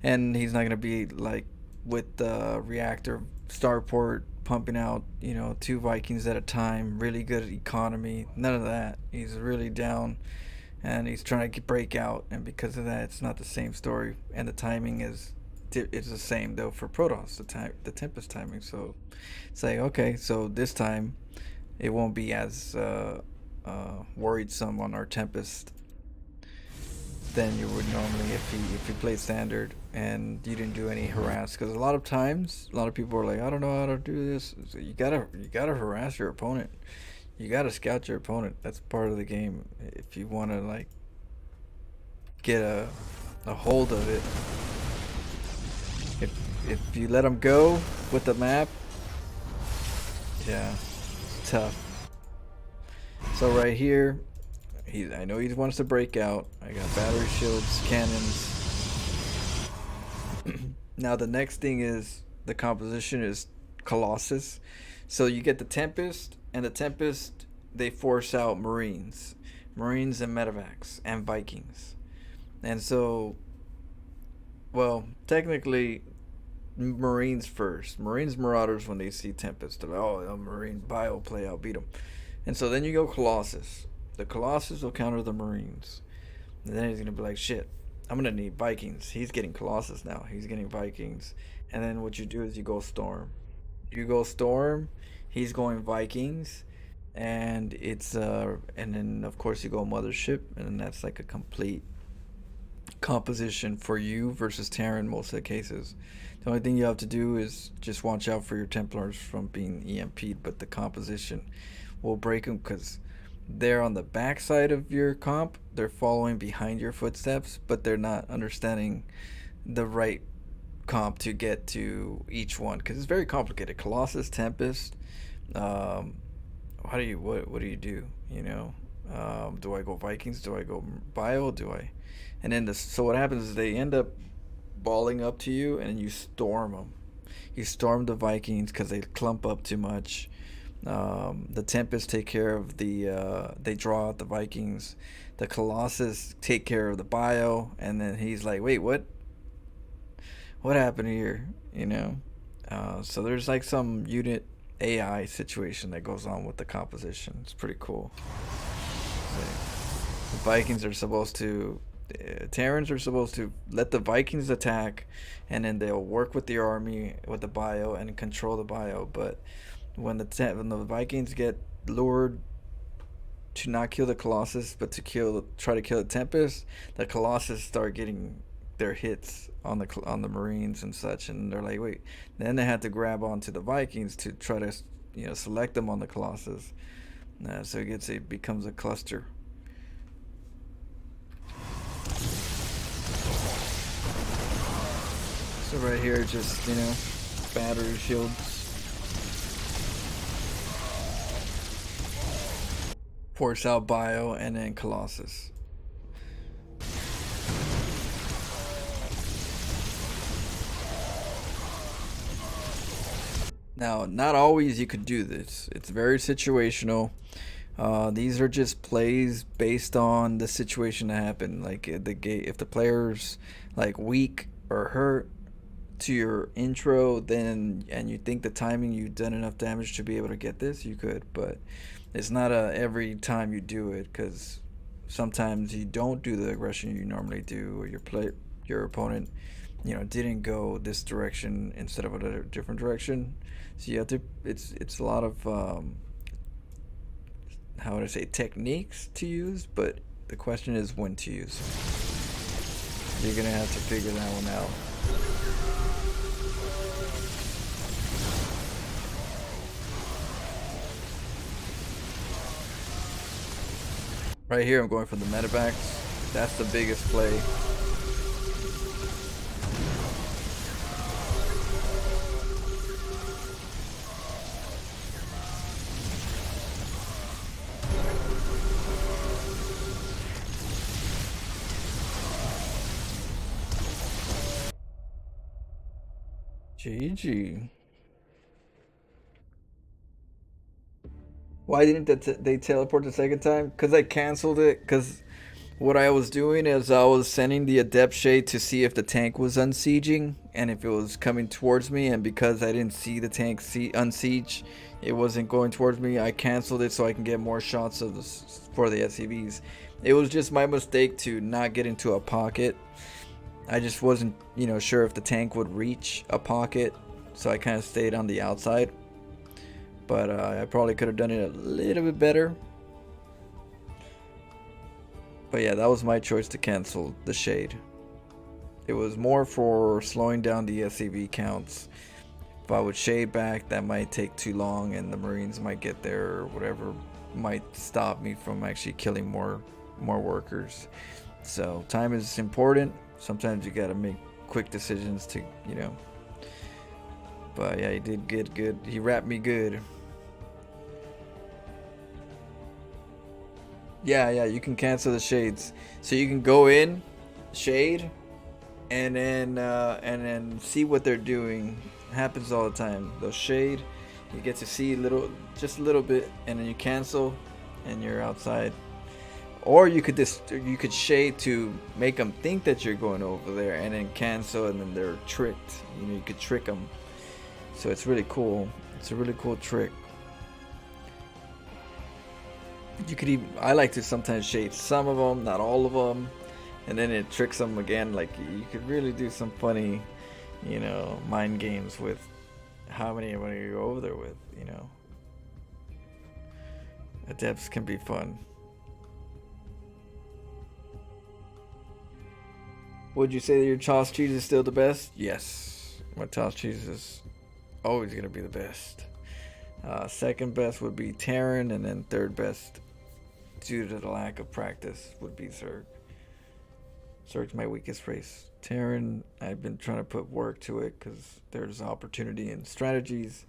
And he's not going to be like with the reactor starport pumping out, you know, 2 Vikings at a time, really good economy. None of that. He's really down and he's trying to break out, and because of that, it's not the same story. And the timing is the same though for Protoss, the Tempest timing. So it's like, okay, so this time it won't be as worrisome on our Tempest than you would normally if you played standard and you didn't do any harass. Because a lot of times, a lot of people are like, I don't know how to do this. So you gotta harass your opponent. You gotta scout your opponent. That's part of the game. If you want to like get a hold of it. If you let them go with the map, yeah, it's tough. So right here, I know he wants to break out. I got battery shields, cannons. Now the next thing is the composition is Colossus. So you get the Tempest, and the Tempest, they force out Marines and medevacs and Vikings. And so, well, technically Marines first. Marines Marauders, when they see Tempest, they're like, oh, a Marine bio play, I'll beat them. And so then you go Colossus. The Colossus will counter the Marines. And then he's going to be like, shit, I'm going to need Vikings. He's getting Colossus now. He's getting Vikings. And then what you do is you go Storm. You go Storm, he's going Vikings. And it's, and then of course you go Mothership. And then that's like a complete composition for you versus Terran most of the cases. The only thing you have to do is just watch out for your Templars from being EMP'd, but the composition will break them because they're on the backside of your comp. They're following behind your footsteps, but they're not understanding the right comp to get to each one because it's very complicated. Colossus, Tempest. What do you do? You know, do I go Vikings? Do I go Bio? Do I? And then so what happens is they end up balling up to you, and you storm them. You storm the Vikings because they clump up too much. The Tempest take care of the they draw out the Vikings. The Colossus take care of the bio, and then he's like, wait, what happened here? You know, so there's like some unit AI situation that goes on with the composition. It's pretty cool. So the Vikings are supposed to, Terrans are supposed to let the Vikings attack, and then they'll work with the army with the bio and control the bio. But when the Vikings get lured to not kill the Colossus, but to try to kill the Tempest, the Colossus start getting their hits on the Marines and such, and they're like, wait. Then they had to grab onto the Vikings to try to, you know, select them on the Colossus. So it becomes a cluster. So right here, just, you know, battery shields. Force out bio and then Colossus. Now, not always you could do this. It's very situational. These are just plays based on the situation that happened. Like if the player's like weak or hurt to your intro, then and you think the timing you've done enough damage to be able to get this, you could. But it's not a every time you do it, because sometimes you don't do the aggression you normally do, or your opponent, didn't go this direction instead of a different direction. So you have to. It's a lot of how would I say, techniques to use, but the question is when to use. You're gonna have to figure that one out. Right here, I'm going for the medevacs. That's the biggest play. GG. Why didn't they teleport the second time? Because I canceled it. Because what I was doing is I was sending the Adept Shade to see if the tank was unsieging and if it was coming towards me. And because I didn't see the tank unsiege, it wasn't going towards me. I canceled it so I can get more shots of for the SCVs. It was just my mistake to not get into a pocket. I just wasn't, sure if the tank would reach a pocket, so I kind of stayed on the outside. But I probably could have done it a little bit better. But yeah, that was my choice to cancel the shade. It was more for slowing down the SCV counts. If I would shade back, that might take too long, and the Marines might get there, or whatever might stop me from actually killing more workers. So time is important. Sometimes you gotta make quick decisions to, But yeah, he did good. He wrapped me good. Yeah, you can cancel the shades. So you can go in, shade, and then see what they're doing. It happens all the time. They'll shade, you get to see just a little bit, and then you cancel, and you're outside. Or you could shade to make them think that you're going over there, and then cancel, and then they're tricked. You could trick them. So it's really cool. It's a really cool trick. You could even, I like to sometimes shade some of them, not all of them, and then it tricks them again. Like, you could really do some funny, mind games with how many you go over there with. Adepts can be fun. Would you say that your tossed cheese is still the best? Yes, my tossed cheese is always gonna be the best. Second best would be Terran, and then third best, due to the lack of practice, would be Zerg. Zerg's my weakest race. Terran, I've been trying to put work to it because there's opportunity and strategies,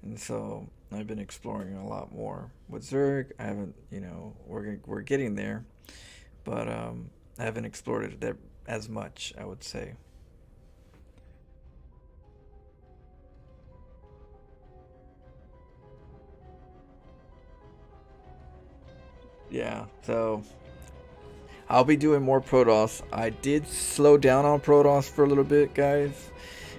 and so I've been exploring a lot more. With Zerg, I haven't, we're getting there, but I haven't explored it that as much, I would say. Yeah, so I'll be doing more Protoss. I did slow down on Protoss for a little bit, guys,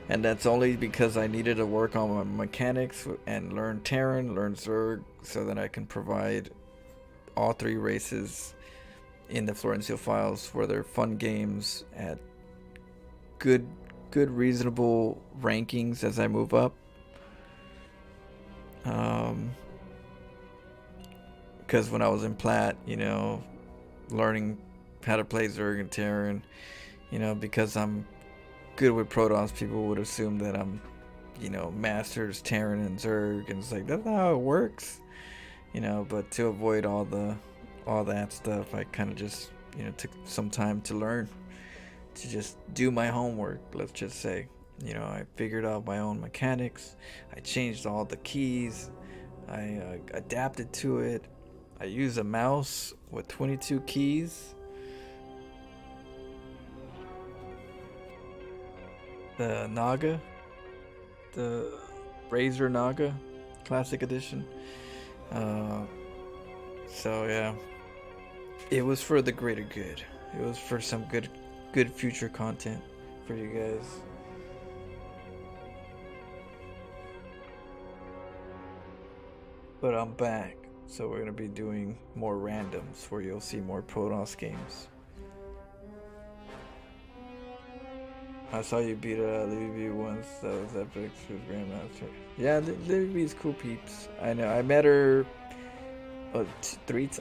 and that's only because I needed to work on my mechanics and learn Terran, learn Zerg, so that I can provide all three races in the Florencio files where they're fun games at good reasonable rankings as I move up. Because when I was in Plat, learning how to play Zerg and Terran, because I'm good with Protoss, people would assume that I'm, masters Terran and Zerg, and it's like, that's not how it works, but to avoid all that stuff, I kind of just, took some time to learn, to just do my homework, let's just say. I figured out my own mechanics, I changed all the keys, I adapted to it. I use a mouse with 22 keys. The Naga. Razor Naga Classic Edition. So yeah, it was for the greater good. It was for some good future content for you guys. But I'm back, so we're gonna be doing more randoms where you'll see more Protoss games. I saw you beat Libby B once. That was epic. She was Grandmaster. Yeah, Libby B's cool peeps. I know. I met her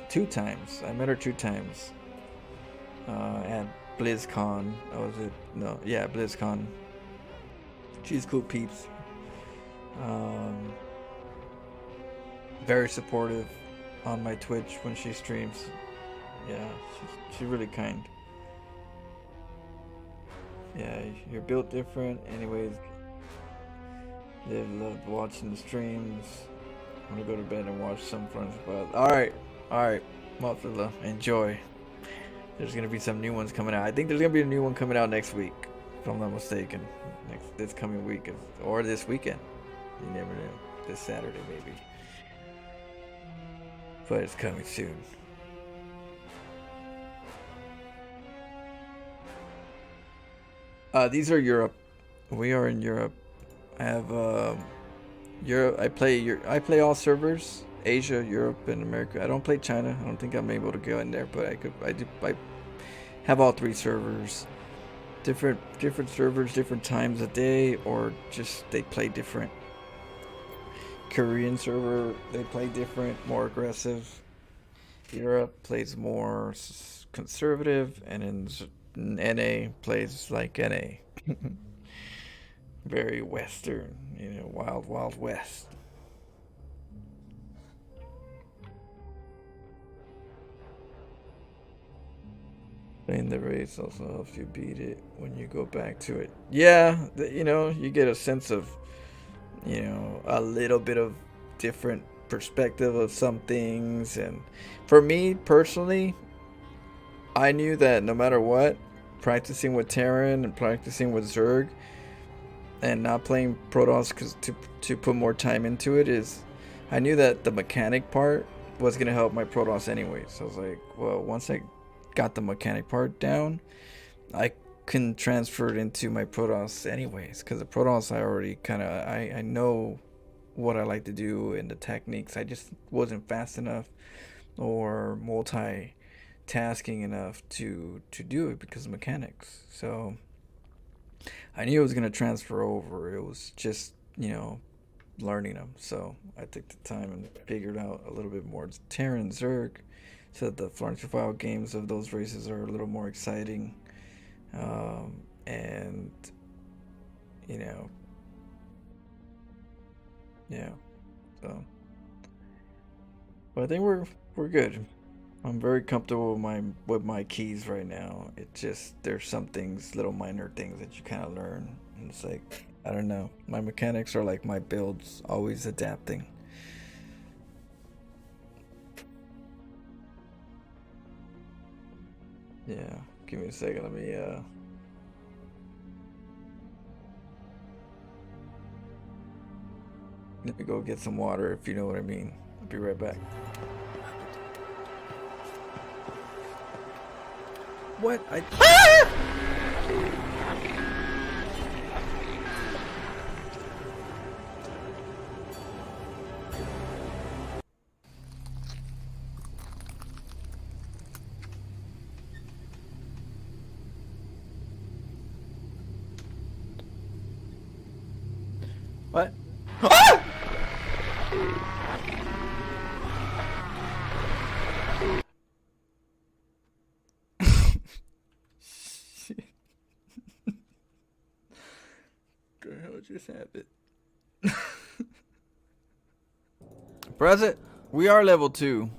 two times. I met her 2 times. At BlizzCon. Oh, was it? No. Yeah, BlizzCon. She's cool peeps. Very supportive on my Twitch when she streams. Yeah, she's really kind. Yeah, you're built different. Anyways, they loved watching the streams. I'm gonna go to bed and watch some French. But alright, Mothzilla, enjoy. There's gonna be some new ones coming out. I think there's gonna be a new one coming out next week, if I'm not mistaken. This coming week, or this weekend. You never know. This Saturday, maybe. But it's coming soon. These are Europe. We are in Europe. I have Europe. I play all servers. Asia, Europe, and America. I don't play China. I don't think I'm able to go in there, but I have all 3 servers. Different servers, different times a day, or just they play different. Korean server, they play different, more aggressive. Europe plays more conservative, and in NA plays like NA. Very Western, wild west. Playing the race also helps you beat it when you go back to it. Yeah, you get a sense of, a little bit of different perspective of some things. And for me personally, I knew that no matter what, practicing with Terran and practicing with Zerg and not playing Protoss to put more time into it, is I knew that the mechanic part was going to help my Protoss anyway. So I was like, well, once I got the mechanic part down, I can transfer it into my Protoss anyways, because the Protoss I already I know what I like to do and the techniques. I just wasn't fast enough or multitasking enough to do it because of mechanics. So I knew it was going to transfer over. It was just, learning them. So I took the time and figured out a little bit more Terran, Zerg, so that the Florence File games of those races are a little more exciting. And yeah, so, but I think we're good. I'm very comfortable with my keys right now. It just, there's some things, little minor things that you kind of learn, and it's like, I don't know, my mechanics are like my builds, always adapting. Yeah, give me a second, let me go get some water, if you know what I mean. I'll be right back. What? What? Ah! Shit. The hell just happened? Present, we are level 2.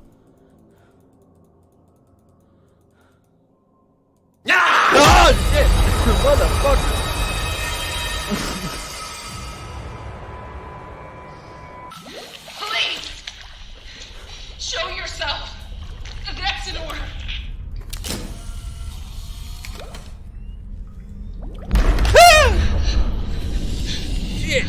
Oh shit! Motherfucker! Please! Show yourself! That's an order! Shit!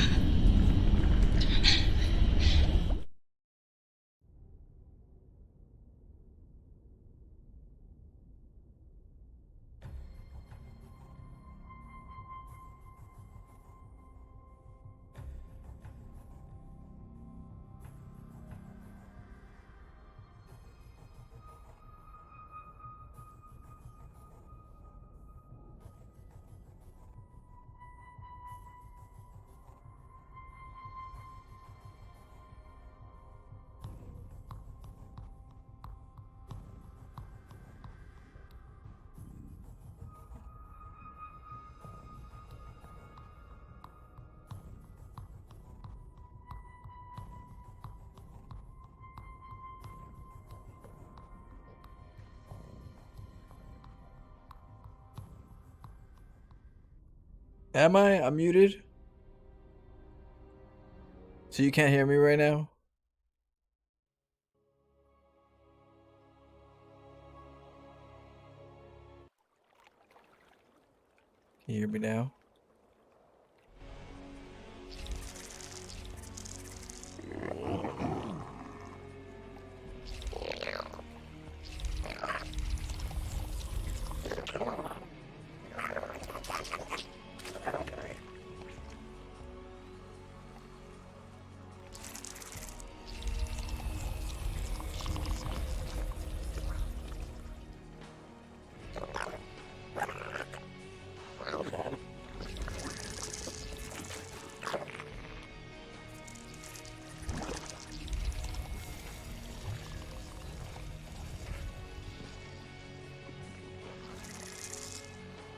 Am I? I'm muted? So you can't hear me right now? Can you hear me now?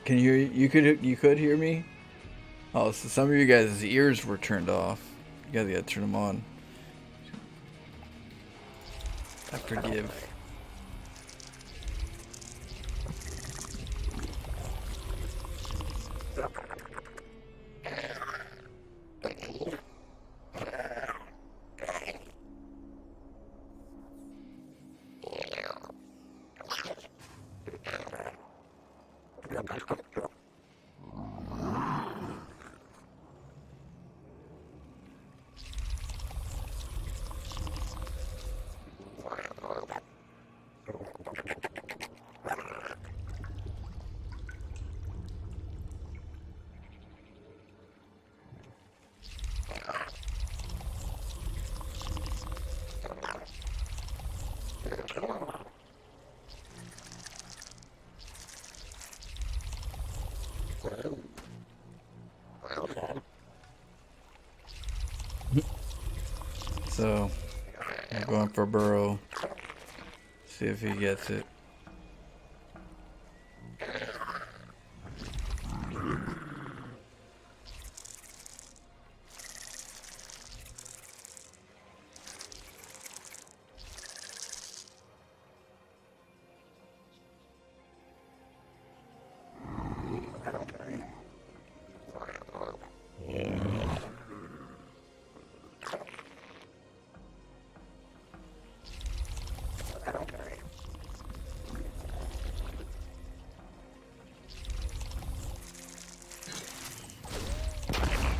Can you hear? You could hear me? Oh, so some of you guys' ears were turned off. You guys gotta turn them on. I forgive. So, I'm going for Burrow. See if he gets it.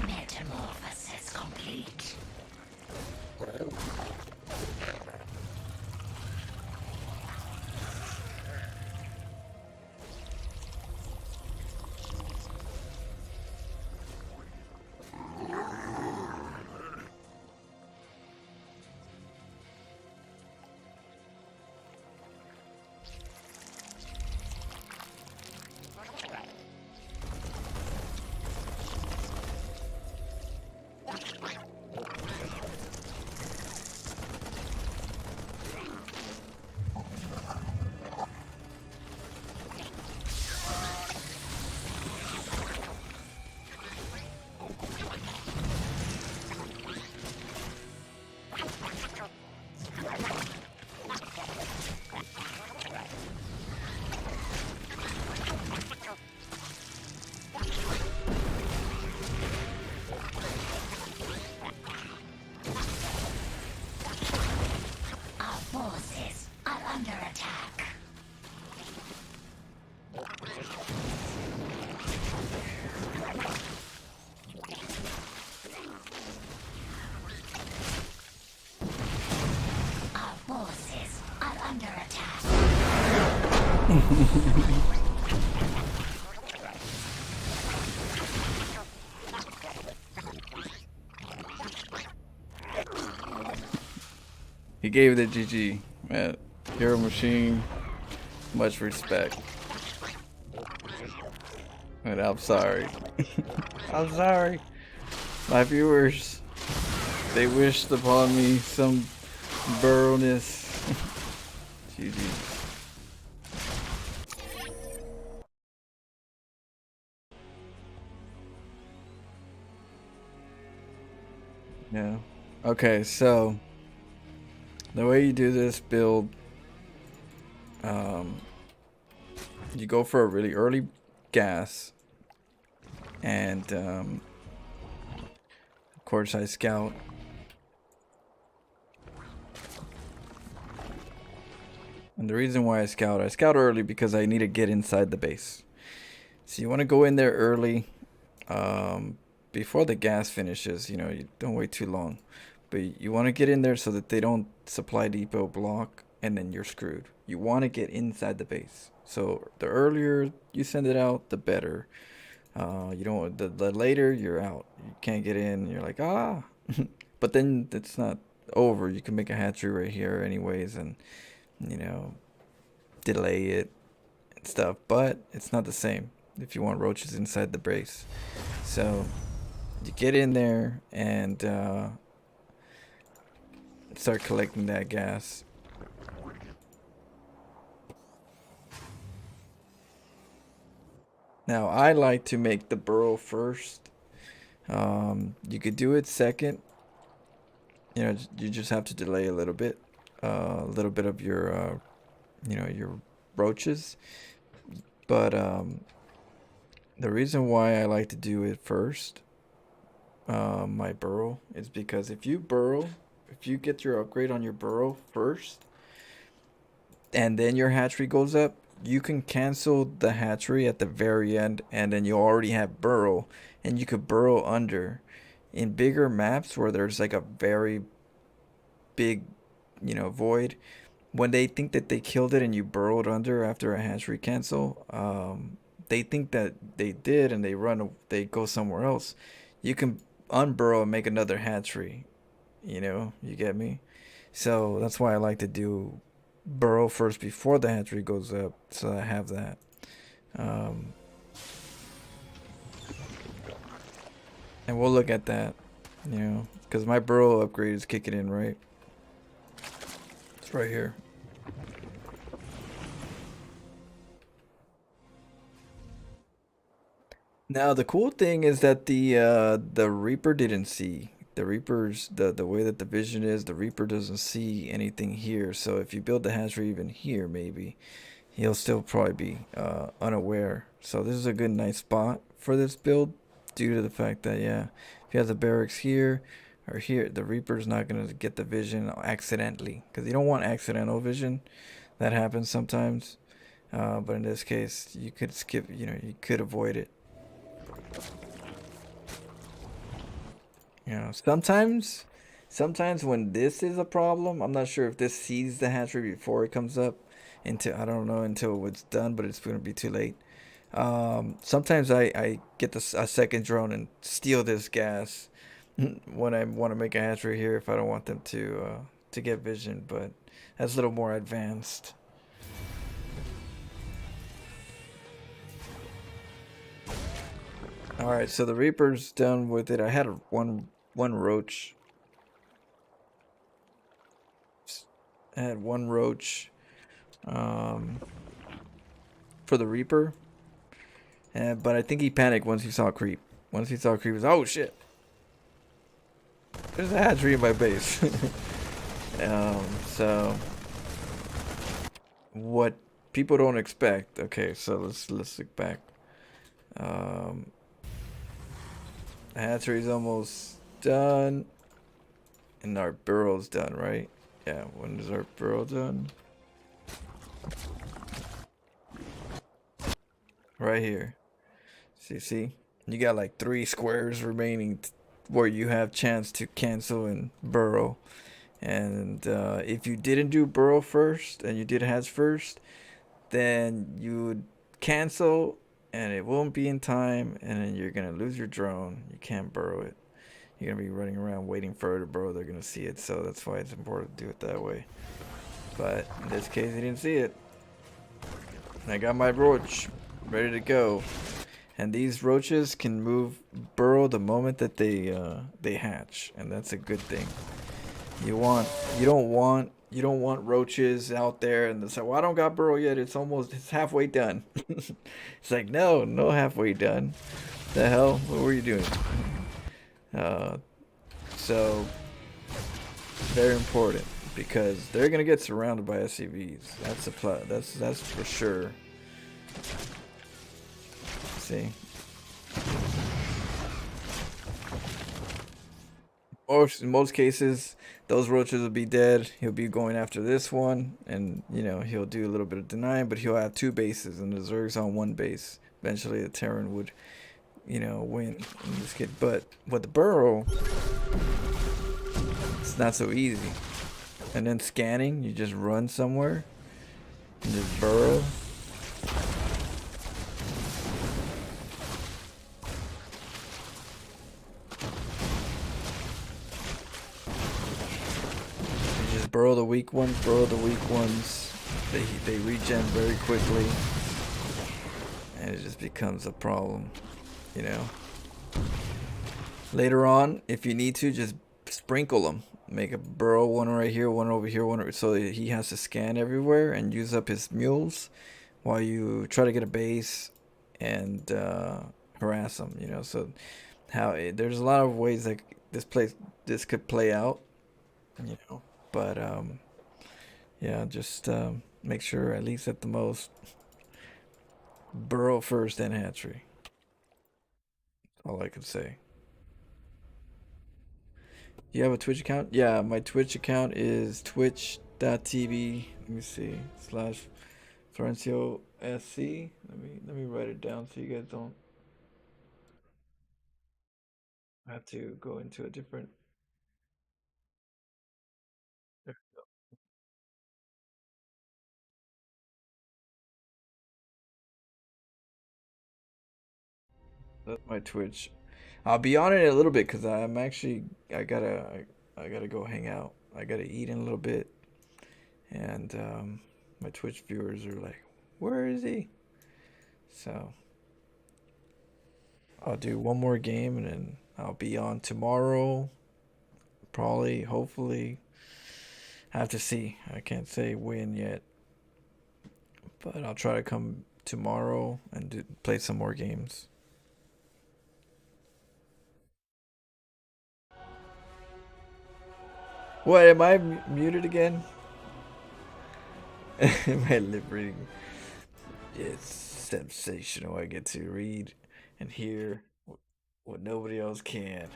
Metamorphosis complete. Forces are under attack. Our forces are under attack. He gave it a GG. Man, Hero Machine, much respect. And I'm sorry. I'm sorry. My viewers, they wished upon me some burrowness. GG. Yeah. Okay, so the way you do this build, you go for a really early gas, And of course I scout. And the reason why I scout early because I need to get inside the base. So you want to go in there early, before the gas finishes. You know, you don't wait too long, but you want to get in there so that they don't supply depot block, and then you're screwed. You want to get inside the base. So the earlier you send it out, the better. You don't. The later you're out. You can't get in. You're like, ah. But then it's not over. You can make a hatchery right here, anyways, and you know, delay it and stuff, but it's not the same if you want roaches inside the base. So you get in there and start collecting that gas. Now I like to make the burrow first. You could do it second. You know, you just have to delay a little bit of your you know, your roaches. But the reason why I like to do it first, my burrow, is because if you get your upgrade on your burrow first and then your hatchery goes up, you can cancel the hatchery at the very end, and then you already have burrow, and you could burrow under. In bigger maps where there's like a very big, you know, void, when they think that they killed it and you burrowed under after a hatchery cancel, they think that they did and they go somewhere else. You can unburrow and make another hatchery. You know, you get me? So that's why I like to do burrow first before the hatchery goes up, so I have that. And we'll look at that, you know, because my burrow upgrade is kicking in, right? It's right here. Now the cool thing is that the Reaper didn't see. The Reaper's the way that the vision is, the Reaper doesn't see anything here. So if you build the hatchery even here, maybe he'll still probably be unaware. So this is a good nice spot for this build, due to the fact that, yeah, if he has a barracks here or here, the Reaper's not gonna get the vision accidentally, because you don't want accidental vision. That happens sometimes, but in this case you could skip, you know, you could avoid it. You know, sometimes when this is a problem, I'm not sure if this sees the hatchery before it comes up, until, I don't know, until it's done, but it's going to be too late. Sometimes I get a second drone and steal this gas when I want to make a hatchery here, if I don't want them to get vision, but that's a little more advanced. Alright, so the Reaper's done with it. I had one roach. I had one roach for the Reaper. But I think he panicked once he saw creep. Once he saw creep, he was, oh shit! There's a hatchery in my base. So what people don't expect. Okay, so let's look back. The hatchery's almost done, and our burrow's done, right? Yeah, when is our burrow done? Right here. See? You got like 3 squares remaining where you have chance to cancel and burrow. And if you didn't do burrow first and you did hatch first, then you would cancel and it won't be in time, and then you're gonna lose your drone. You can't burrow it. You're gonna be running around waiting for her to burrow. They're gonna see it, so that's why it's important to do it that way. But in this case, he didn't see it. I got my roach ready to go, and these roaches can burrow the moment that they hatch, and that's a good thing. You don't want roaches out there and they say, well, I don't got burrow yet, it's halfway done. It's like, no halfway done. The hell, what were you doing? So very important, because they're gonna get surrounded by SCVs. That's for sure. See, Or in most cases, those roaches will be dead. He'll be going after this one, and he'll do a little bit of denying, but he'll have two bases, and the Zerg's on one base. Eventually, the Terran would, win in this kid. But with the burrow, it's not so easy. And then scanning, you just run somewhere and just burrow. Burrow the weak ones, They regen very quickly, and it just becomes a problem, Later on, if you need to, just sprinkle them. Make a burrow, one right here, one over here, so that he has to scan everywhere and use up his mules while you try to get a base and harass them, So there's a lot of ways that this could play out, But yeah, just make sure at least at the most burrow first and hatchery. All I can say. You have a Twitch account? Yeah, my Twitch account is twitch.tv. Let me see. / Florencio SC. Let me write it down so you guys don't have to go into a different. That's my Twitch. I'll be on it a little bit because I'm actually I gotta go hang out. I gotta eat in a little bit, and my Twitch viewers are like, "Where is he?" So I'll do one more game and then I'll be on tomorrow. Probably, hopefully. I have to see. I can't say when yet, but I'll try to come tomorrow and play some more games. What, am I muted again? My lip reading. It's sensational. I get to read and hear what nobody else can.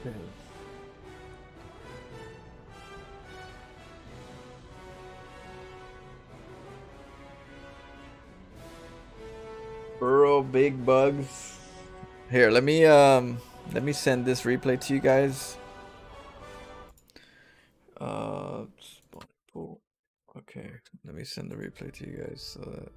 Okay. Burrow big bugs. Here, let me send this replay to you guys. Spawn pool. Okay, let me send the replay to you guys so that.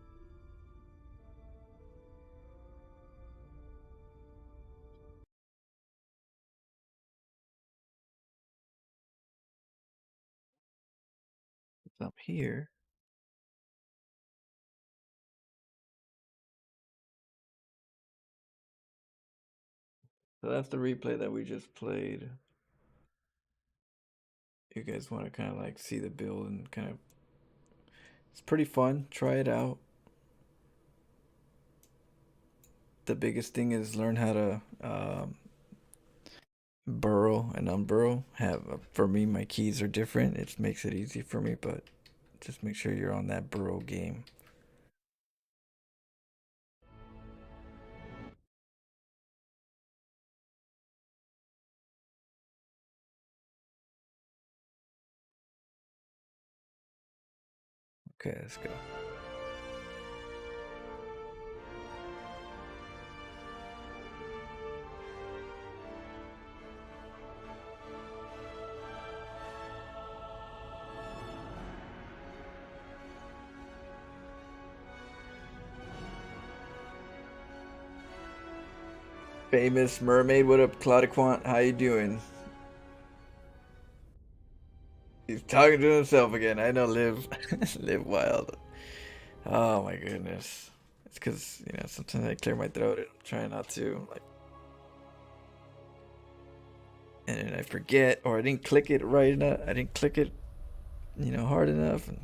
I'm here. So that's the replay that we just played. You guys want to kind of like see the build and kind of. It's pretty fun. Try it out. The biggest thing is learn how to burrow and unburrow. For me, my keys are different. It makes it easy for me, but just make sure you're on that burrow game. Okay, let's go. Famous mermaid, what up, Claudiquant? How you doing? He's talking to himself again. I know, live, live wild. Oh my goodness. It's because sometimes I clear my throat. And I'm trying not to and then I forget, or I didn't click it right enough. I didn't click it, hard enough. And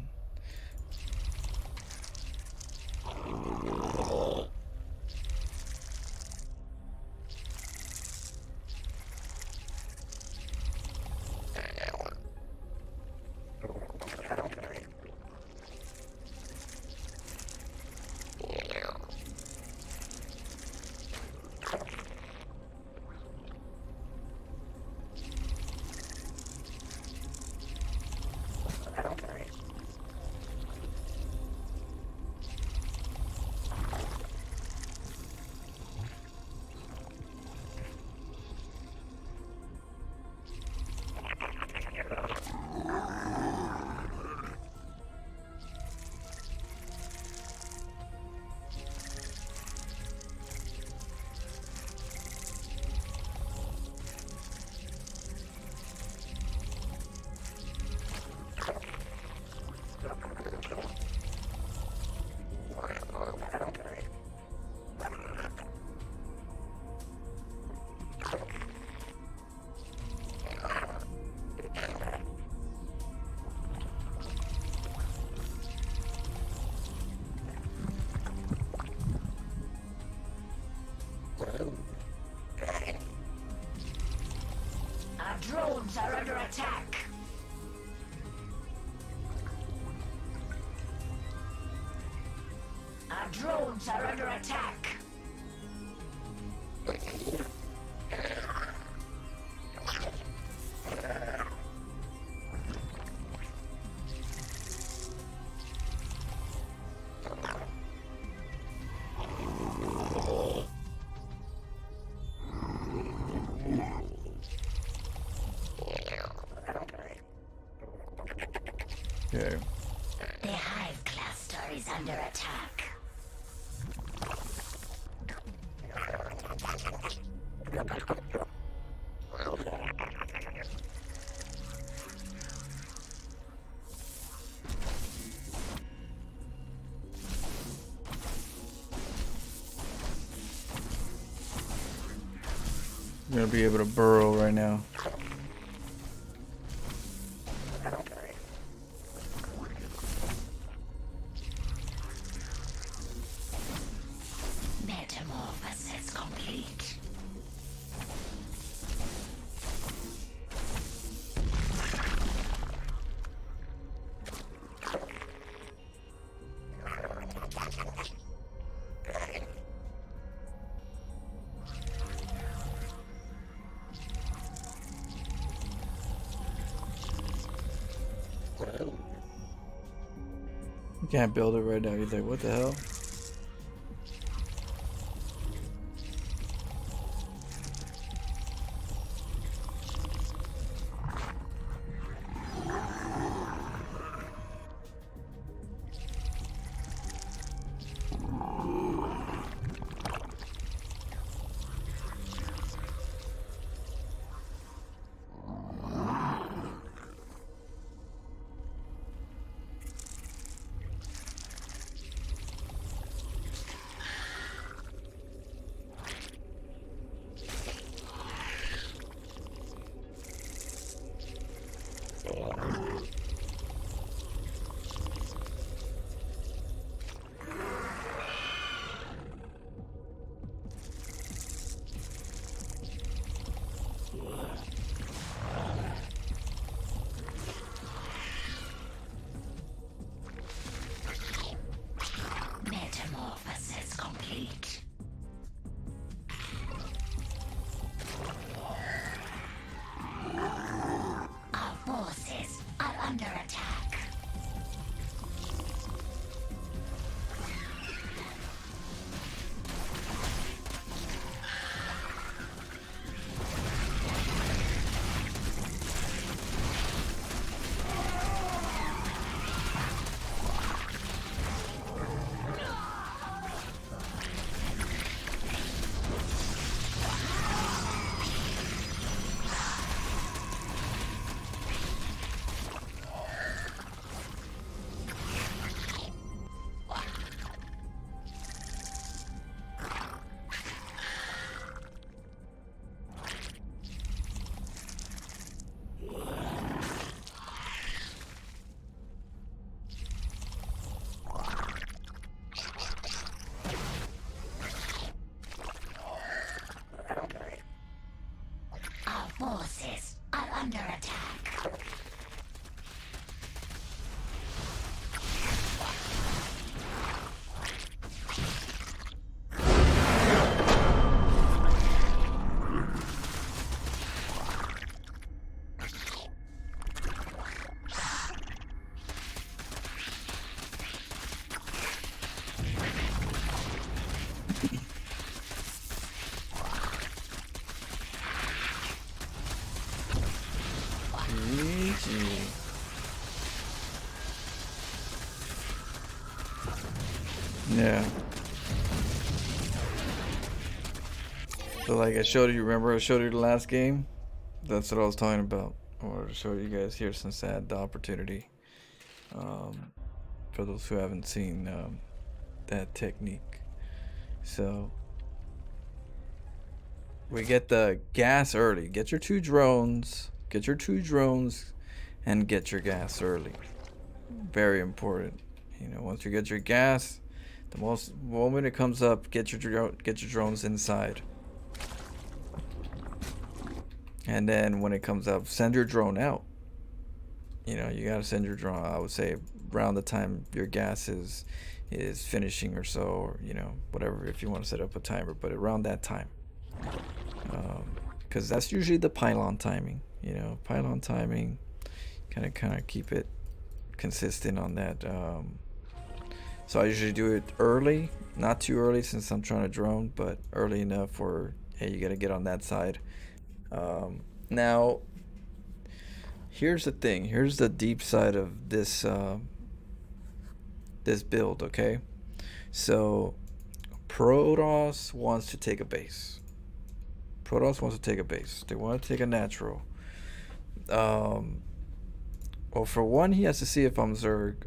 Our drones are under attack. Our drones are under attack. okay. The hive cluster is under attack. I'm gonna be able to burrow right now. Metamorphosis complete. You can't build it right now. He's like, what the hell? forces are under attack. Yeah. So like I showed you, remember I showed you the last game? That's what I was talking about. I wanted to show you guys here since I had the opportunity. For those who haven't seen that technique. So we get the gas early. Get your two drones. Get your two drones and get your gas early. Very important. You know, once you get your gas, the moment it comes up, get your drones inside. And then when it comes up, send your drone out. You know, you gotta send your drone. I would say around the time your gas is finishing or so, or you know, whatever, if you want to set up a timer, but around that time, because that's usually the pylon timing. You know, pylon timing, kind of keep it consistent on that. So I usually do it early, not too early since I'm trying to drone, but early enough for, hey, you gotta get on that side. Now, here's the thing. Here's the deep side of this this build. Okay, so Protoss wants to take a base. Protoss wants to take a base. They want to take a natural. Well, for one, he has to see if I'm Zerg,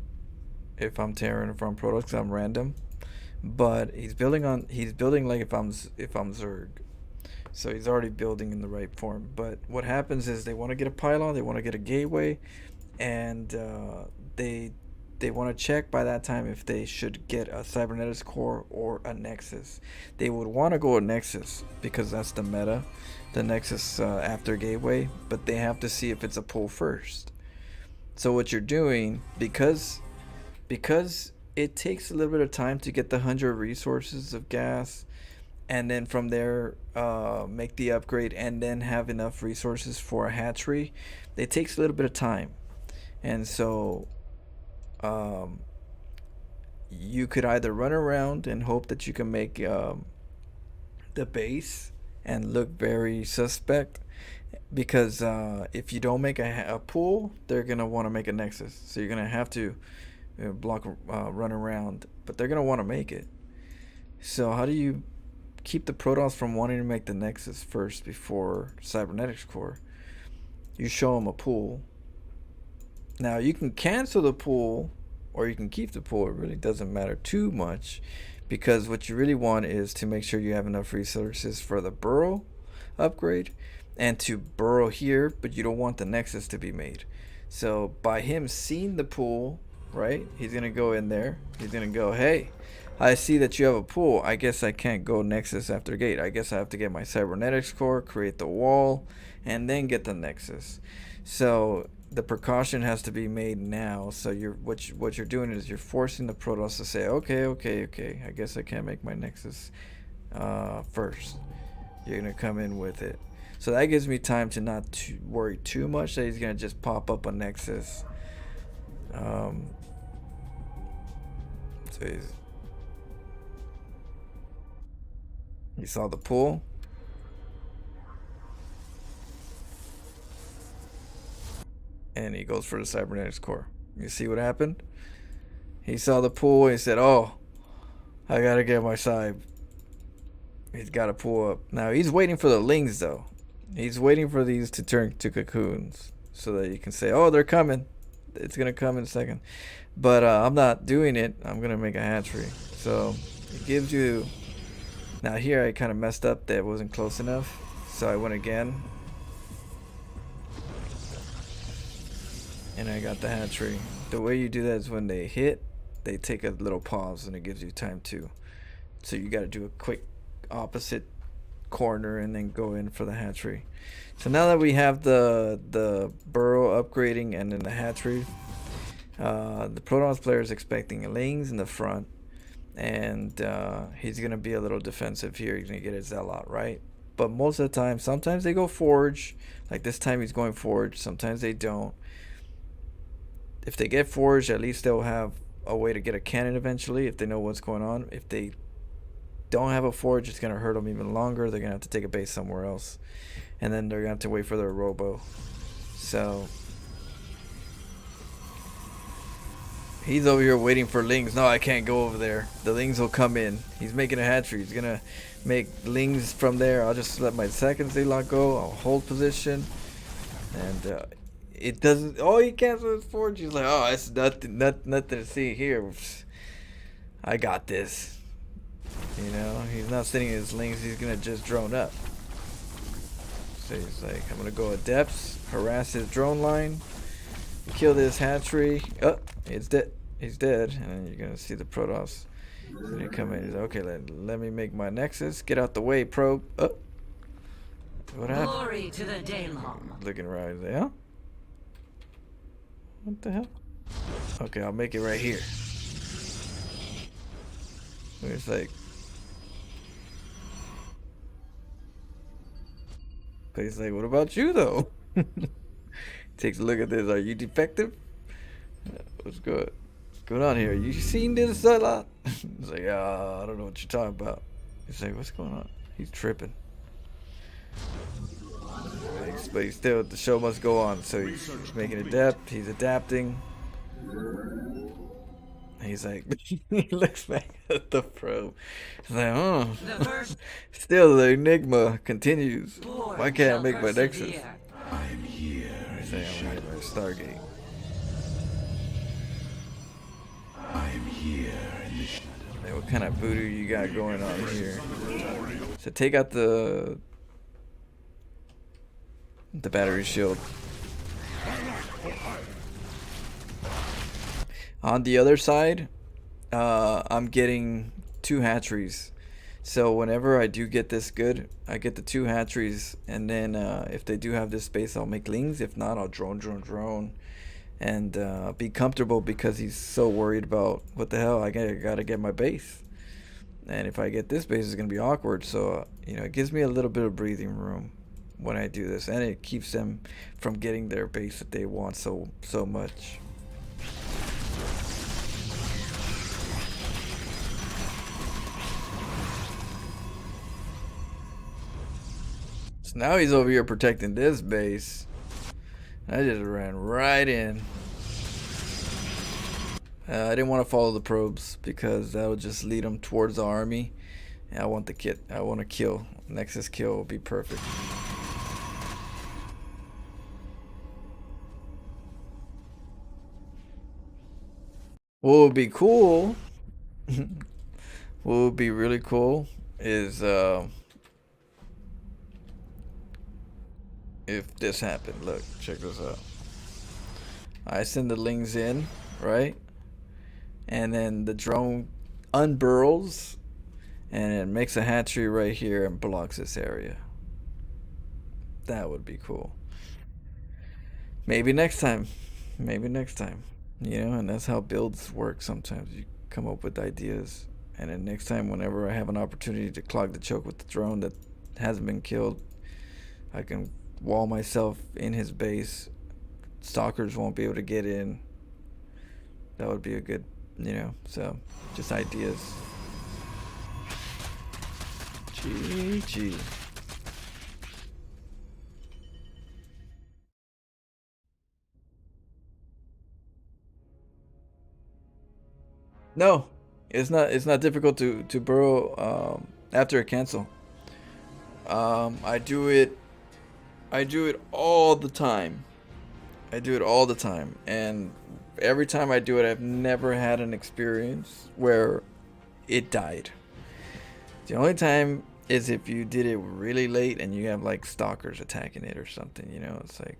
if I'm Terran, if I'm Protoss, because I'm random. But he's building like if I'm Zerg. So he's already building in the right form. But what happens is they want to get a pylon, they want to get a gateway, and they want to check by that time if they should get a cybernetics core or a Nexus. They would want to go a Nexus because that's the meta, the Nexus after gateway. But they have to see if it's a pull first. So what you're doing, because it takes a little bit of time to get the 100 resources of gas, and then from there make the upgrade and then have enough resources for a hatchery. It takes a little bit of time, and so you could either run around and hope that you can make the base and look very suspect, because if you don't make a pool, they're gonna want to make a Nexus, so you're gonna have to run around, but they're gonna want to make it. So how do you keep the Protoss from wanting to make the Nexus first before cybernetics core? You show them a pool. Now you can cancel the pool or you can keep the pool. It really doesn't matter too much, because what you really want is to make sure you have enough resources for the burrow upgrade and to burrow here, but you don't want the Nexus to be made. So by him seeing the pool, right, he's gonna go in there, he's gonna go, hey, I see that you have a pool. I guess I can't go Nexus after gate. I guess I have to get my cybernetics core, create the wall, and then get the Nexus. So the precaution has to be made now. So what you're doing is you're forcing the Protoss to say, okay, I guess I can't make my Nexus first. You're gonna come in with it. So that gives me time to not worry too much that he's gonna just pop up a Nexus. So he saw the pool. And he goes for the cybernetics core. You see what happened? He saw the pool and he said, oh, I gotta get my cyb. He's gotta pull up. Now he's waiting for the lings though. He's waiting for these to turn to cocoons so that you can say, oh, they're coming. It's gonna come in a second. But I'm not doing it. I'm gonna make a hatchery. So it gives you. Now here I kind of messed up. That wasn't close enough, so I went again, and I got the hatchery. The way you do that is when they hit, they take a little pause, and it gives you time to. So you got to do a quick opposite corner and then go in for the hatchery. So now that we have the burrow upgrading and then the hatchery, the Protoss player is expecting Lings in the front, and he's gonna be a little defensive here. He's gonna get his Zealot, right? But most of the time, sometimes they go Forge. Like this time he's going Forge. Sometimes they don't. If they get Forged, at least they'll have a way to get a cannon eventually if they know what's going on. If they don't have a Forge, it's gonna hurt them even longer. They're gonna have to take a base somewhere else, and then they're gonna have to wait for their robo. So he's over here waiting for Lings. No, I can't go over there. The Lings will come in. He's making a hatchery. He's gonna make Lings from there. I'll just let my second Zealot go. I'll hold position, and it doesn't. Oh, he cancels his Forge. He's like, oh, it's nothing to see here. I got this. You know, he's not sitting in his Lings. He's gonna just drone up. So he's like, I'm gonna go at depths, harass his drone line, kill this hatchery. Oh, it's dead. He's dead. And then you're gonna see the Protoss. And they come in. He's like, okay, let me make my Nexus. Get out the way, probe. Oh, what happened? Glory to the Daylon. Looking around. He's like, huh? What the hell? Okay, I'll make it right here. It's like, but he's like, what about you though? Takes a look at this. Are you defective? What's good? What's going on here? You seen this a lot? He's like, I don't know what you're talking about. He's like, what's going on? He's tripping. But he's still, the show must go on. So he's making adept. He's adapting. He's like, he looks back at the probe. He's like, oh. Still, the enigma continues. Why can't I make my Nexus? I'm here. He's like, I'm gonna get my Stargate. I'm here in the shadow. Like, what kind of voodoo you got going on here? So take out the battery shield. On the other side, I'm getting 2 hatcheries. So whenever I do get this good, I get the 2 hatcheries, and then if they do have this space, I'll make Lings. If not, I'll drone, and be comfortable, because he's so worried about what the hell, I gotta get my base. And if I get this base, it's gonna be awkward. So you know, it gives me a little bit of breathing room when I do this, and it keeps them from getting their base that they want so much. So now he's over here protecting this base. I just ran right in. I didn't want to follow the probes because that would just lead them towards the army. And I want the kit. I want to kill. Nexus kill would be perfect. What would be cool, what would be really cool is if this happened. Look, check this out. I send the Lings in, right? And then the drone unburrows and it makes a hatchery right here and blocks this area. That would be cool. Maybe next time. Maybe next time. You know, and that's how builds work sometimes. You come up with ideas, and then next time, whenever I have an opportunity to clog the choke with the drone that hasn't been killed, I can wall myself in his base. Stalkers won't be able to get in. That would be a good, you know, so just ideas. GG. No, it's not. It's not difficult to burrow after a cancel. I do it. I do it all the time. I do it all the time, and every time I do it, I've never had an experience where it died. The only time is if you did it really late and you have like stalkers attacking it or something. You know, it's like.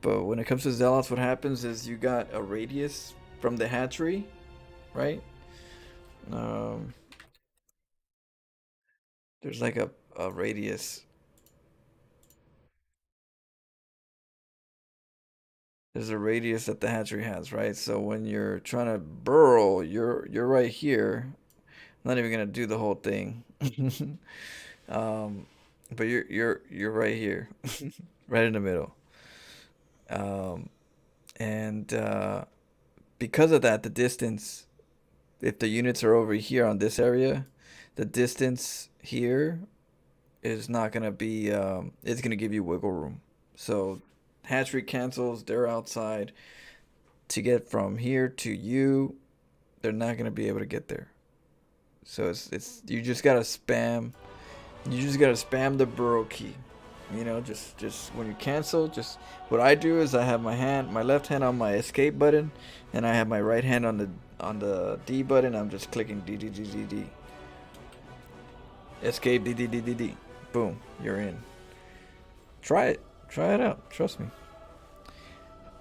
But when it comes to Zealots, what happens is you got a radius from the hatchery. Right? There's like a a radius. There's a radius that the hatchery has, right? So when you're trying to burrow, you're right here. I'm not even gonna do the whole thing. um, but you're right here, right in the middle. Um, and because of that, the distance, if the units are over here on this area, the distance here is not gonna be. It's gonna give you wiggle room. So hatchery cancels. They're outside. To get from here to you, they're not gonna be able to get there. So it's you just gotta spam. You just gotta spam the burrow key. You know, just when you cancel, just what I do is I have my left hand on my escape button, and I have my right hand on the D button. I'm just clicking D D D D D. Escape D D D D D. Boom, you're in. Try it out. Trust me.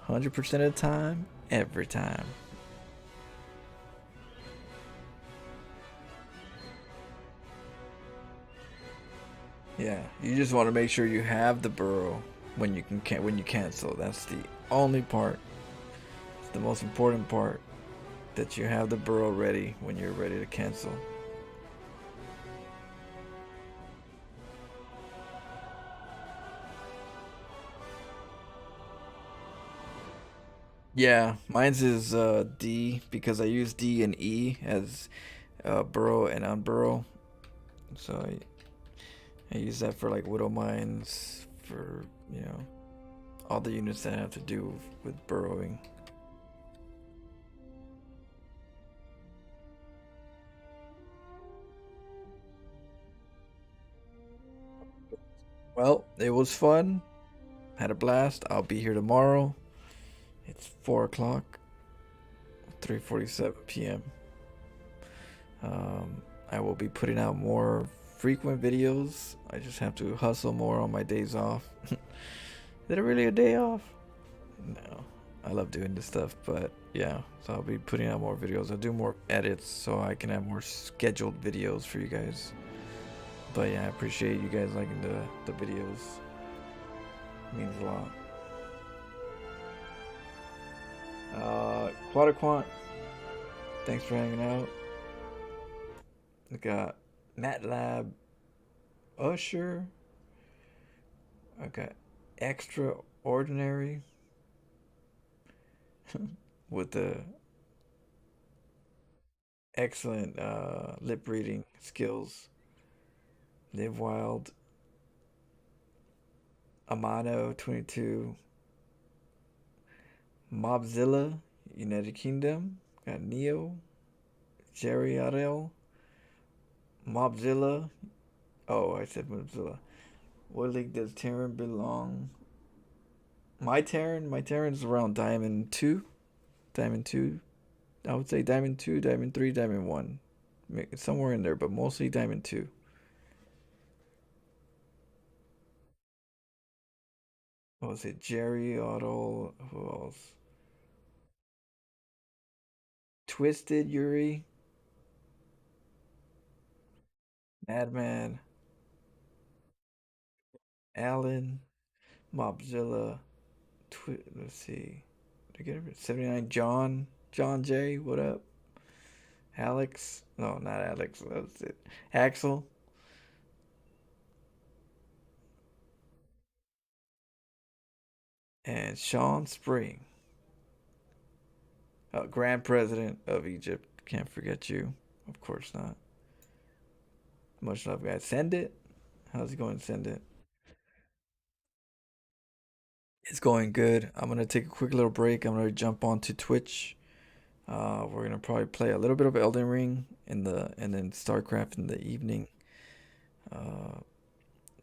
100% of the time, every time. Yeah, you just want to make sure you have the burrow when when you cancel. That's the only part. It's the most important part, that you have the burrow ready when you're ready to cancel. Yeah, mine's is D because I use D and E as burrow and unburrow. So I use that for like widow mines, for all the units that have to do with burrowing. Well, it was fun. Had a blast. I'll be here tomorrow. It's 4 o'clock, 3:47 p.m. I will be putting out more frequent videos. I just have to hustle more on my days off. Is it really a day off? No. I love doing this stuff, but yeah. So I'll be putting out more videos. I'll do more edits so I can have more scheduled videos for you guys. But yeah, I appreciate you guys liking the videos. It means a lot. Quadaquant, thanks for hanging out. We got MATLAB Usher. I got Extraordinary with the excellent lip reading skills. Live Wild. Amano 22. Mobzilla, United Kingdom. Got Neo. Jerry Arel. Mobzilla. Oh, I said Mobzilla. What league does Terran belong? My Terran's around Diamond 2. Diamond 2. I would say Diamond 2, Diamond 3, Diamond 1. Somewhere in there, but mostly Diamond 2. What was it? Jerry, Otto, who else? Twisted Yuri, Madman, Alan, Mobzilla, let's see. Did I get it? 79 John, John J, what up? Alex, no, not Alex, that's it. Axel, and Sean Spring, Grand President of Egypt. Can't forget you. Of course not. Much love, guys. Send it. How's it going? Send it. It's going good. I'm gonna take a quick little break. I'm gonna jump onto Twitch. We're gonna probably play a little bit of Elden Ring and then StarCraft in the evening. Uh,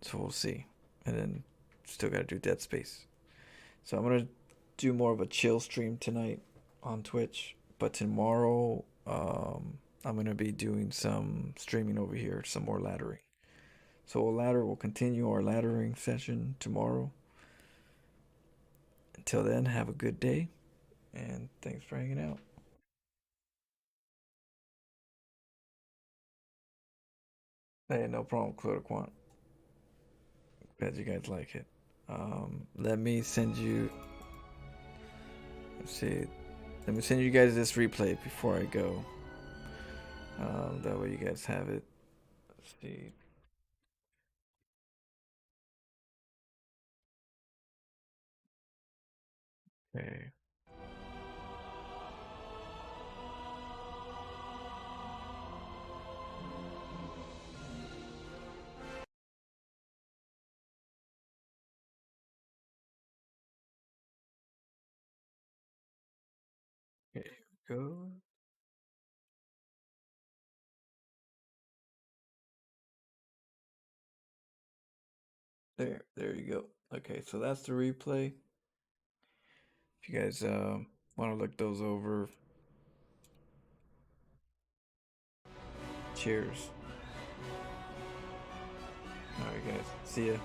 so we'll see. And then still gotta do Dead Space. So I'm gonna do more of a chill stream tonight on Twitch. But tomorrow, I'm gonna be doing some streaming over here, some more laddering. So we'll continue our laddering session tomorrow. Until then, have a good day, and thanks for hanging out. Hey, no problem, Clutter Quant. Glad you guys like it. Let me send you. Let's see. Let me send you guys this replay before I go. That way you guys have it. Let's see. Okay. Here we go. There you go. Okay, so that's the replay. If you guys want to look those over, cheers. All right, guys. See ya.